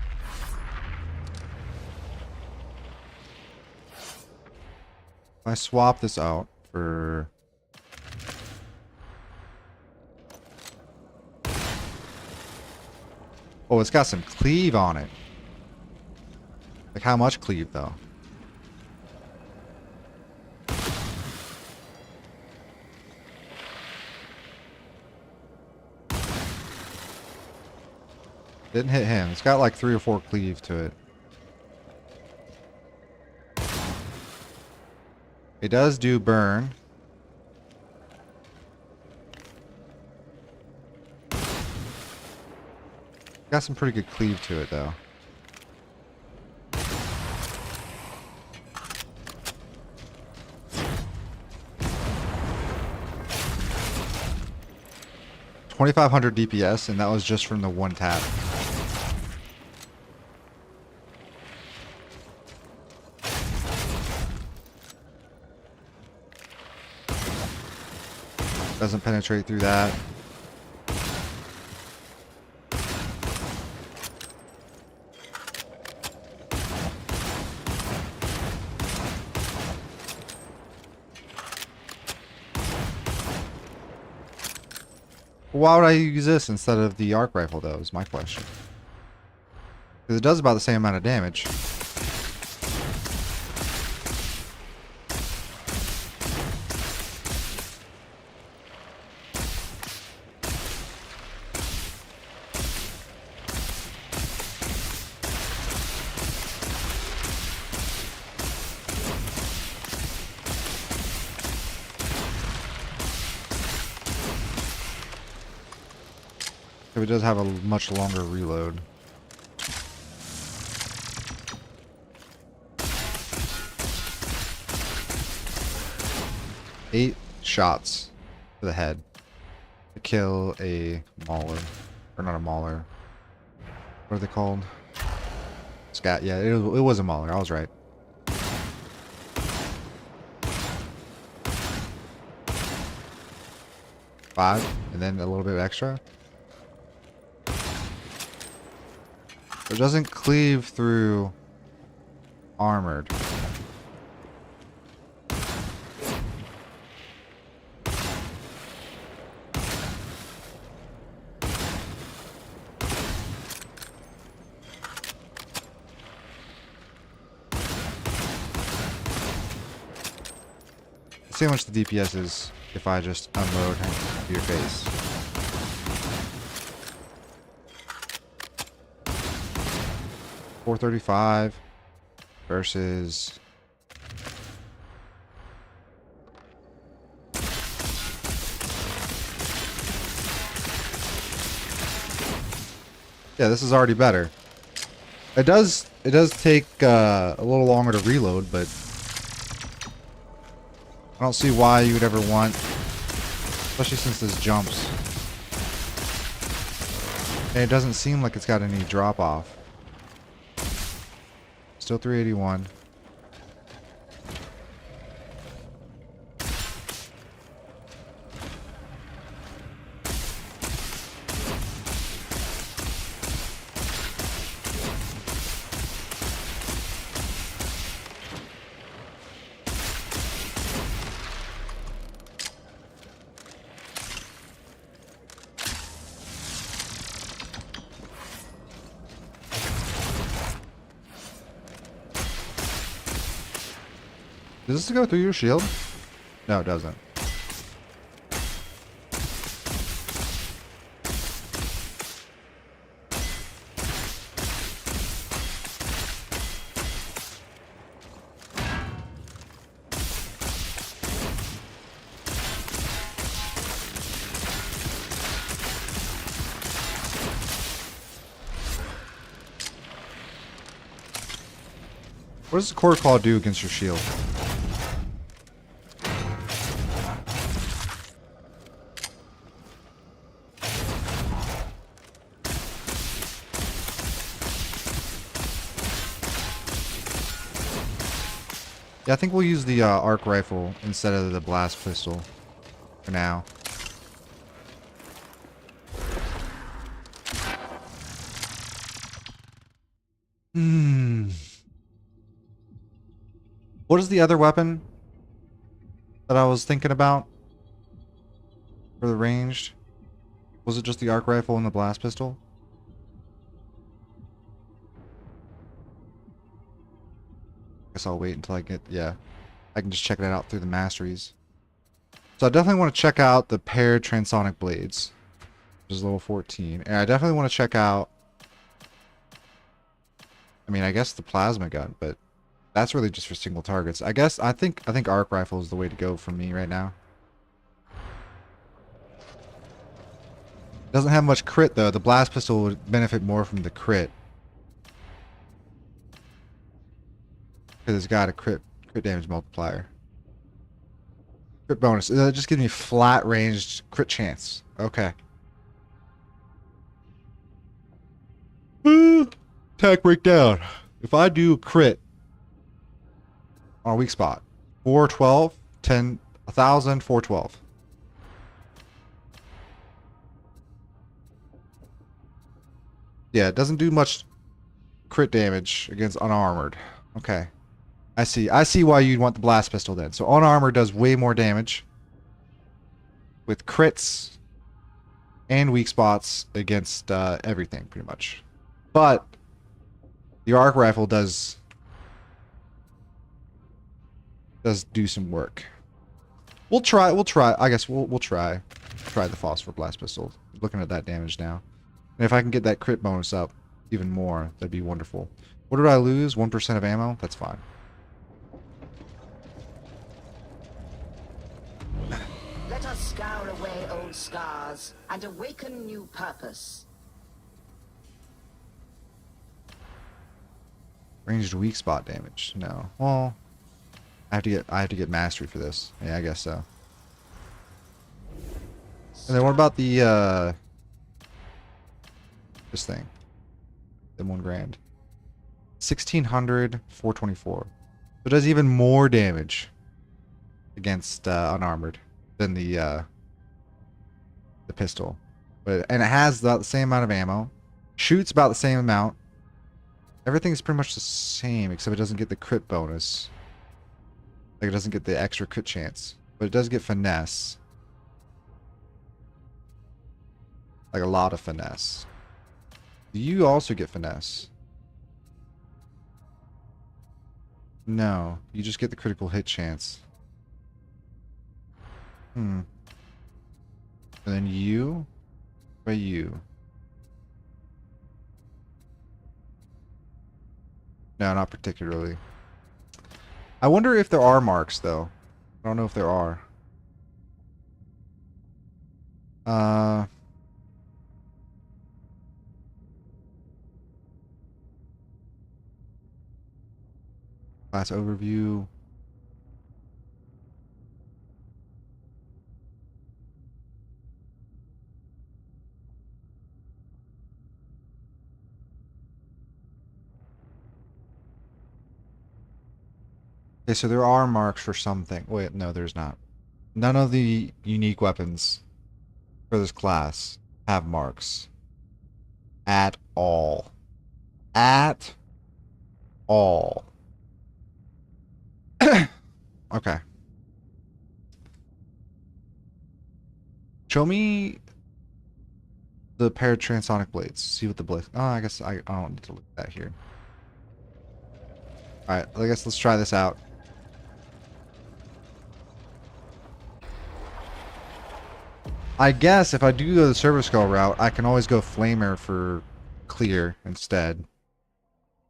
If I swap this out for... Oh, it's got some cleave on it. Like how much cleave though? Didn't hit him. It's got like 3 or 4 cleave to it. It does do burn. Got some pretty good cleave to it though. $2,500 DPS, and that was just from the one tap. Doesn't penetrate through that. Why would I use this instead of the arc rifle though, is my question. Because it does about the same amount of damage. It does have a much longer reload. Eight shots to the head to kill a mauler. Or not a mauler. What are they called? Scat. Yeah, it was a mauler. I was right. Five, and then a little bit extra. It doesn't cleave through armored. Let's see how much the DPS is if I just unload your face. $435 versus Yeah, this is already better. It does take a little longer to reload, but I don't see why you would ever want, especially since this jumps. And it doesn't seem like it's got any drop off. Still 381. Does this go through your shield? No, it doesn't. What does the Core Claw do against your shield? Yeah, I think we'll use the arc rifle instead of the blast pistol for now. What is the other weapon that I was thinking about for the ranged? Was it just the arc rifle and the blast pistol? Guess I'll wait until I get, yeah. I can just check that out through the masteries. So I definitely want to check out the paired transonic blades, which is level 14. And I definitely want to check out, I mean, I guess the plasma gun, but that's really just for single targets. I think arc rifle is the way to go for me right now. Doesn't have much crit though. The blast pistol would benefit more from the crit. Because it's got a crit damage multiplier. Crit bonus. It just gives me flat ranged crit chance. Okay. Attack breakdown. If I do crit on a weak spot, 412, 10, 1000, 412. Yeah, it doesn't do much crit damage against unarmored. Okay. I see why you'd want the blast pistol then. So unarmored does way more damage with crits and weak spots against everything pretty much. But the arc rifle does do some work. We'll try. I guess we'll try the phosphor blast pistol. Looking at that damage now. And if I can get that crit bonus up even more, that'd be wonderful. What did I lose? 1% of ammo? That's fine. Let us scour away old scars and awaken new purpose. Ranged weak spot damage. No. Well, I have to get mastery for this. Yeah, I guess so. And then what about the this thing? The 1 grand. 1600, 424. So it does even more damage against unarmored than the pistol. And it has about the same amount of ammo. Shoots about the same amount. Everything's pretty much the same, except it doesn't get the crit bonus. Like, it doesn't get the extra crit chance. But it does get finesse. Like, a lot of finesse. Do you also get finesse? No. You just get the critical hit chance. And then you? By you? No, not particularly. I wonder if there are marks, though. I don't know if there are. Class overview. Okay, so there are marks for something. Wait, no, there's not. None of the unique weapons for this class have marks. At all. At all. Okay. Show me the pair of transonic blades. See what the blade. Oh, I guess I don't need to look at that here. Alright, I guess let's try this out. I guess if I do go the Service Skull route, I can always go Flamer for clear instead.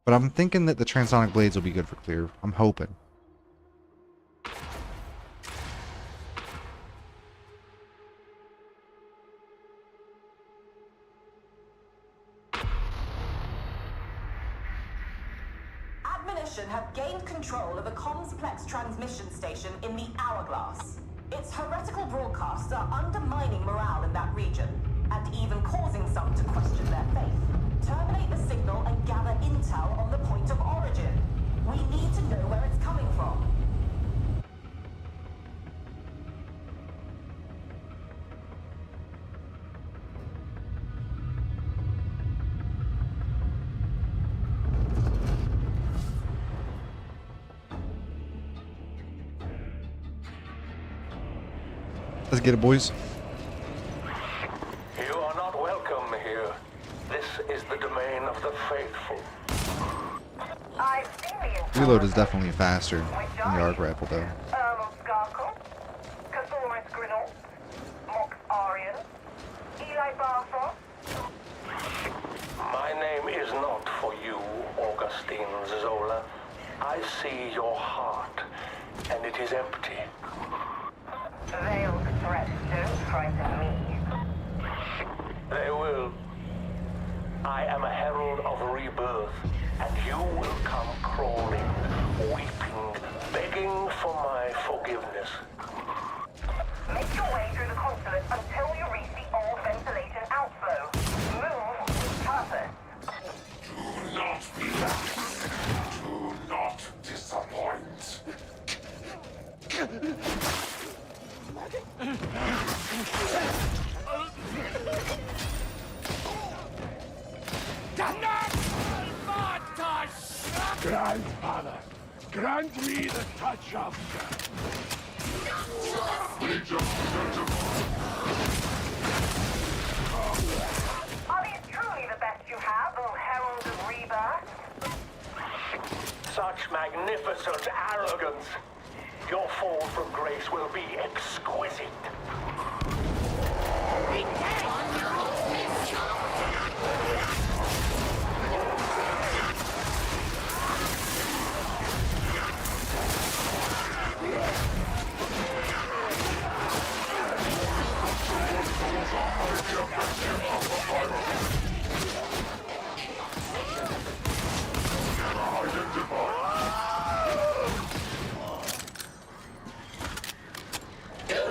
But I'm thinking that the Transonic Blades will be good for clear. I'm hoping. Admonition have gained control of a complex transmission station in the Hourglass. Its heretical broadcasts are undermining morale in that region, and even causing some to question their faith. Terminate the signal and gather intel on the point of origin. We need to know where it's coming from. Let's get it, boys. You are not welcome here. This is the domain of the faithful. I've seen the Reload is definitely faster than the arc rifle, though. Skarkle, Cathoris Grinnell, Mox Arian, Eli Barthos. My name is not for you, Augustine Zola. I see your heart, and it is empty. Veiled threats don't frighten me. They will. I am a herald of rebirth, and you will come crawling, weeping, begging for my forgiveness. Make your way through the consulate until you reach the old ventilation outflow. Move with purpose. Do not relax. Do not disappoint. Grandfather, grant me the touch of death. Are these truly the best you have, O Herald of Rebirth? Such magnificent arrogance. Your fall from grace will be exquisite.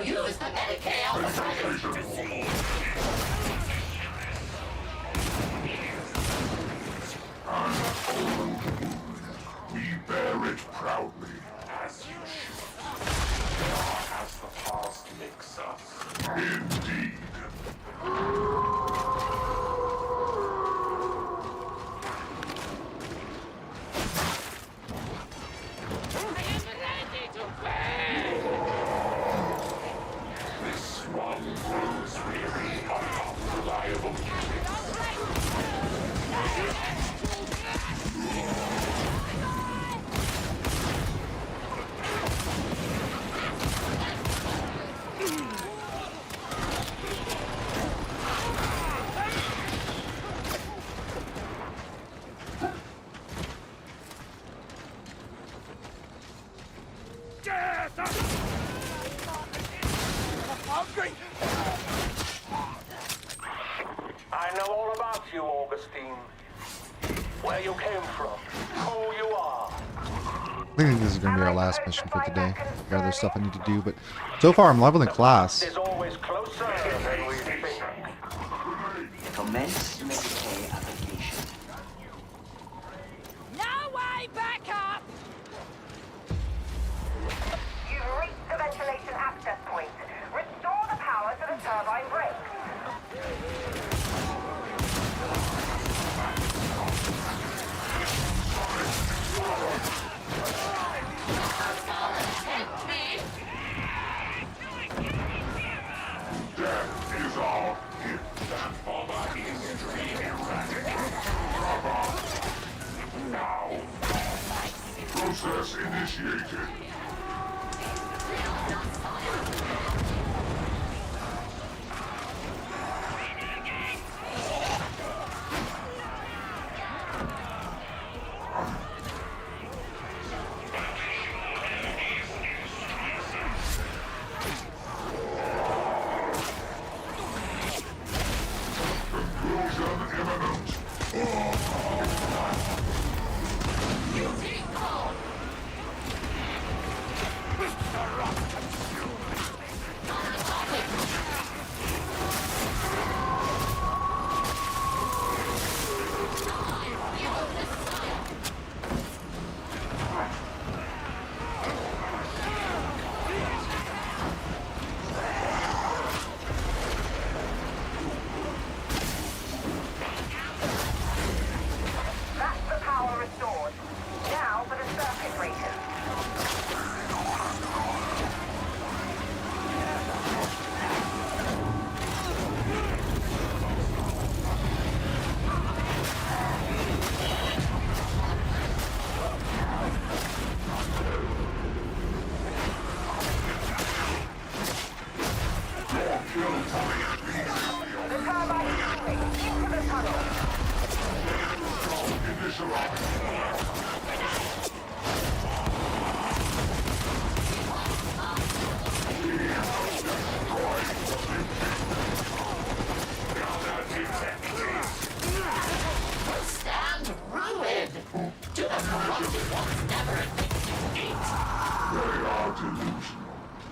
Use the Medicaid We bear it proudly, as you should. As the past makes us. Indeed. This one grows weary of unreliable I know all about you, Augustine. Where you came from, who you are. I think this is going to be our last mission for today. I got other stuff I need to do, but so far I'm leveling class. Is always closer than we think. Commence Medicaid application. No way back up! You've reached the ventilation access point. Restore the power to the turbine brakes. Death is our gift, and for the history erratic. Now, process initiated.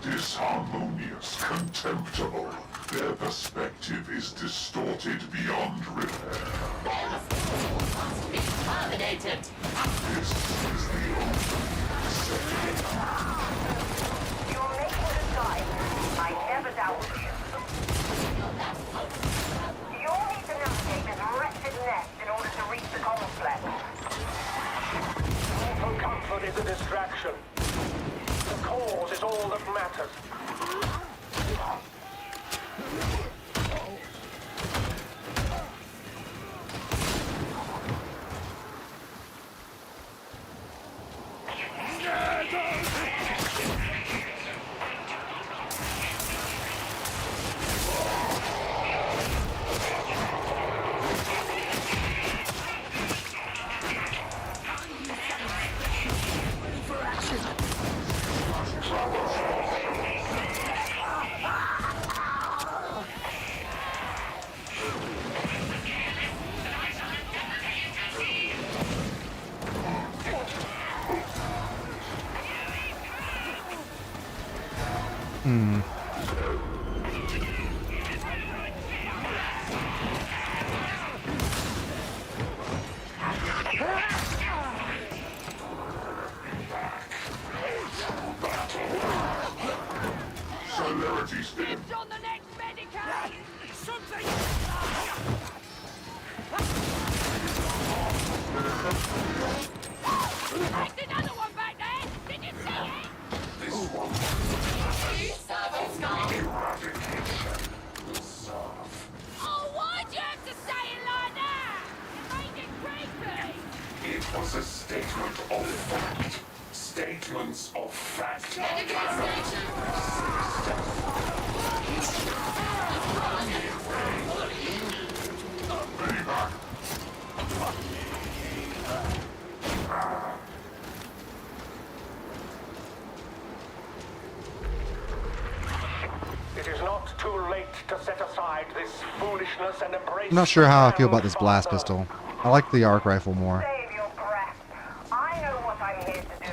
Disharmonious, contemptible. Their perspective is distorted beyond repair. Must be terminated. This is the ultimate setting. You're making a dive. I never doubted you. You'll need to navigate this wretched nest in order to reach the complex. Lawful comfort is a distraction. The cause is all that matters. Celerity spin. It's on the next Medicaid! Something! There's another one back there! Did you see it? This one. Eradication will serve. Oh, why'd you have to say it like that? It made it creepy! It was a statement of fact. Statements of fact. It is not too late to set aside this foolishness and embrace. I'm not sure how I feel about this blast pistol. I like the arc rifle more. Save your breath. I know what I'm here to do.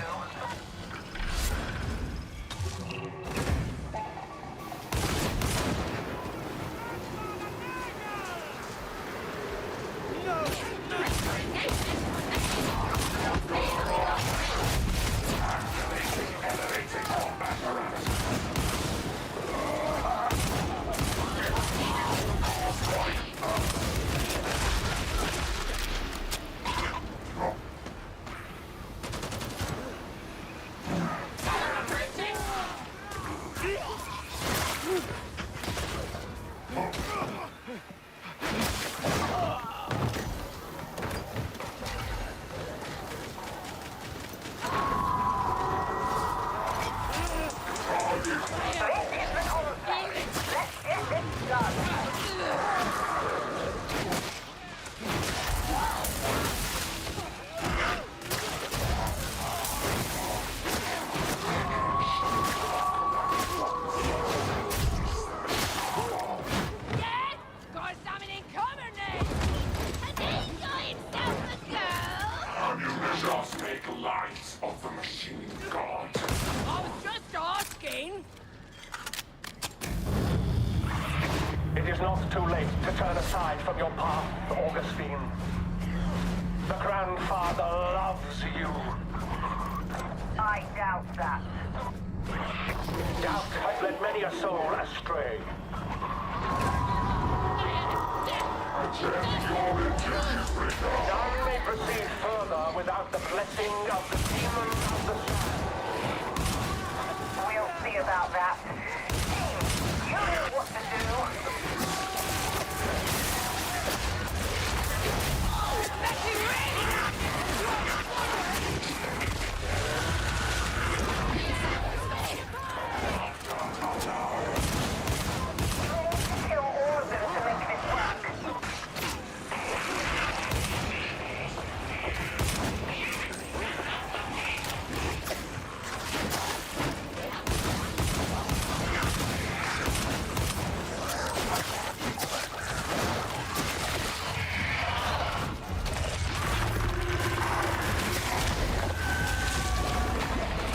is not too late to turn aside from your path, Augustine. The Grandfather loves you. I doubt that. Doubt has led many a soul astray. None may proceed further without the blessing of the demon of the sun. We'll see about that. You know what to do. Kill all of them to make this work.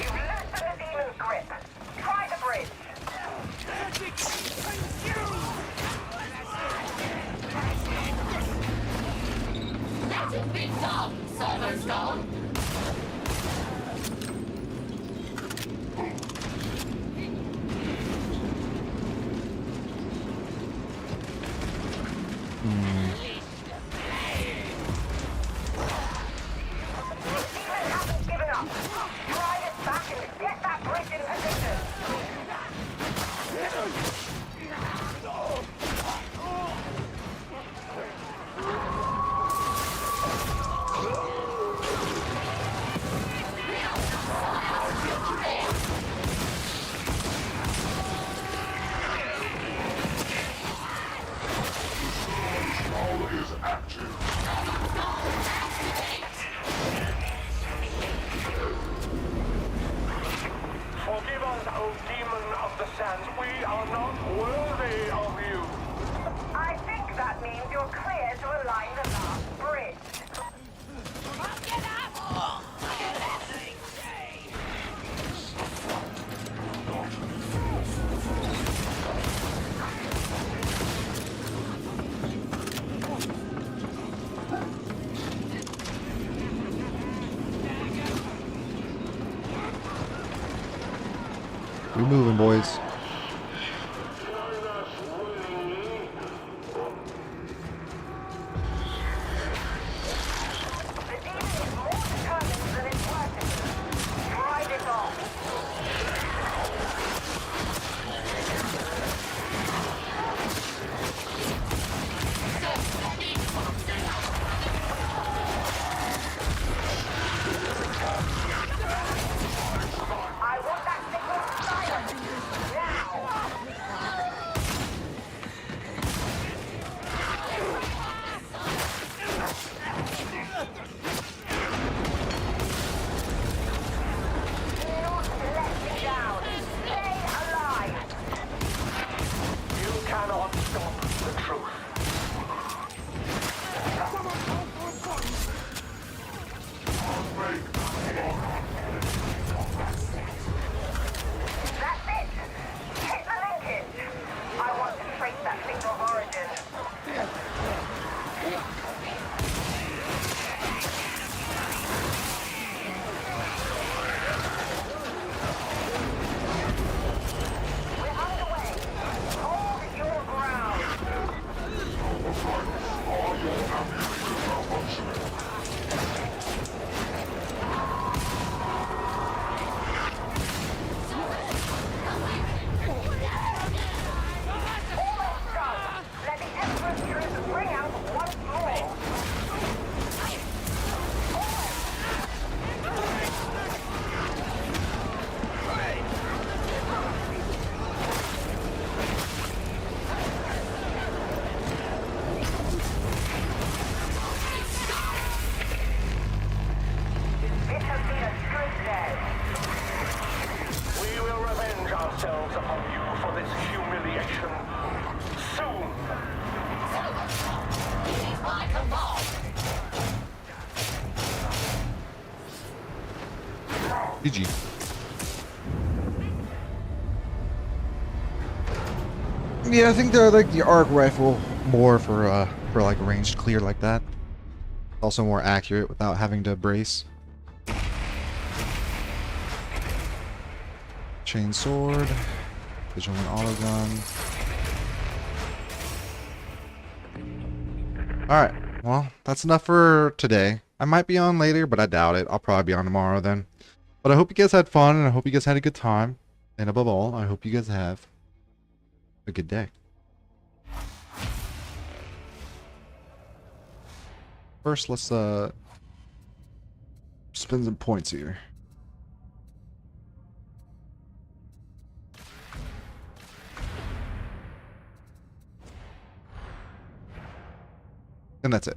You've loosened the demon's grip. Try the bridge. Let it be done, Silverstone! Demon hasn't given up. Try it back and get that bridge in position. Forgive us, O demon of the sands. We are not worthy of you. I think that means you're clear to align the last bridge. We moving, boys. The demon is more determined than it's working. Drive it off. I want that signal silent. Now. Not let me down. Stay alive. You cannot stop the truth. That's it. Hit the linkage. I want to trace that signal's origin. We're underway. Hold your ground. Almost done. Let the Emperor's troops bring out once more. This has been a good day. We will revenge ourselves upon you for this humiliation. Soon. Heed my command! GG. Yeah, I think they're like the arc rifle more for like ranged clear like that. Also more accurate without having to brace. Chain sword, vigilant auto gun. Alright, well, that's enough for today. I might be on later, but I doubt it. I'll probably be on tomorrow then. But I hope you guys had fun, and I hope you guys had a good time. And above all, I hope you guys have a good day. First, let's spend some points here. And that's it.